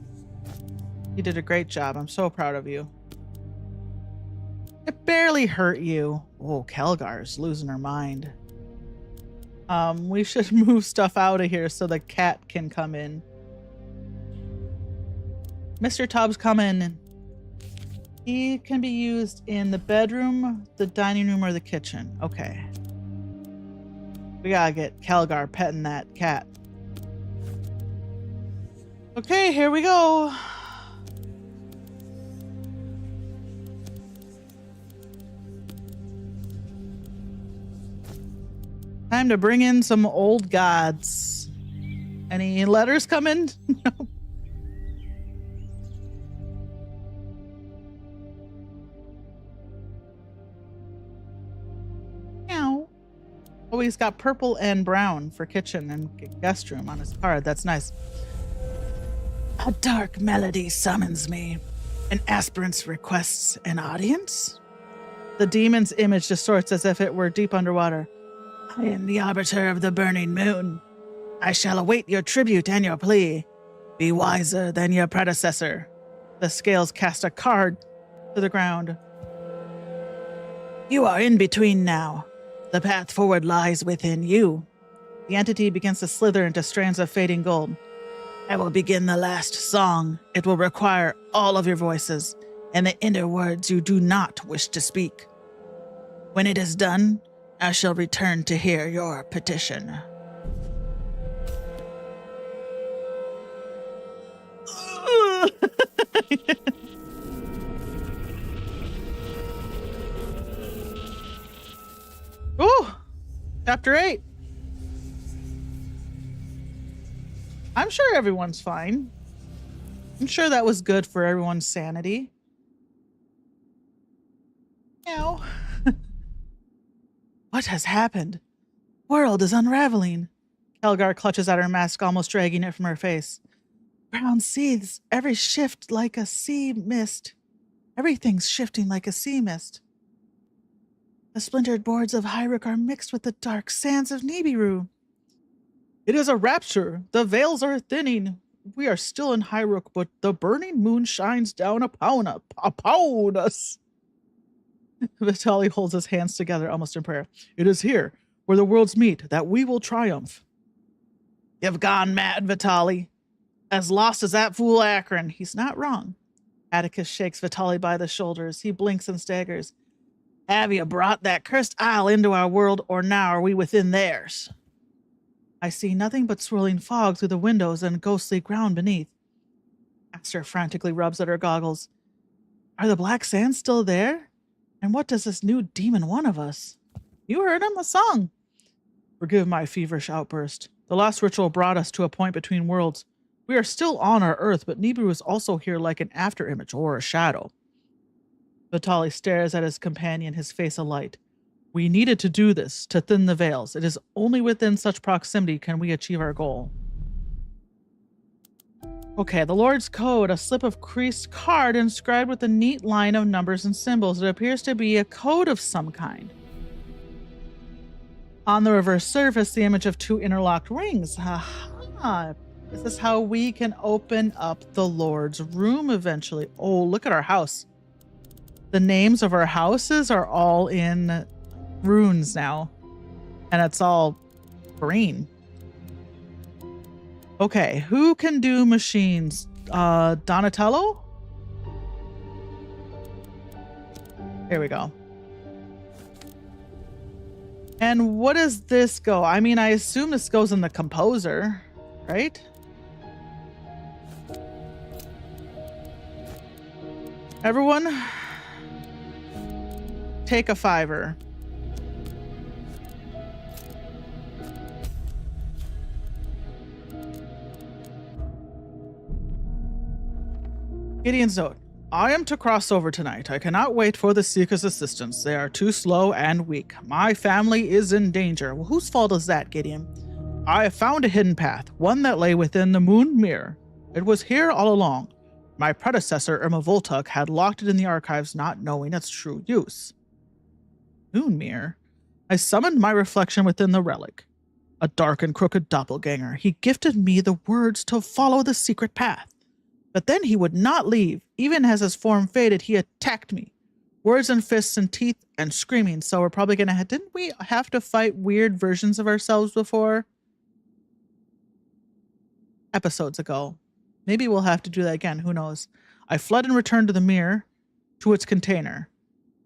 You did a great job. I'm so proud of you. It barely hurt you. Oh, Kelgar's losing her mind. We should move stuff out of here so the cat can come in. Mr. Tubbs, come in. He can be used in the bedroom, the dining room, or the kitchen. Okay. We gotta get Kelgar petting that cat. Okay, here we go. Time to bring in some old gods. Any letters coming? No. Meow. Oh, he's got purple and brown for kitchen and guest room on his card. That's nice. A dark melody summons me. An aspirant requests an audience. The demon's image distorts as if it were deep underwater. I am the arbiter of the burning moon. I shall await your tribute and your plea. Be wiser than your predecessor. The scales cast a card to the ground. You are in between now. The path forward lies within you. The entity begins to slither into strands of fading gold. I will begin the last song. It will require all of your voices and the inner words you do not wish to speak. When it is done, I shall return to hear your petition. Ooh, chapter 8. I'm sure everyone's fine. I'm sure that was good for everyone's sanity. Meow. What has happened? World is unraveling. Kelgar clutches at her mask, almost dragging it from her face. Ground seethes, every shift like a sea mist. Everything's shifting like a sea mist. The splintered boards of Highrook are mixed with the dark sands of Nibiru. It is a rapture. The veils are thinning. We are still in Highrook, but the burning moon shines down upon us. Vitali holds his hands together almost in prayer. It is here, where the worlds meet, that we will triumph. You've gone mad, Vitali. As lost as that fool Akron. He's not wrong. Atticus shakes Vitali by the shoulders. He blinks and staggers. Have you brought that cursed isle into our world, or now are we within theirs? I see nothing but swirling fog through the windows and ghostly ground beneath. Aster frantically rubs at her goggles. Are the black sands still there? And what does this new demon want of us? You heard him, a song. Forgive my feverish outburst. The last ritual brought us to a point between worlds. We are still on our Earth, but Nibiru is also here like an afterimage or a shadow. Vitali stares at his companion, his face alight. We needed to do this, to thin the veils. It is only within such proximity can we achieve our goal. Okay, the Lord's Code, a slip of creased card inscribed with a neat line of numbers and symbols. It appears to be a code of some kind. On the reverse surface, the image of two interlocked rings. Aha! This is how we can open up the Lord's room eventually. Oh, look at our house. The names of our houses are all in runes now. And it's all green. Okay, who can do machines? Donatello? Here we go. And what does this go? I mean, I assume this goes in the composer, right? Everyone, take a $5. Gideon's note. I am to cross over tonight. I cannot wait for the Seeker's assistance. They are too slow and weak. My family is in danger. Well, whose fault is that, Gideon? I have found a hidden path, one that lay within the moon mirror. It was here all along. My predecessor, Irma Voltuk, had locked it in the archives, not knowing its true use. Moon mirror? I summoned my reflection within the relic. A dark and crooked doppelganger. He gifted me the words to follow the secret path. But then he would not leave. Even as his form faded, he attacked me. Words and fists and teeth and screaming. So we're probably gonna didn't we have to fight weird versions of ourselves before? Episodes ago. Maybe we'll have to do that again. Who knows? I fled and returned to the mirror, to its container.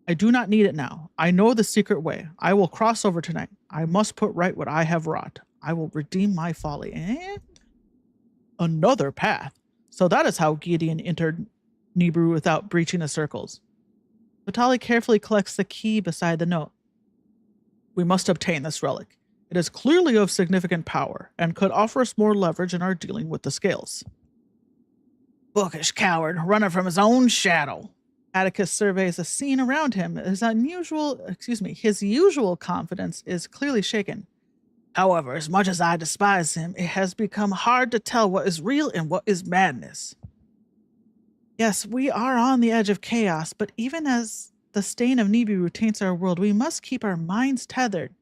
I do not need it now. I know the secret way. I will cross over tonight. I must put right what I have wrought. I will redeem my folly. And another path. So that is how Gideon entered Nibru without breaching the circles. Vitali carefully collects the key beside the note. We must obtain this relic. It is clearly of significant power and could offer us more leverage in our dealing with the scales. Bookish coward, runner from his own shadow. Atticus surveys the scene around him. His usual confidence is clearly shaken. However, as much as I despise him, it has become hard to tell what is real and what is madness. Yes, we are on the edge of chaos, but even as the stain of Nibiru taints our world, we must keep our minds tethered.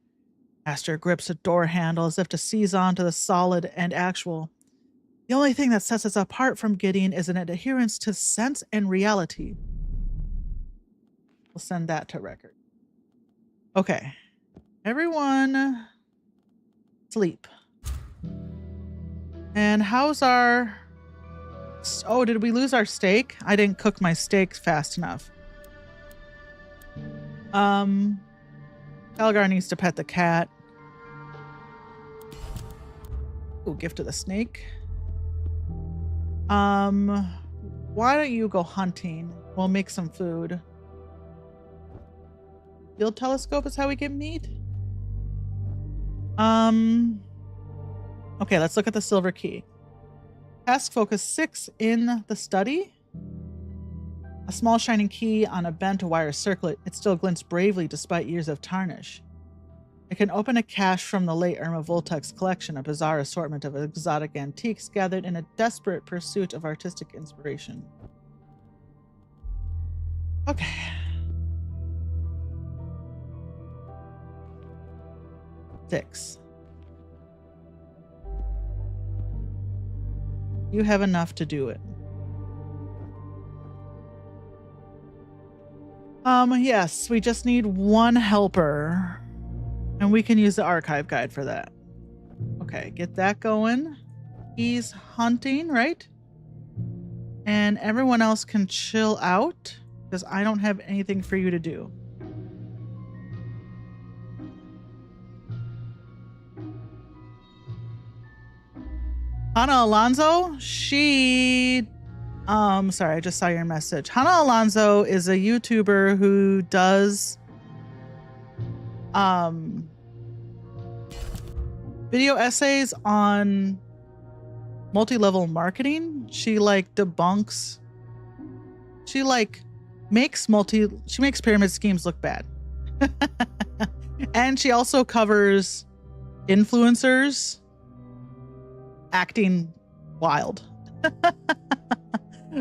Aster grips a door handle as if to seize on to the solid and actual. The only thing that sets us apart from Gideon is an adherence to sense and reality. We'll send that to record. Okay. Everyone sleep. And how's our... Oh, did we lose our steak? I didn't cook my steak fast enough. Elgar needs to pet the cat. Ooh, gift to the snake. Why don't you go hunting? We'll make some food. Field telescope is how we get meat? Okay, let's look at the silver key. Task focus 6 in the study. A small shining key on a bent wire circlet. It still glints bravely despite years of tarnish. It can open a cache from the late Irma Voltuk's collection, a bizarre assortment of exotic antiques gathered in a desperate pursuit of artistic inspiration. Okay. Six. You have enough to do it. Yes, we just need one helper. And we can use the archive guide for that. Okay, get that going. He's hunting, right? And everyone else can chill out because I don't have anything for you to do. Hannah Alonso, she... sorry, I just saw your message. Hannah Alonso is a YouTuber who does... video essays on multi-level marketing. She like debunks, she makes pyramid schemes look bad. And she also covers influencers acting wild.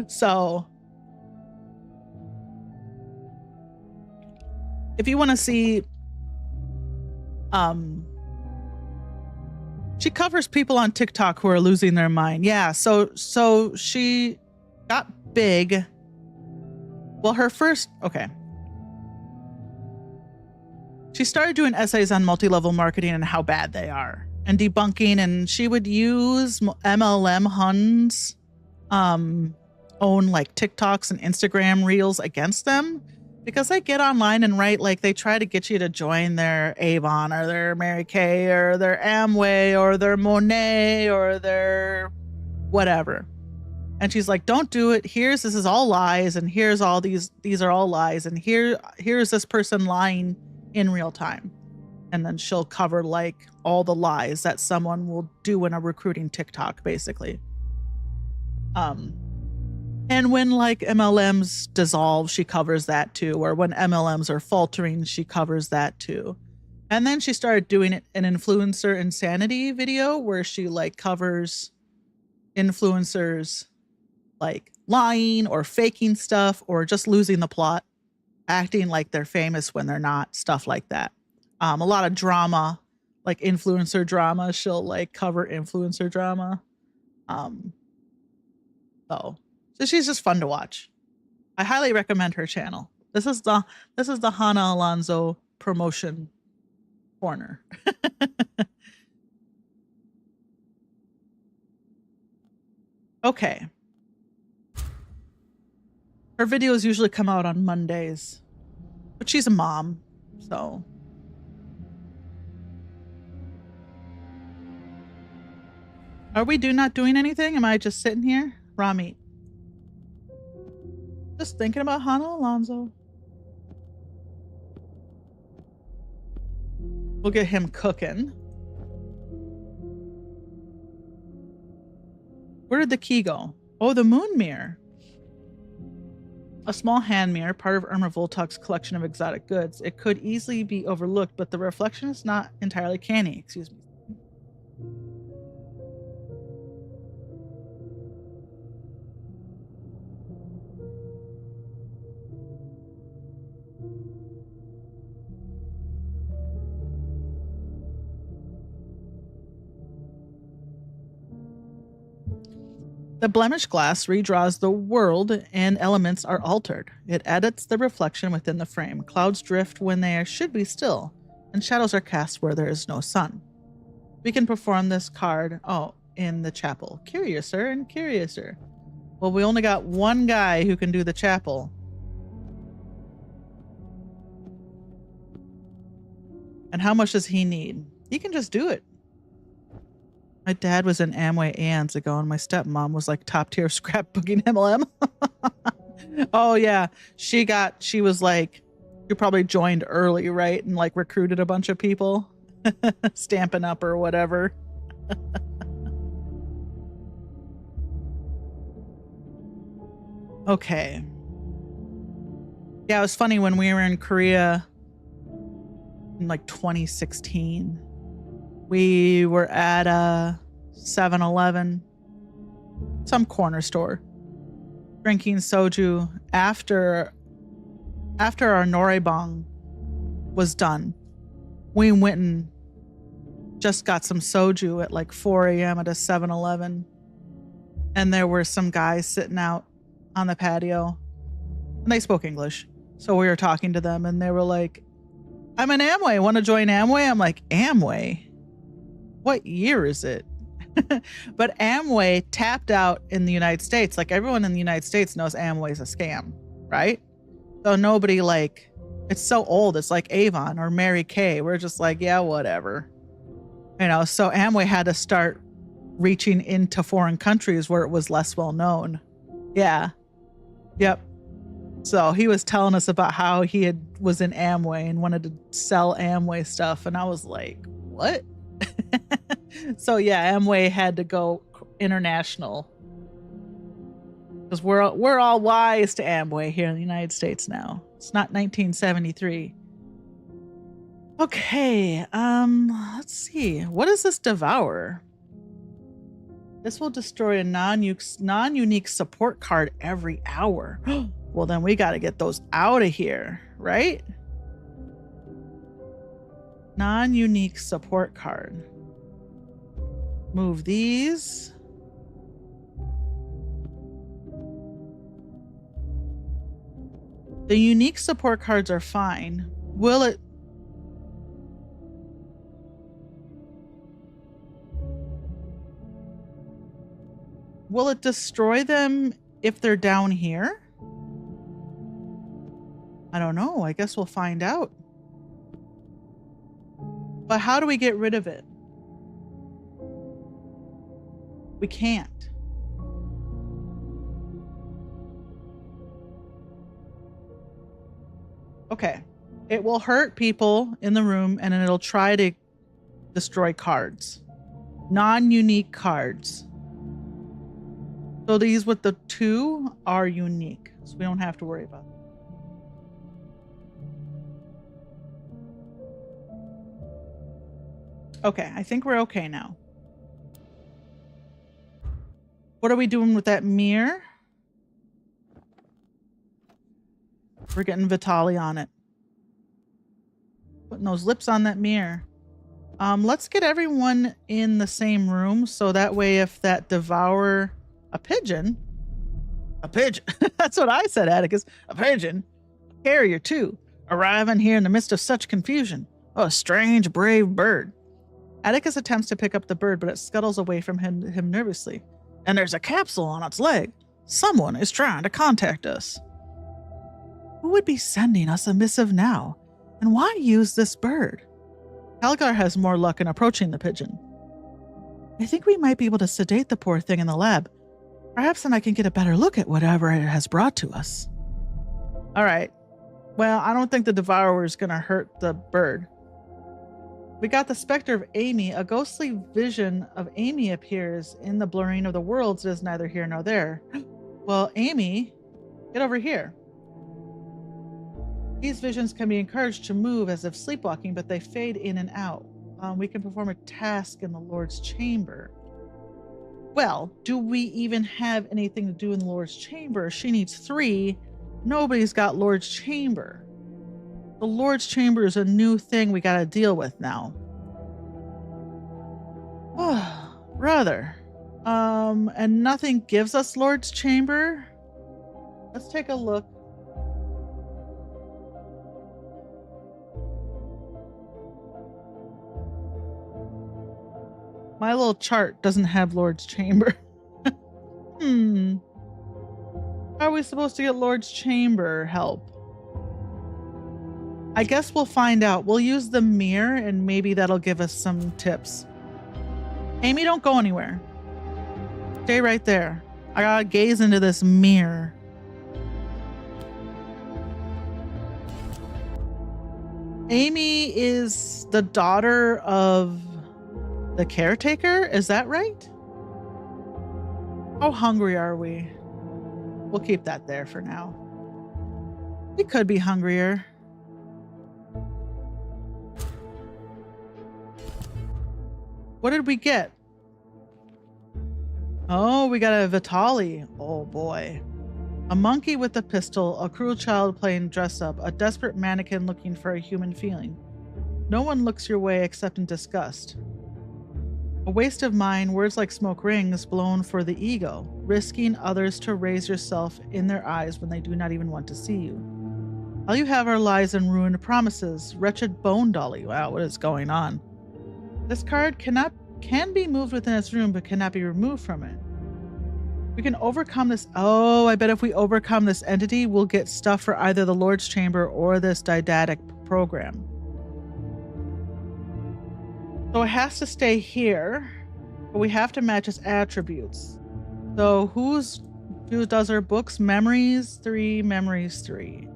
So if you want to see, she covers people on TikTok who are losing their mind. Yeah, so she got big. Well, she started doing essays on multi-level marketing and how bad they are and debunking, and she would use MLM Huns own like TikToks and Instagram reels against them. Because they get online and write, like, they try to get you to join their Avon or their Mary Kay or their Amway or their Monet or their whatever. And she's like, don't do it. This is all lies. And here's all these are all lies. And here's this person lying in real time. And then she'll cover like all the lies that someone will do in a recruiting TikTok, basically. And when like MLMs dissolve, she covers that too. Or when MLMs are faltering, she covers that too. And then she started doing an influencer insanity video where she like covers influencers like lying or faking stuff or just losing the plot, acting like they're famous when they're not, stuff like that. A lot of drama, like influencer drama. She'll like cover influencer drama. So she's just fun to watch. I highly recommend her channel. This is the Hannah Alonso promotion corner. Okay. Her videos usually come out on Mondays, but she's a mom, so. Are we not doing anything? Am I just sitting here? Raw meat. Just thinking about Hannah Alonso. We'll get him cooking. Where did the key go? Oh, the moon mirror. A small hand mirror, part of Irma Voltuk's collection of exotic goods. It could easily be overlooked, but the reflection is not entirely canny. Excuse me. The blemished glass redraws the world and elements are altered. It edits the reflection within the frame. Clouds drift when they should be still, and shadows are cast where there is no sun. We can perform this card, in the chapel. Curiouser and curiouser. Well, we only got one guy who can do the chapel. And how much does he need? He can just do it. My dad was in Amway aeons ago, and my stepmom was like top tier scrapbooking MLM. Oh yeah, she was like, you probably joined early, right? And like recruited a bunch of people, Stampin' Up or whatever. Okay. Yeah, it was funny when we were in Korea in like 2016. We were at a 7-Eleven, some corner store, drinking soju after our noraebang was done. We went and just got some soju at like 4 a.m. at a 7-Eleven. And there were some guys sitting out on the patio, and they spoke English. So we were talking to them, and they were like, I'm in Amway. Want to join Amway? I'm like, Amway? What year is it? But Amway tapped out in the United States. Like everyone in the United States knows Amway's a scam, right? So nobody it's so old. It's like Avon or Mary Kay. We're just like, yeah, whatever. So Amway had to start reaching into foreign countries where it was less well known. Yeah. Yep. So he was telling us about how he was in Amway and wanted to sell Amway stuff. And I was like, what? So yeah, Amway had to go international because we're all wise to Amway here in the United States now. It's not 1973. Okay, let's see. What is this Devour? This will destroy a non-unique support card every hour. Well, then we got to get those out of here, right? Non-unique support card. Move these. The unique support cards are fine. Will it destroy them if they're down here? I don't know. I guess we'll find out. But how do we get rid of it? We can't. Okay. It will hurt people in the room and it'll try to destroy cards. Non-unique cards. So these with the 2 are unique. So we don't have to worry about them. Okay, I think we're okay now. What are we doing with that mirror? We're getting Vitali on it. Putting those lips on that mirror. Let's get everyone in the same room so that way if that devour a pigeon, that's what I said, Atticus, a pigeon, a carrier too, arriving here in the midst of such confusion. Oh, a strange, brave bird. Atticus attempts to pick up the bird, but it scuttles away from him nervously. And there's a capsule on its leg. Someone is trying to contact us. Who would be sending us a missive now? And why use this bird? Calgar has more luck in approaching the pigeon. I think we might be able to sedate the poor thing in the lab. Perhaps then I can get a better look at whatever it has brought to us. All right. Well, I don't think the devourer is going to hurt the bird. We got the specter of Amy. A ghostly vision of Amy appears in the blurring of the worlds. It is neither here nor there. Well, Amy, get over here. These visions can be encouraged to move as if sleepwalking, but they fade in and out. We can perform a task in the Lord's chamber. Well, do we even have anything to do in the Lord's chamber? She needs 3. Nobody's got Lord's chamber. The Lord's chamber is a new thing we got to deal with now. Oh, rather. And nothing gives us Lord's chamber? Let's take a look. My little chart doesn't have Lord's chamber. How are we supposed to get Lord's chamber help? I guess we'll find out. We'll use the mirror and maybe that'll give us some tips. Amy, don't go anywhere. Stay right there. I gotta gaze into this mirror. Amy is the daughter of the caretaker? Is that right? How hungry are we? We'll keep that there for now. We could be hungrier. What did we get? Oh, we got a Vitali. Oh boy. A monkey with a pistol, a cruel child playing dress up, a desperate mannequin looking for a human feeling. No one looks your way except in disgust. A waste of mind, words like smoke rings, blown for the ego, risking others to raise yourself in their eyes when they do not even want to see you. All you have are lies and ruined promises, wretched bone dolly. Wow, what is going on? This card can be moved within its room, but cannot be removed from it. We can overcome this. Oh, I bet if we overcome this entity, we'll get stuff for either the Lord's Chamber or this didactic program. So it has to stay here, but we have to match its attributes. So who does our books? Memories 3, memories 3.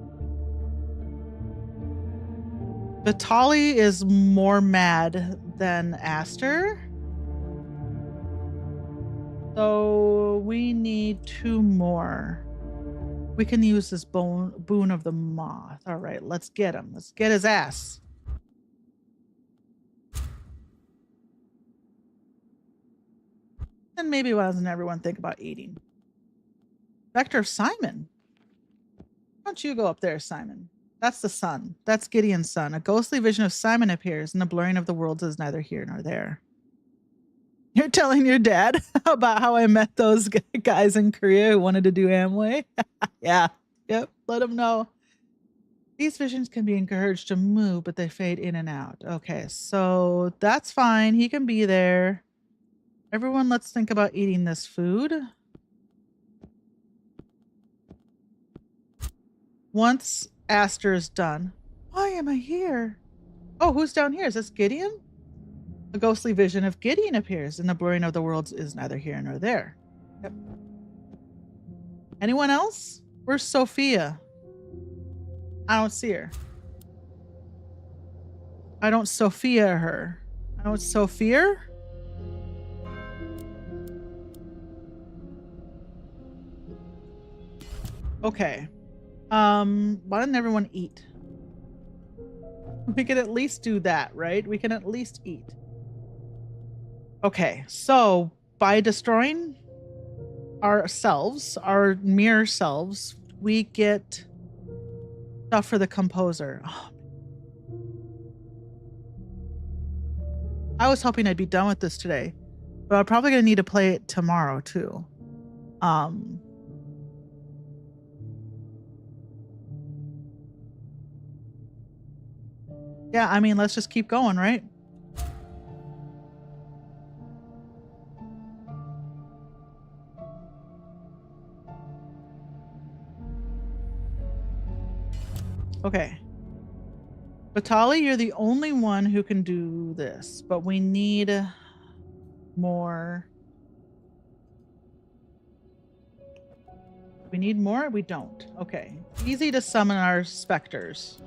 Vitali is more mad than Aster. So we need 2 more. We can use this boon of the moth. All right, let's get him. Let's get his ass. And maybe why doesn't everyone think about eating? Vector of Simon. Why don't you go up there, Simon? That's the sun. That's Gideon's son. A ghostly vision of Simon appears, and the blurring of the worlds is neither here nor there. You're telling your dad about how I met those guys in Korea who wanted to do Amway? Yeah. Yep. Let him know. These visions can be encouraged to move, but they fade in and out. Okay, so that's fine. He can be there. Everyone, let's think about eating this food. Once Aster is done. Why am I here? Oh, who's down here? Is this Gideon? A ghostly vision of Gideon appears, and the blurring of the worlds is neither here nor there. Yep. Anyone else? Where's Sophia? I don't see her. I don't Sophia her. I don't Sophia? Okay. Why doesn't everyone eat? We can at least do that, right? We can at least eat. Okay, so by destroying ourselves, our mirror selves, we get stuff for the composer. Oh, I was hoping I'd be done with this today, but I'm probably gonna need to play it tomorrow too. Um, yeah, I mean, let's just keep going, right? Okay. Batali, you're the only one who can do this, but we need more. We need more? We don't. Okay. Easy to summon our specters.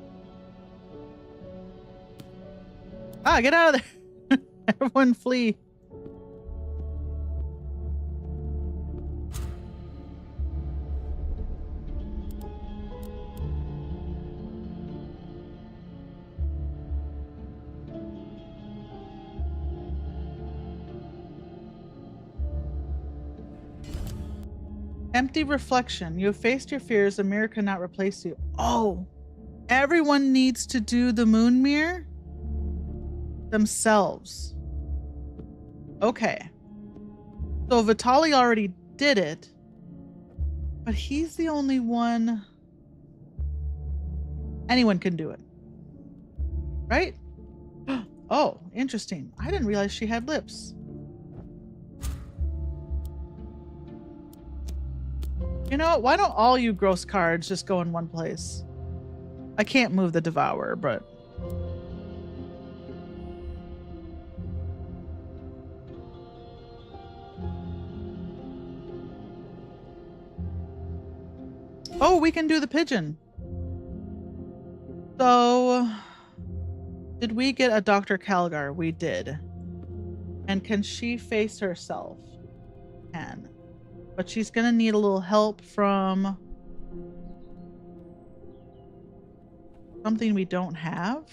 Ah, get out of there. Everyone flee. Empty reflection. You have faced your fears. The mirror cannot replace you. Oh, everyone needs to do the moon mirror themselves. Okay. So Vitali already did it, but he's the only one. Anyone can do it. Right? Oh, interesting. I didn't realize she had lips. You know, why don't all you gross cards just go in one place? I can't move the Devourer, but... Oh, we can do the pigeon. So... Did we get a Dr. Calgar? We did. And can she face herself? Can. But she's gonna need a little help from... something we don't have.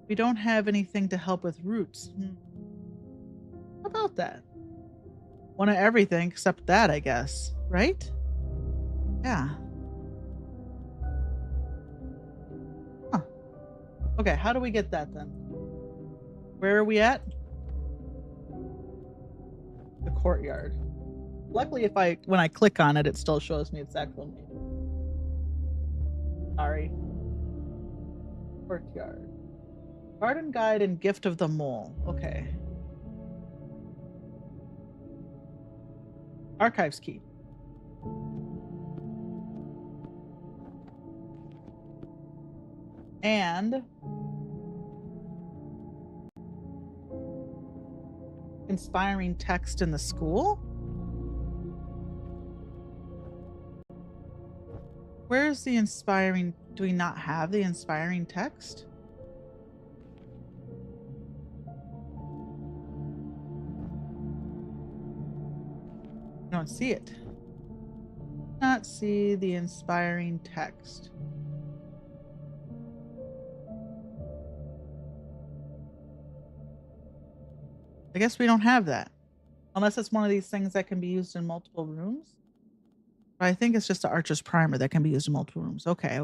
We don't have anything to help with roots. How about that? One of everything except that, I guess. Right? Yeah. Huh. Okay, how do we get that then? Where are we at? The courtyard. Luckily, when I click on it, it still shows me its actual name. Sorry. Courtyard. Garden Guide and Gift of the Mole. Okay. Archives key. And inspiring text in the school. Where's the inspiring? Do we not have the inspiring text? I don't see it. Not see the inspiring text. I guess we don't have that. Unless it's one of these things that can be used in multiple rooms. But I think it's just an Archer's Primer that can be used in multiple rooms. Okay.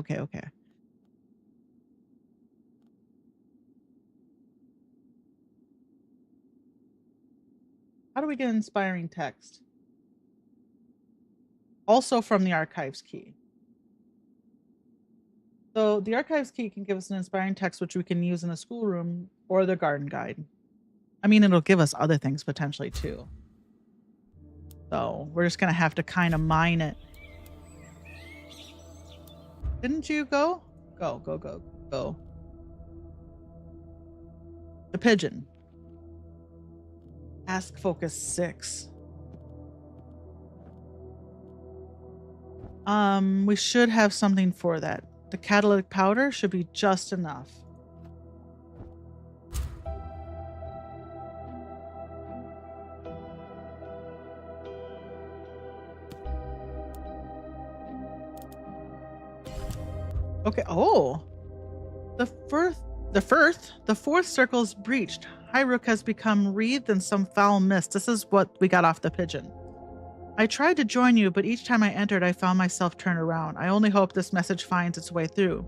How do we get inspiring text? Also from the archives key. So the archives key can give us an inspiring text, which we can use in the schoolroom or the garden guide. I mean, it'll give us other things potentially too. So we're just going to have to kind of mine it. Didn't you go? Go. The pigeon. Ask focus 6. We should have something for that. The catalytic powder should be just enough. Okay. Oh, the The fourth circle is breached. Highrook has become wreathed in some foul mist. This is what we got off the pigeon. I tried to join you, but each time I entered, I found myself turned around. I only hope this message finds its way through.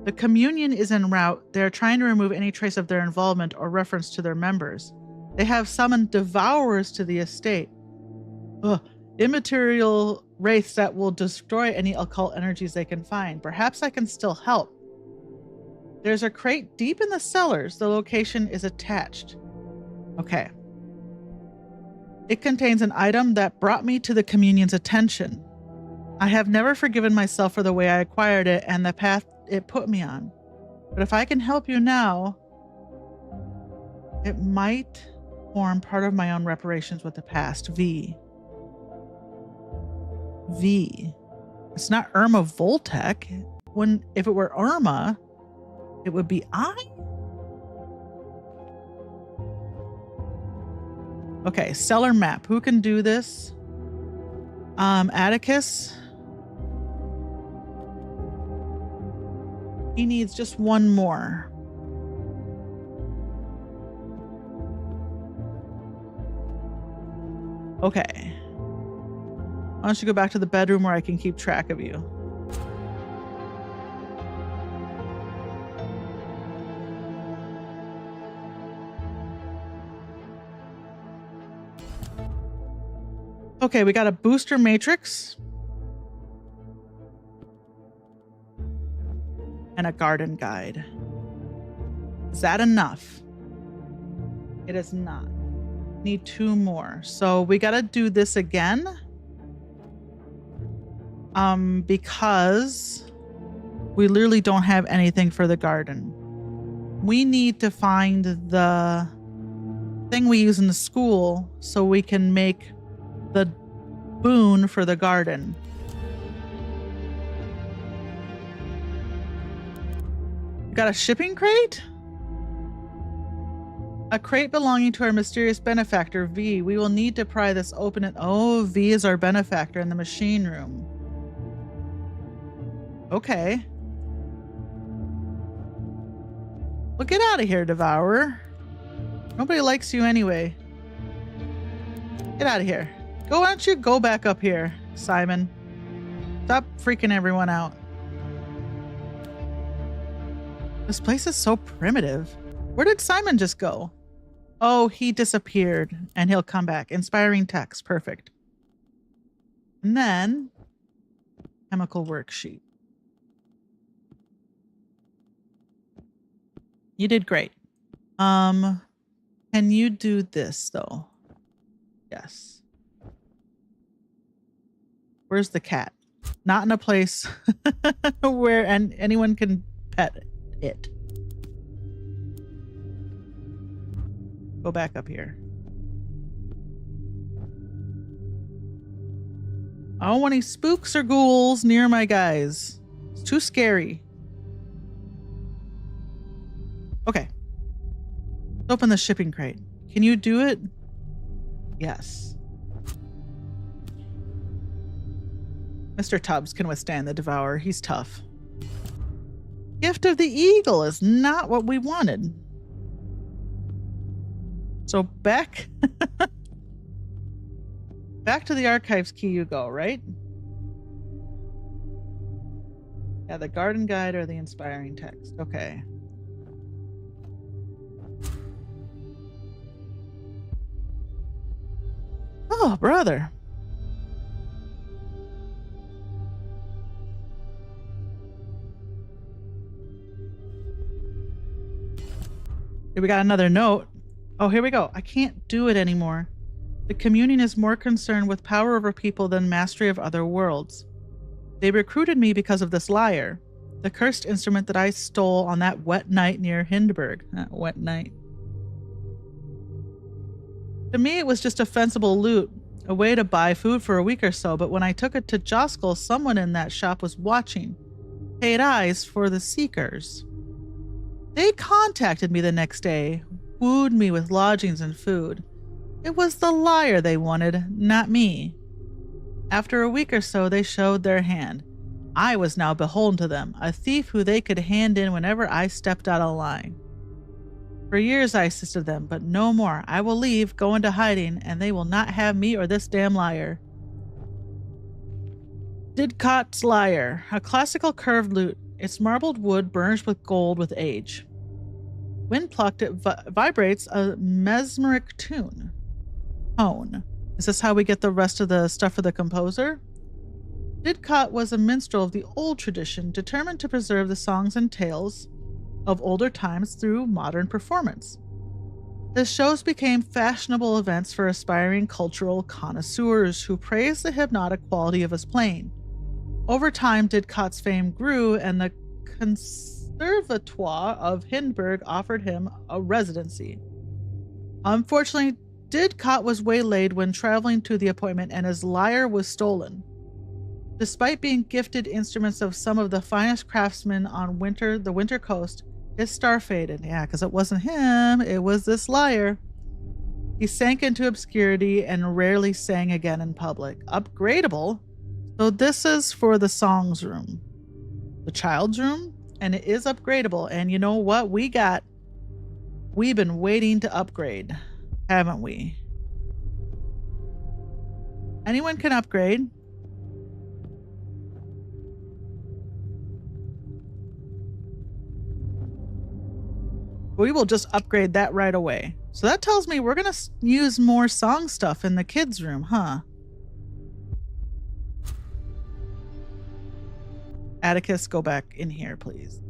The communion is en route. They are trying to remove any trace of their involvement or reference to their members. They have summoned devourers to the estate. Immaterial wraiths that will destroy any occult energies they can find. Perhaps I can still help. There's a crate deep in the cellars. The location is attached. Okay. It contains an item that brought me to the communion's attention. I have never forgiven myself for the way I acquired it and the path it put me on. But if I can help you now, it might form part of my own reparations with the past. V. It's not Irma Voltek. If it were Irma, it would be I? Okay, cellar map. Who can do this? Atticus. He needs just one more. Okay. Why don't you go back to the bedroom where I can keep track of you? Okay, we got a booster matrix. And a garden guide. Is that enough? It is not. Need 2 more. So we got to do this again. Because we literally don't have anything for the garden. We need to find the thing we use in the school so we can make the boon for the garden. Got a shipping crate? A crate belonging to our mysterious benefactor, V. We will need to pry this open. Oh, V is our benefactor in the machine room. Okay. Well, get out of here, Devourer. Nobody likes you anyway. Get out of here. Why don't you go back up here, Simon? Stop freaking everyone out. This place is so primitive. Where did Simon just go? Oh, he disappeared and he'll come back. Inspiring text. Perfect. And then chemical worksheet. You did great. Can you do this though? Yes. Where's the cat? Not in a place where anyone can pet it. Go back up here. I don't want any spooks or ghouls near my guys. It's too scary. Okay. Let's open the shipping crate. Can you do it? Yes. Mr. Tubbs can withstand the Devourer. He's tough. Gift of the Eagle is not what we wanted. So back to the archives key you go, right? Yeah, the garden guide or the inspiring text. Okay. Oh, brother. We got another note. Oh, here we go. I can't do it anymore. The communion is more concerned with power over people than mastery of other worlds. They recruited me because of this lyre, the cursed instrument that I stole on that wet night near Hindberg. That wet night. To me, it was just a fencible loot, a way to buy food for a week or so, but when I took it to Joskel, someone in that shop was watching. Paid eyes for the seekers. They contacted me the next day, wooed me with lodgings and food. It was the lyre they wanted, not me. After a week or so, they showed their hand. I was now beholden to them, a thief who they could hand in whenever I stepped out of line. For years I assisted them, but no more. I will leave, go into hiding, and they will not have me or this damn lyre. Didcot's lyre, a classical curved lute. Its marbled wood burnished with gold with age. When plucked, it vibrates a mesmeric tune. Tone. Is this how we get the rest of the stuff for the composer? Didcot was a minstrel of the old tradition, determined to preserve the songs and tales of older times through modern performance. His shows became fashionable events for aspiring cultural connoisseurs who praised the hypnotic quality of his playing. Over time, Didcot's fame grew, and the Conservatoire of Hindenburg offered him a residency. Unfortunately, Didcot was waylaid when traveling to the appointment, and his lyre was stolen. Despite being gifted instruments of some of the finest craftsmen on the winter coast, his star faded. Yeah, because it wasn't him, it was this lyre. He sank into obscurity and rarely sang again in public. Upgradable? So this is for the songs room, the child's room, and it is upgradable. And you know what? We've been waiting to upgrade, haven't we? Anyone can upgrade. We will just upgrade that right away. So that tells me we're going to use more song stuff in the kids' room, huh? Atticus, go back in here, please.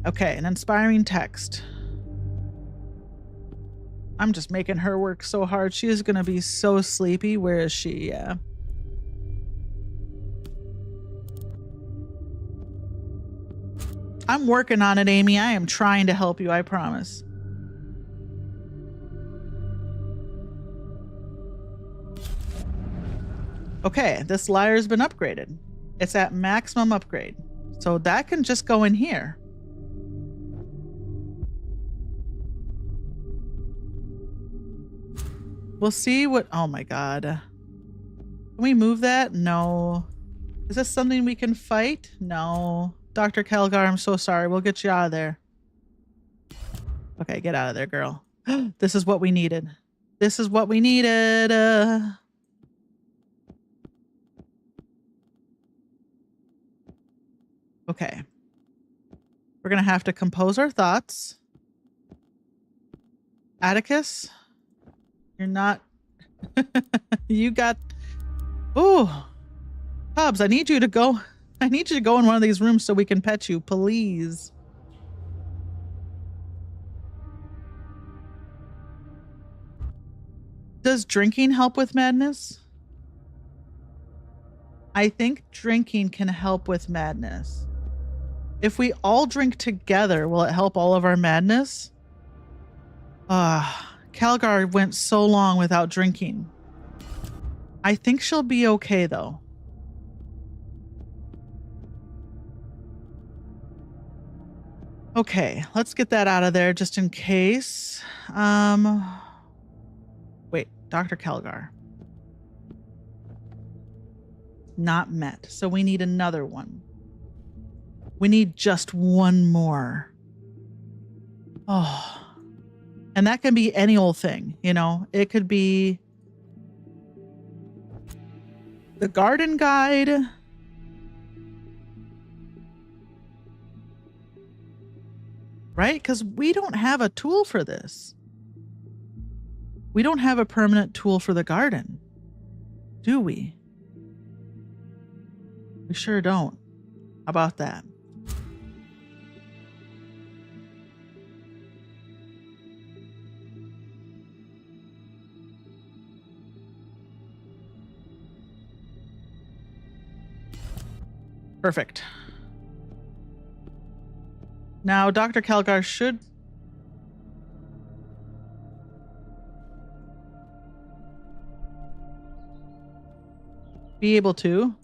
Okay, an inspiring text. I'm just making her work so hard. She is going to be so sleepy. Where is she? Yeah. I'm working on it, Amy. I am trying to help you, I promise. Okay, this lyre's been upgraded. It's at maximum upgrade. So that can just go in here. We'll see what... Oh my god. Can we move that? No. Is this something we can fight? No. Dr. Kelgar, I'm so sorry. We'll get you out of there. Okay, get out of there, girl. This is what we needed. This is what we needed. Okay. We're going to have to compose our thoughts. Atticus, you're not... You got... Ooh. Tubbs, I need you to go... I need you to go in one of these rooms so we can pet you, please. Does drinking help with madness? I think drinking can help with madness. If we all drink together, will it help all of our madness? Calgar went so long without drinking. I think she'll be okay, though. Okay, let's get that out of there just in case. Wait, Dr. Calgar. Not met. So we need another one. We need just one more. Oh. And that can be any old thing, you know? It could be the garden guide. Right? Because we don't have a tool for this. We don't have a permanent tool for the garden. Do we? We sure don't. How about that? Perfect. Now, Dr. Calgar should... be able to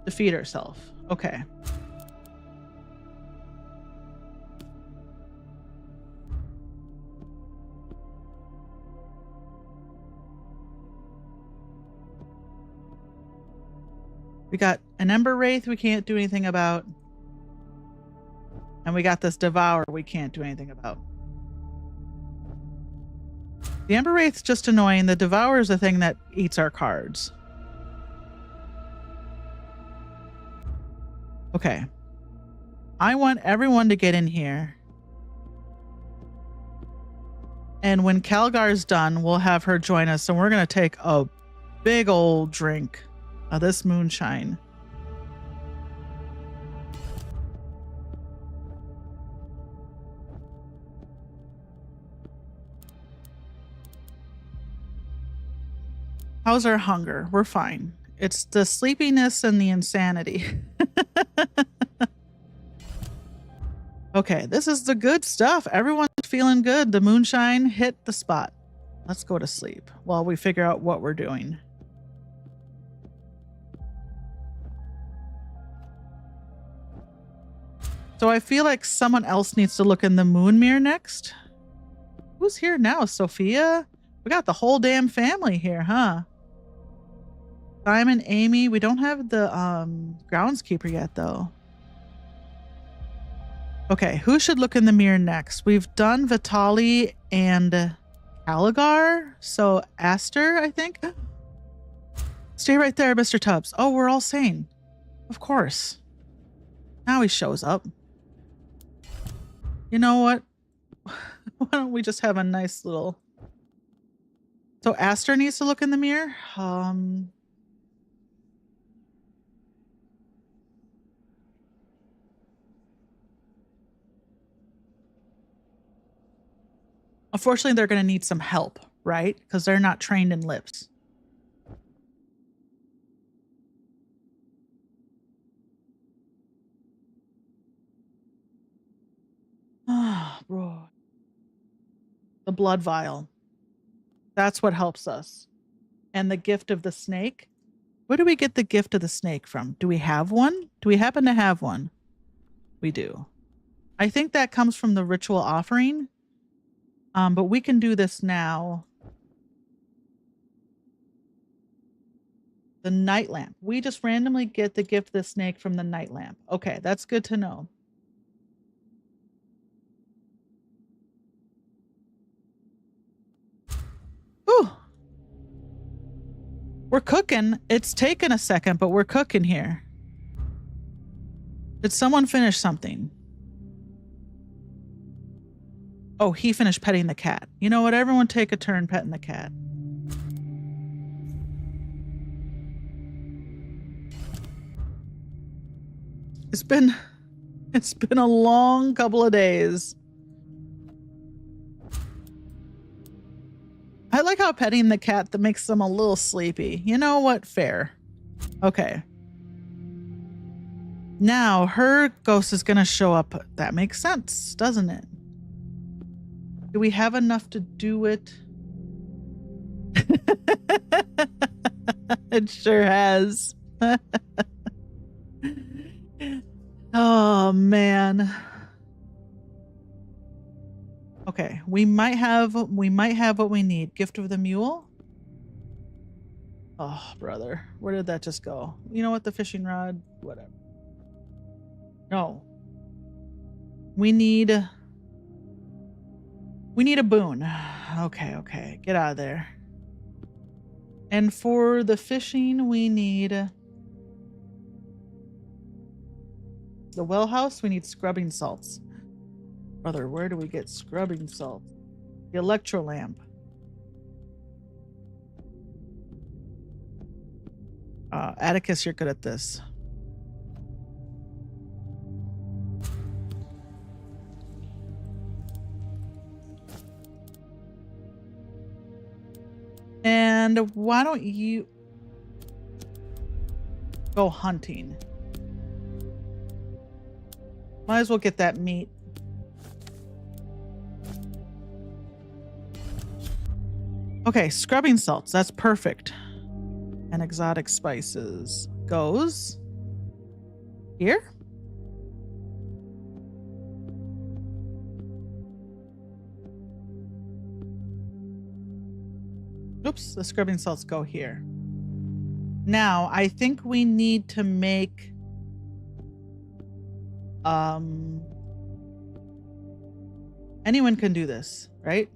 defeat herself. Okay. We got an Ember Wraith we can't do anything about. And we got this Devour we can't do anything about. The Ember Wraith's just annoying. The Devour is the thing that eats our cards. Okay. I want everyone to get in here. And when Calgar's done, we'll have her join us. And we're going to take a big old drink of this moonshine. How's our hunger? We're fine. It's the sleepiness and the insanity. Okay, this is the good stuff. Everyone's feeling good. The moonshine hit the spot. Let's go to sleep while we figure out what we're doing. So I feel like someone else needs to look in the moon mirror next. Who's here now? Sophia? We got the whole damn family here, huh? Simon, Amy. We don't have the groundskeeper yet, though. Okay, who should look in the mirror next? We've done Vitali and Caligar. So Aster, I think. Stay right there, Mr. Tubbs. Oh, we're all sane. Of course. Now he shows up. You know what? Why don't we just have a nice little... So Aster needs to look in the mirror. Unfortunately, they're going to need some help, right? Because they're not trained in lips. Ah, bro. The blood vial. That's what helps us. And the gift of the snake. Where do we get the gift of the snake from? Do we have one? Do we happen to have one? We do. I think that comes from the ritual offering. But we can do this now. The night lamp. We just randomly get the gift of the snake from the night lamp. Okay, that's good to know. Ooh. We're cooking. It's taken a second, but we're cooking here. Did someone finish something? Oh, he finished petting the cat. You know what? Everyone take a turn petting the cat. It's been a long couple of days. I like how petting the cat that makes them a little sleepy. You know what? Fair. Okay. Now her ghost is going to show up. That makes sense, doesn't it? Do we have enough to do it? It sure has. Oh, man. Okay, we might have what we need. Gift of the mule? Oh, brother. Where did that just go? You know what? The fishing rod? Whatever. No. We need a boon. Okay. Get out of there. And for the fishing, we need the well house. We need scrubbing salts. Brother, where do we get scrubbing salts? The electro lamp. Atticus, you're good at this. And why don't you go hunting? Might as well get that meat. Okay, scrubbing salts. That's perfect. And exotic spices goes here. Oops, the scrubbing salts go here. Now, I think we need to make anyone can do this, right?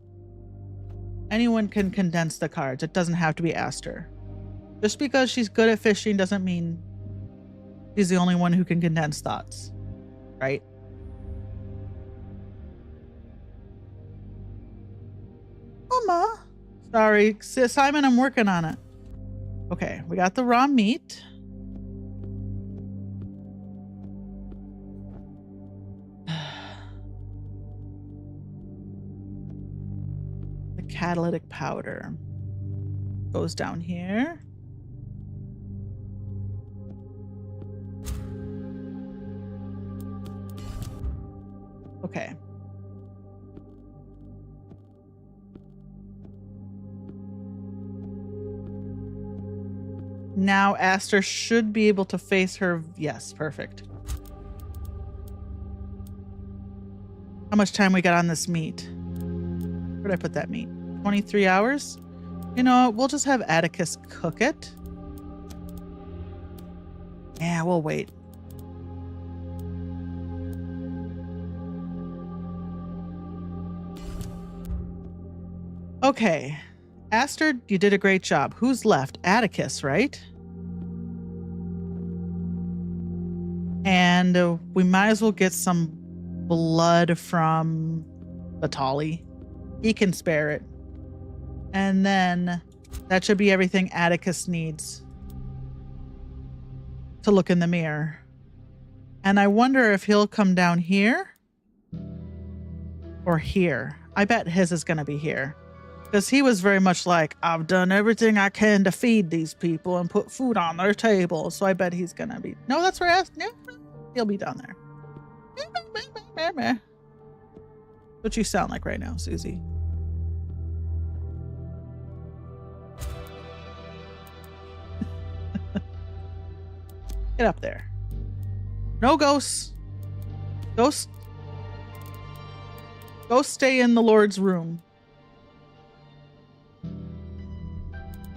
Anyone can condense the cards. It doesn't have to be Aster. Just because she's good at fishing doesn't mean she's the only one who can condense thoughts, right? Mama. Sorry, Simon, I'm working on it. Okay, we got the raw meat. The catalytic powder goes down here. Okay. Now Aster should be able to face her. Yes, perfect. How much time we got on this meat? Where'd I put that meat? 23 hours? You know, we'll just have Atticus cook it. Yeah, we'll wait. Okay. Aster, you did a great job. Who's left? Atticus, right? And we might as well get some blood from Batali. He can spare it. And then that should be everything Atticus needs to look in the mirror. And I wonder if he'll come down here or here. I bet his is going to be here. Because he was very much like, I've done everything I can to feed these people and put food on their table. So I bet he's going to be... No, that's where I asked. No, he'll be down there. What you sound like right now, Susie. Get up there. No ghosts. Ghosts stay in the Lord's room.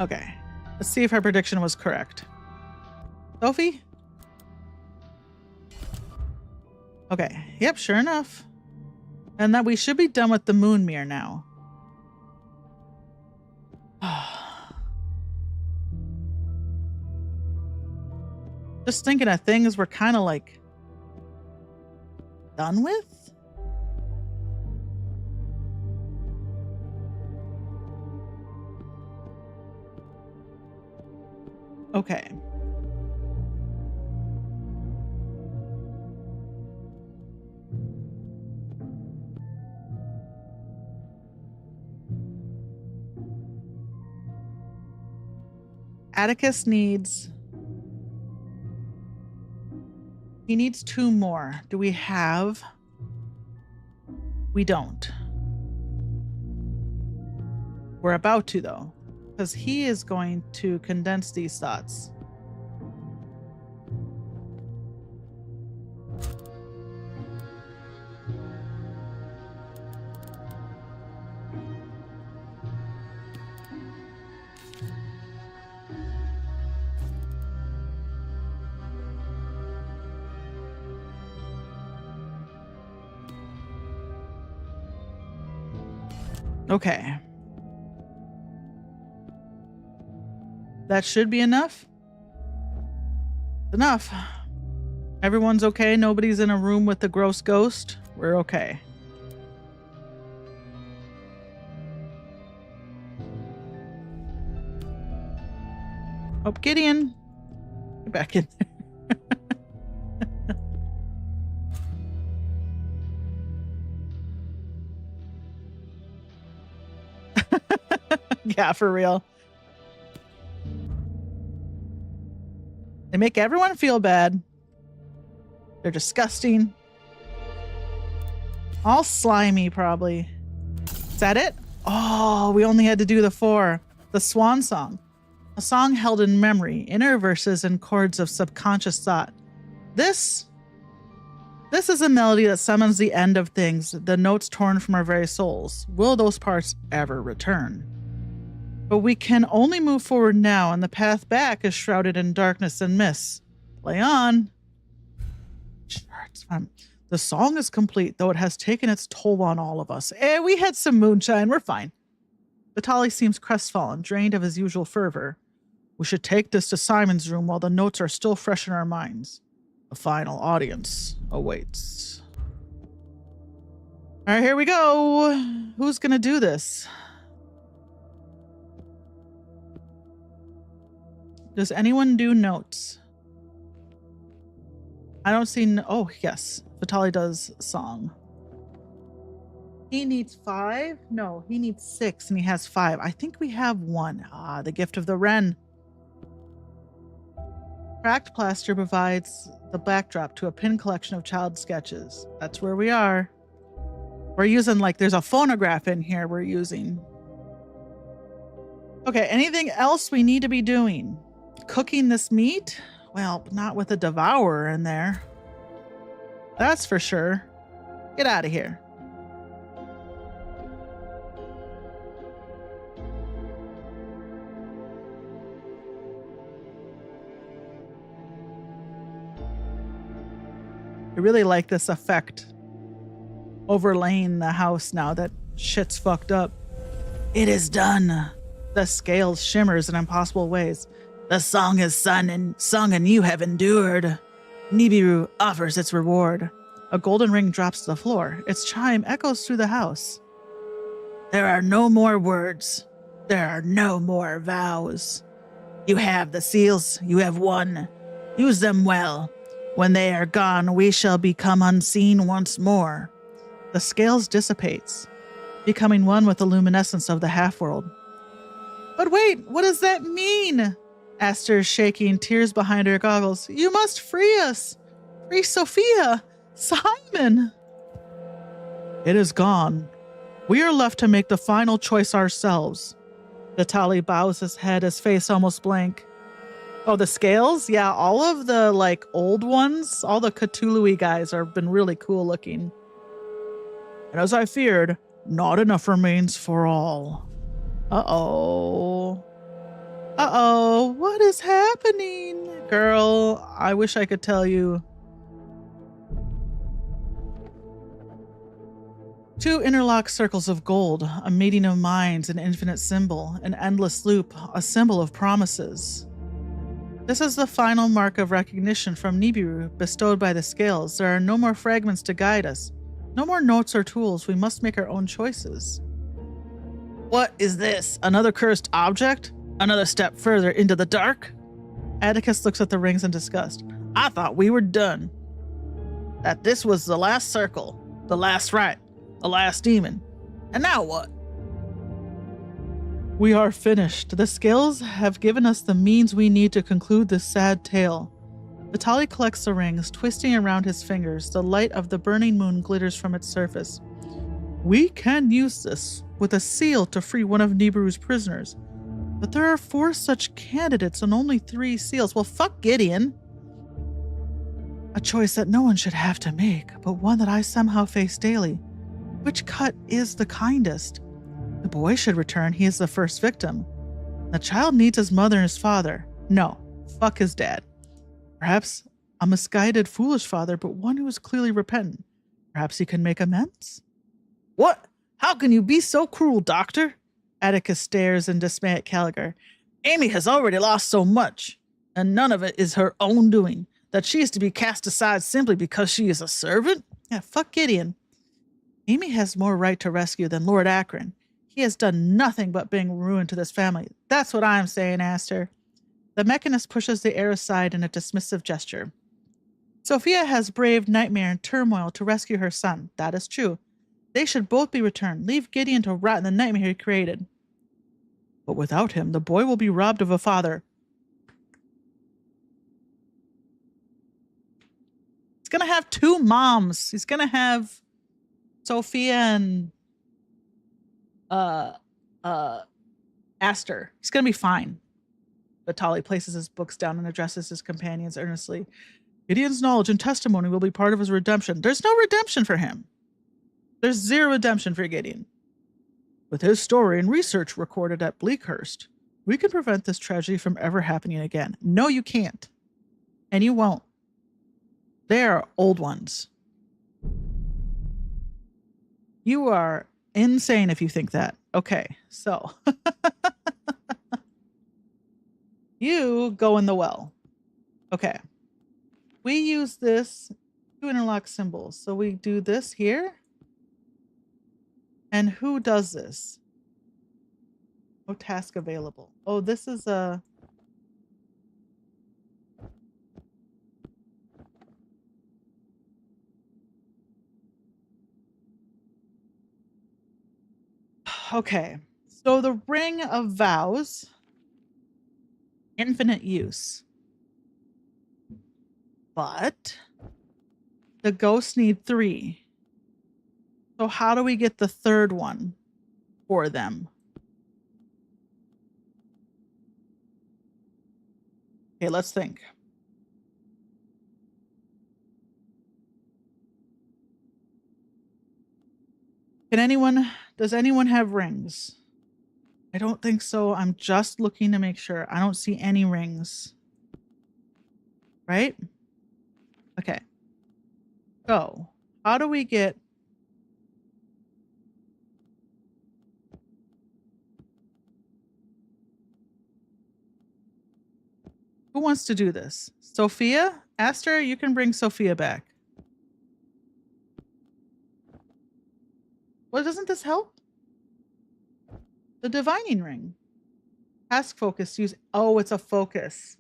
Okay. Let's see if our prediction was correct. Sophie? Okay. Yep, sure enough. And that we should be done with the moon mirror now. Just thinking of things we're kind of like done with. Okay. Atticus needs... He needs 2 more. Do we have? We don't. We're about to, though. Because he is going to condense these thoughts. Okay. That should be enough. Enough. Everyone's okay. Nobody's in a room with the gross ghost. We're okay. Oh, Gideon. Get back in there. Yeah, for real. They make everyone feel bad. They're disgusting. All slimy, probably. Is that it? Oh, we only had to do the 4. The swan song. A song held in memory, inner verses and chords of subconscious thought. This is a melody that summons the end of things, the notes torn from our very souls. Will those parts ever return? But we can only move forward now, and the path back is shrouded in darkness and mist. Play on. Sure, it's fine. The song is complete, though it has taken its toll on all of us. We had some moonshine. We're fine. Vitali seems crestfallen, drained of his usual fervor. We should take this to Simon's room while the notes are still fresh in our minds. The final audience awaits. All right, here we go. Who's going to do this? Does anyone do notes? I don't see... Oh, yes. Vitali does song. He needs 5? No, he needs 6, and he has 5. I think we have 1. Ah, the gift of the wren. Cracked plaster provides the backdrop to a pin collection of child sketches. That's where we are. We're using, like, there's a phonograph in here we're using. Okay, anything else we need to be doing? Cooking this meat? Well, not with a devourer in there. That's for sure. Get out of here. I really like this effect overlaying the house now that shit's fucked up. It is done. The scales shimmers in impossible ways. The song is sung and you have endured. Nibiru offers its reward. A golden ring drops to the floor. Its chime echoes through the house. There are no more words. There are no more vows. You have the seals. You have won. Use them well. When they are gone, we shall become unseen once more. The scales dissipates, becoming one with the luminescence of the half-world. But wait, what does that mean? Aster is shaking, tears behind her goggles. You must free us. Free Sophia. Simon. It is gone. We are left to make the final choice ourselves. Vitali bows his head, his face almost blank. Oh, the scales? Yeah, all of the, like, old ones, all the Cthulhu-y guys have been really cool looking. And as I feared, not enough remains for all. Uh-oh. Uh-oh, what is happening? Girl, I wish I could tell you. 2 interlocked circles of gold, a meeting of minds, an infinite symbol, an endless loop, a symbol of promises. This is the final mark of recognition from Nibiru, bestowed by the scales. There are no more fragments to guide us. No more notes or tools. We must make our own choices. What is this? Another cursed object? Another step further into the dark? Atticus looks at the rings in disgust. I thought we were done. That this was the last circle, the last rite, the last demon. And now what? We are finished. The scales have given us the means we need to conclude this sad tale. Vitali collects the rings, twisting around his fingers. The light of the burning moon glitters from its surface. We can use this with a seal to free one of Nibiru's prisoners. But there are 4 such candidates and only 3 seals. Well, fuck Gideon. A choice that no one should have to make, but one that I somehow face daily. Which cut is the kindest? The boy should return. He is the first victim. The child needs his mother and his father. No, fuck his dad. Perhaps a misguided, foolish father, but one who is clearly repentant. Perhaps he can make amends? What? How can you be so cruel, Doctor? Atticus stares in dismay at Caligar. Amy has already lost so much, and none of it is her own doing. That she is to be cast aside simply because she is a servant? Yeah, fuck Gideon. Amy has more right to rescue than Lord Akron. He has done nothing but bring ruin to this family. That's what I'm saying, Aster. The mechanist pushes the air aside in a dismissive gesture. Sophia has braved nightmare and turmoil to rescue her son. That is true. They should both be returned. Leave Gideon to rot in the nightmare he created. But without him, the boy will be robbed of a father. He's going to have 2 moms. He's going to have Sophia and Aster. He's going to be fine. Vitali places his books down and addresses his companions earnestly. Gideon's knowledge and testimony will be part of his redemption. There's no redemption for him. There's 0 redemption for Gideon. With his story and research recorded at Bleakhurst, we can prevent this tragedy from ever happening again. No, you can't. And you won't. They are old ones. You are insane if you think that. Okay, so you go in the well. Okay. We use this to interlock symbols. So we do this here. And who does this? No task available. Oh, this is a... Okay. So the Ring of Vows. Infinite use. But the ghosts need 3. So how do we get the 3rd one for them? Okay, let's think. Does anyone have rings? I don't think so. I'm just looking to make sure. I don't see any rings. Right? Okay. So, how do we get... Who wants to do this? Sophia? Aster, you can bring Sophia back. Well, doesn't this help? The divining ring. Task focus. Use... Oh, it's a focus.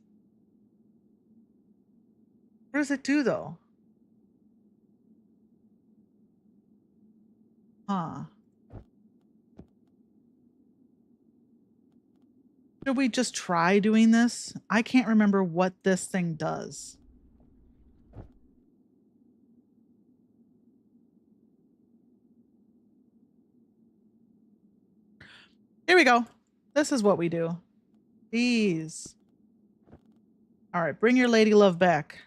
What does it do, though? Huh. Should we just try doing this? I can't remember what this thing does. Here we go. This is what we do. These. All right, bring your lady love back.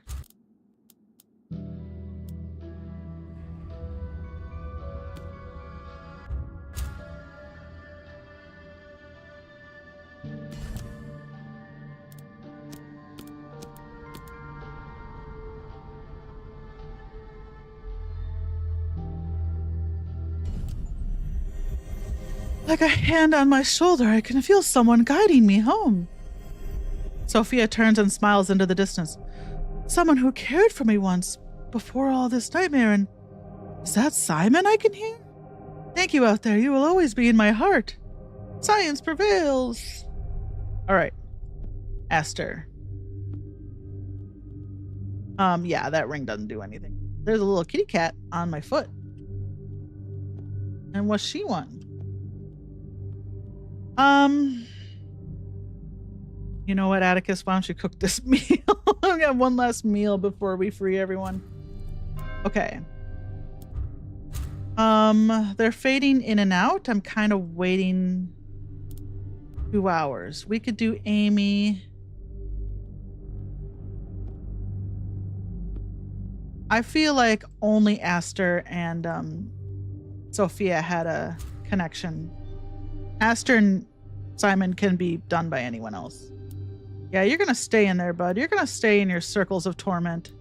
Like a hand on my shoulder, I can feel someone guiding me home. Sophia turns and smiles into the distance. Someone who cared for me once, before all this nightmare, and is that Simon I can hear? Thank you out there, you will always be in my heart. Science prevails. All right. Aster. Yeah, that ring doesn't do anything. There's a little kitty cat on my foot. And what's she want? You know what, Atticus? Why don't you cook this meal? We got one last meal before we free everyone. Okay. They're fading in and out. I'm kind of waiting 2 hours. We could do Amy. I feel like only Aster and Sophia had a connection. Aster and Simon can be done by anyone else. Yeah, you're gonna stay in there, bud. You're gonna stay in your circles of torment.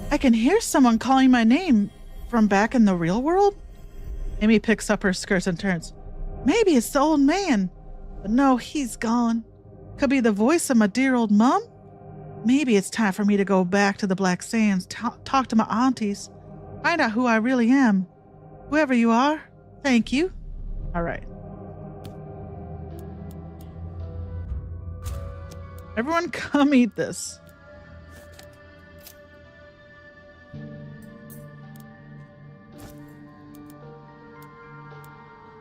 I can hear someone calling my name from back in the real world. Amy picks up her skirts and turns. Maybe it's the old man. But no, he's gone. Could be the voice of my dear old mom. Maybe it's time for me to go back to the Black Sands, talk to my aunties, find out who I really am. Whoever you are, thank you. All right. Everyone come eat this.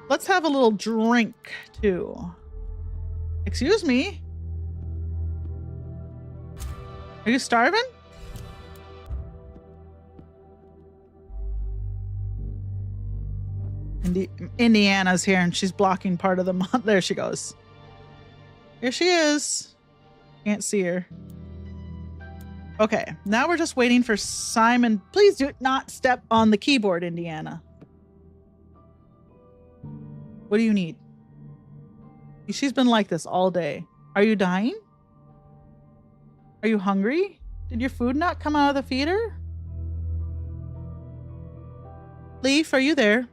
Let's have a little drink, too. Excuse me? Are you starving? Indiana's here and she's blocking part of the month. There she goes. Here she is. Can't see her. Okay, now we're just waiting for Simon. Please do not step on the keyboard, Indiana. What do you need? She's been like this all day. Are you dying? Are you hungry? Did your food not come out of the feeder? Leaf, are you there?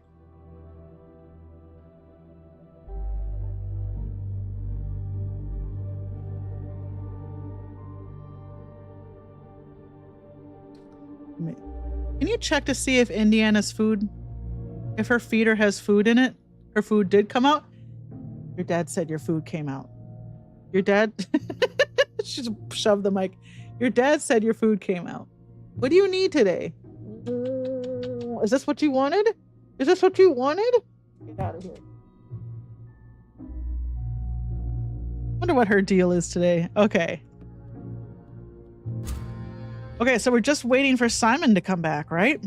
Can you check to see if Indiana's food, if her feeder has food in it? Her food did come out? Your dad said your food came out. Your dad? She just shoved the mic. Your dad said your food came out. What do you need today? Is this what you wanted? Is this what you wanted? Get out of here. Wonder what her deal is today. Okay. Okay, so we're just waiting for Simon to come back, right?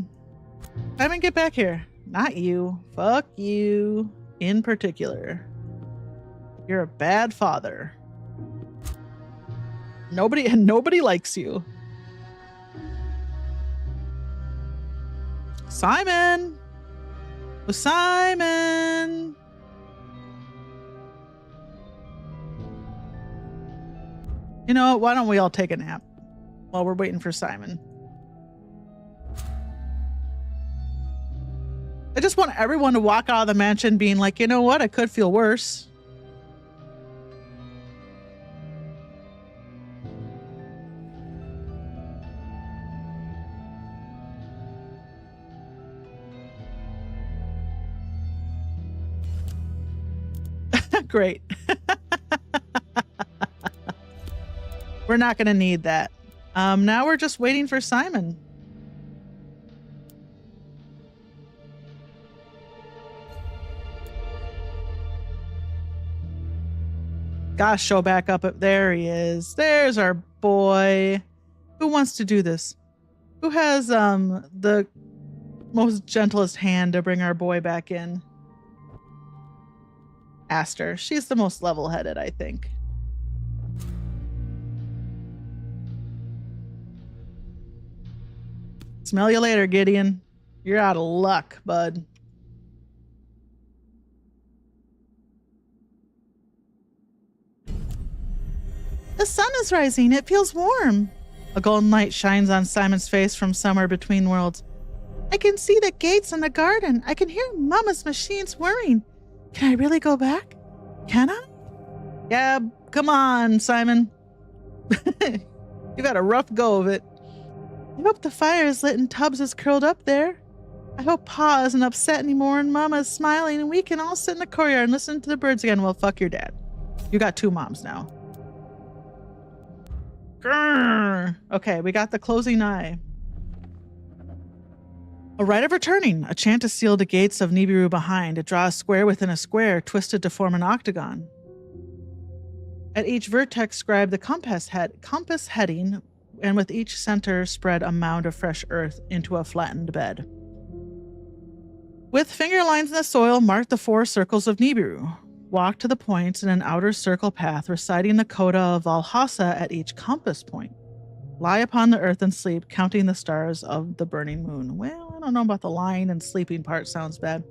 Simon, get back here. Not you. Fuck you in particular. You're a bad father. Nobody likes you. Simon! Oh, Simon! You know what? Why don't we all take a nap while we're waiting for Simon? I just want everyone to walk out of the mansion being like, you know what? I could feel worse. Great. We're not going to need that. Now we're just waiting for Simon. Gosh, show back up. There he is. There's our boy. Who wants to do this? Who has the most gentlest hand to bring our boy back in? Aster. She's the most level-headed, I think. Smell you later, Gideon. You're out of luck, bud. The sun is rising. It feels warm. A golden light shines on Simon's face from somewhere between worlds. I can see the gates in the garden. I can hear Mama's machines whirring. Can I really go back? Can I? Yeah, come on, Simon. You got a rough go of it. I hope the fire is lit and Tubbs is curled up there. I hope Pa isn't upset anymore and Mama is smiling and we can all sit in the courtyard and listen to the birds again. Well, fuck your dad. You got two moms now. Grrr. Okay, we got the closing eye. A rite of returning, a chant to seal the gates of Nibiru behind, to draw a square within a square, twisted to form an octagon. At each vertex scribe the compass heading, and with each center spread a mound of fresh earth into a flattened bed. With finger lines in the soil, mark the 4 circles of Nibiru. Walk to the points in an outer circle path, reciting the coda of Valhassa at each compass point. Lie upon the earth and sleep, counting the stars of the burning moon. Well, I don't know about the lying and sleeping part. Sounds bad.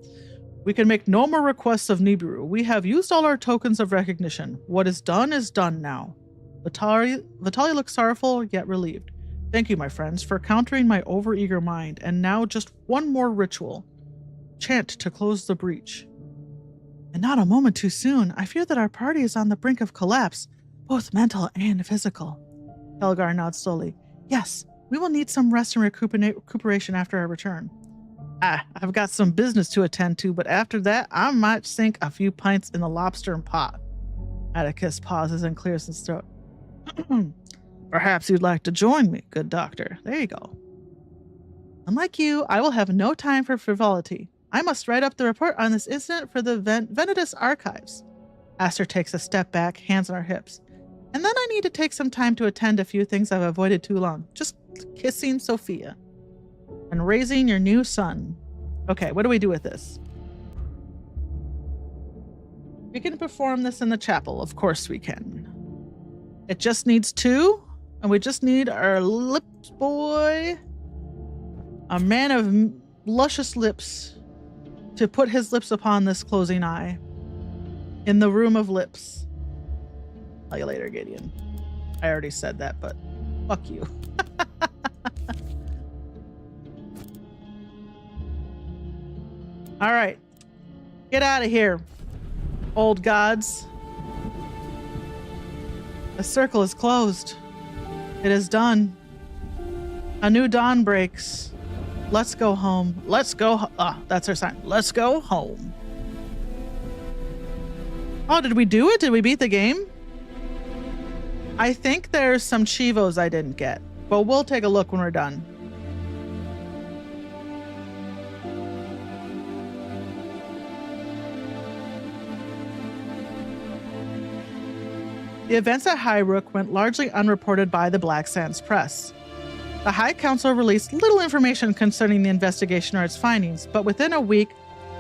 We can make no more requests of Nibiru. We have used all our tokens of recognition. What is done now. Vitali looks sorrowful, yet relieved. Thank you, my friends, for countering my overeager mind. And now just one more ritual. Chant to close the breach. And not a moment too soon. I fear that our party is on the brink of collapse, both mental and physical. Helgar nods slowly. Yes, we will need some rest and recuperation after our return. I've got some business to attend to, but after that, I might sink a few pints in the lobster and pot. Atticus pauses and clears his throat. Perhaps you'd like to join me, good doctor. There you go. Unlike you, I will have no time for frivolity. I must write up the report on this incident for the Venetus archives. Aster takes a step back, hands on her hips. And then I need to take some time to attend a few things I've avoided too long. Just kissing Sophia. And raising your new son. Okay, what do we do with this? We can perform this in the chapel. Of course we can. It just needs 2, and we just need our lips boy, a man of luscious lips, to put his lips upon this closing eye in the room of lips. Tell you later, Gideon. I already said that, but fuck you. All right. Get out of here, old gods. The circle is closed. It is done. A new dawn breaks. Let's go home. Let's go. That's our sign. Let's go home. Oh, did we do it? Did we beat the game? I think there's some Chivos I didn't get, but we'll take a look when we're done. The events at Highrook went largely unreported by the Black Sands press. The High Council released little information concerning the investigation or its findings, but within a week,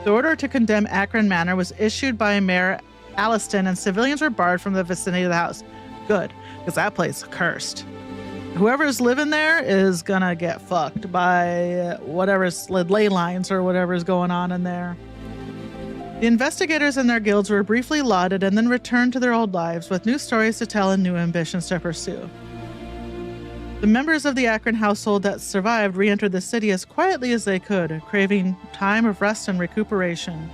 the order to condemn Akron Manor was issued by Mayor Alliston, and civilians were barred from the vicinity of the house. Good, because that place is cursed. Whoever's living there is gonna get fucked by whatever's ley lines or whatever's going on in there. The investigators and their guilds were briefly lauded and then returned to their old lives with new stories to tell and new ambitions to pursue. The members of the Akron household that survived re-entered the city as quietly as they could, craving time of rest and recuperation.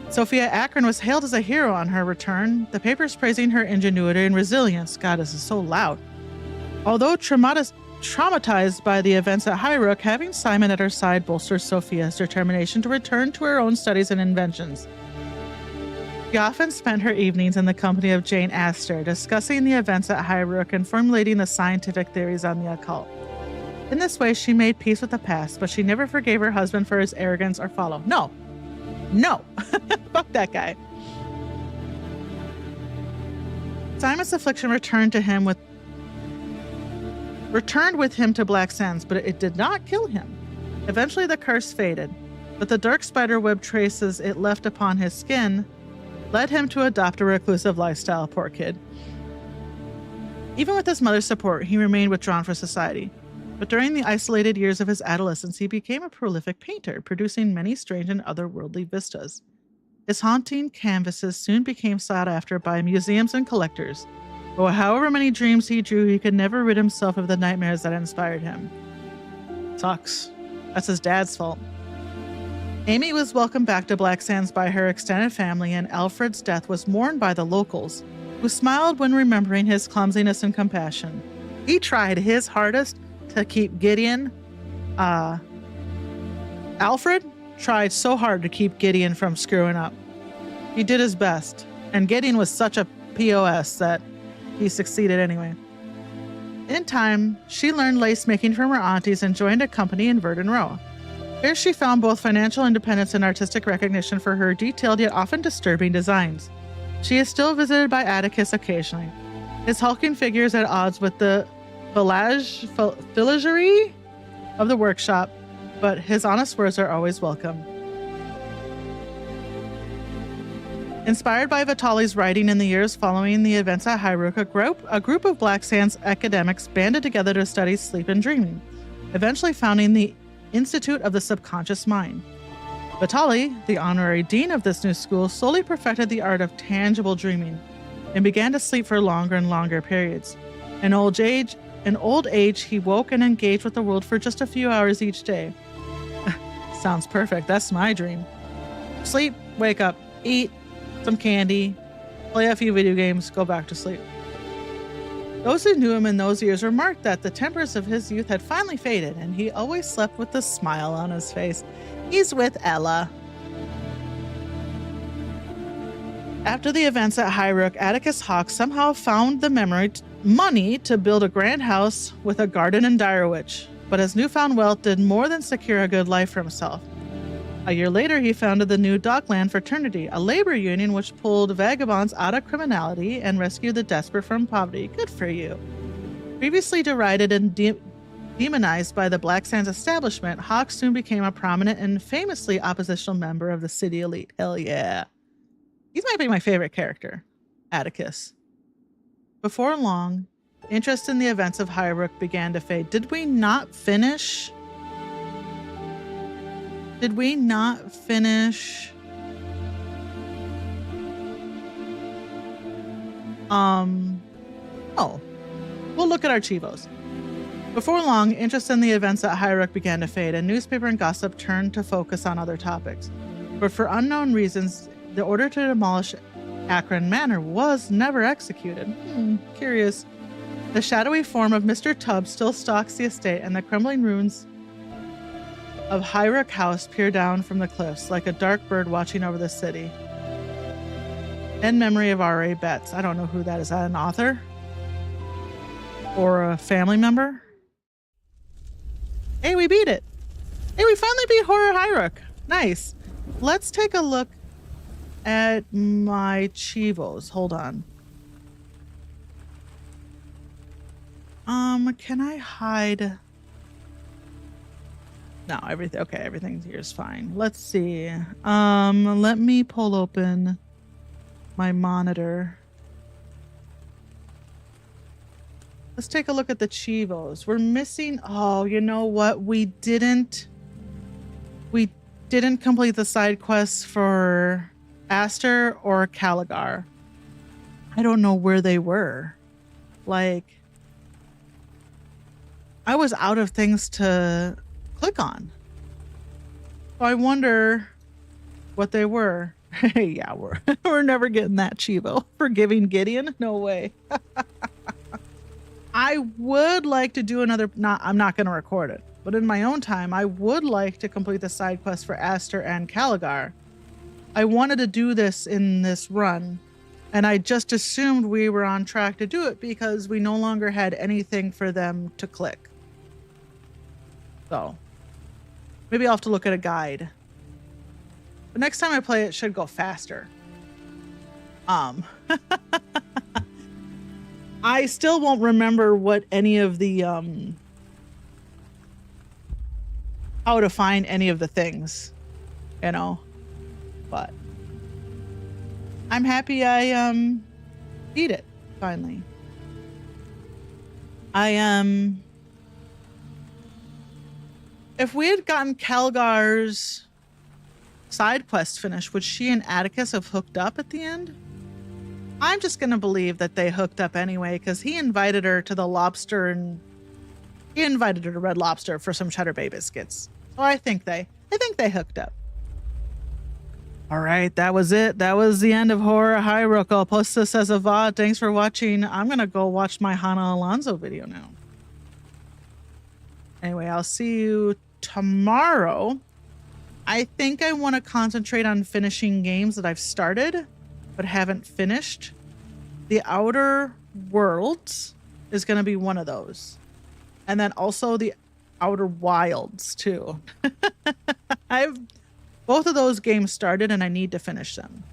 Sophia Akron was hailed as a hero on her return, the papers praising her ingenuity and resilience. God, this is so loud. Although traumatized by the events at Highrook, having Simon at her side bolstered Sophia's determination to return to her own studies and inventions. She often spent her evenings in the company of Jane Astor, discussing the events at Highrook and formulating the scientific theories on the occult. In this way, she made peace with the past, but she never forgave her husband for his arrogance or follow. No. Fuck that guy. Simon's affliction returned with him to Black Sands, but it did not kill him. Eventually the curse faded, but the dark spiderweb traces it left upon his skin led him to adopt a reclusive lifestyle. Poor kid. Even with his mother's support, he remained withdrawn from society. But during the isolated years of his adolescence, he became a prolific painter, producing many strange and otherworldly vistas. His haunting canvases soon became sought after by museums and collectors. But however many dreams he drew, he could never rid himself of the nightmares that inspired him. Sucks. That's his dad's fault. Amy was welcomed back to Black Sands by her extended family, and Alfred's death was mourned by the locals, who smiled when remembering his clumsiness and compassion. He tried his hardest to keep Gideon. Alfred tried so hard to keep Gideon from screwing up. He did his best, and Gideon was such a POS that he succeeded anyway. In time, she learned lace making from her aunties and joined a company in Verdon Row. Here she found both financial independence and artistic recognition for her detailed yet often disturbing designs. She is still visited by Atticus occasionally. His hulking figure is at odds with the filagerie of the workshop, but his honest words are always welcome. Inspired by Vitali's writing in the years following the events at Highrook, a group of Black Sands academics banded together to study sleep and dreaming, eventually founding the Institute of the Subconscious Mind. Vitali, the honorary dean of this new school, slowly perfected the art of tangible dreaming and began to sleep for longer and longer periods. In old age, he woke and engaged with the world for just a few hours each day. Sounds perfect. That's my dream. Sleep, wake up, eat some candy, play a few video games, go back to sleep. Those who knew him in those years remarked that the tempers of his youth had finally faded, and he always slept with a smile on his face. He's with Ella. After the events at Highrook, Atticus Hawke somehow found the money to build a grand house with a garden in Direwitch, but his newfound wealth did more than secure a good life for himself. A year later, he founded the New Dockland Fraternity, a labor union which pulled vagabonds out of criminality and rescued the desperate from poverty. Good for you. Previously derided and demonized by the Black Sands establishment, Hawke soon became a prominent and famously oppositional member of the city elite. Hell yeah. He might be my favorite character. Atticus. Before long, interest in the events of Highrook began to fade. Did we not finish? Oh, we'll look at our Chivos. Before long, interest in the events at Highrook began to fade, and newspaper and gossip turned to focus on other topics. But for unknown reasons, the order to demolish Akron Manor was never executed. Curious. The shadowy form of Mr. Tubbs still stalks the estate, and the crumbling ruins of Highrook House peer down from the cliffs like a dark bird watching over the city. In memory of R.A. Betts. I don't know who that is. Is that an author? Or a family member? Hey, we beat it. Hey, we finally beat Horror Highrook. Nice. Let's take a look at my Chivos. Hold on. Can I hide? No, everything here is fine. Let's see. Let me pull open my monitor. Let's take a look at the Chivos. We're missing. Oh, you know what? We didn't complete the side quests for Aster or Caligar. I don't know where they were. Like, I was out of things to click on. So I wonder what they were. Yeah, we're never getting that Chivo. Forgiving Gideon? No way. I would like to do another, I'm not going to record it, but in my own time, I would like to complete the side quest for Aster and Caligar. I wanted to do this in this run, and I just assumed we were on track to do it because we no longer had anything for them to click. So maybe I'll have to look at a guide. But next time I play, it should go faster. I still won't remember what any of the how to find any of the things, you know. But I'm happy I beat it finally. If we had gotten Calgar's side quest finished, would she and Atticus have hooked up at the end? I'm just going to believe that they hooked up anyway, because he invited her to the lobster and he invited her to Red Lobster for some Cheddar Bay biscuits. So I think they hooked up. All right, that was it. That was the end of Horror Highrook. I'll post this as a VOD. Thanks for watching. I'm going to go watch my Hannah Alonso video now. Anyway, I'll see you tomorrow. I think I want to concentrate on finishing games that I've started but haven't finished. The Outer Worlds is going to be one of those. And then also the Outer Wilds too. I've both of those games started and I need to finish them.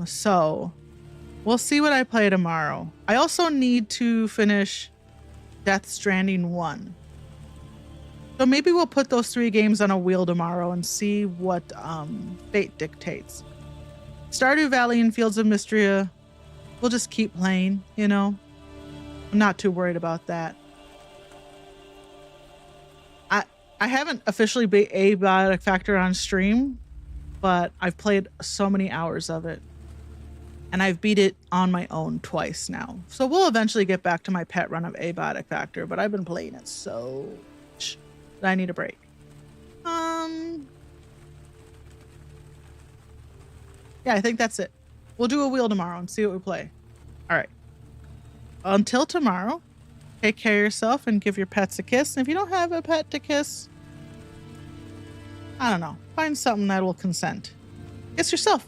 So we'll see what I play tomorrow. I also need to finish Death Stranding 1. So maybe we'll put those 3 games on a wheel tomorrow and see what fate dictates. Stardew Valley and Fields of Mystria, we'll just keep playing, you know. I'm not too worried about that. I haven't officially beat Abiotic Factor on stream, but I've played so many hours of it. And I've beat it on my own twice now. So we'll eventually get back to my pet run of Abiotic Factor, but I've been playing it so much that I need a break. Yeah, I think that's it. We'll do a wheel tomorrow and see what we play. All right. Until tomorrow, take care of yourself and give your pets a kiss. And if you don't have a pet to kiss, I don't know. Find something that will consent. Kiss yourself.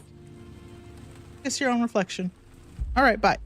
Kiss your own reflection. All right, bye.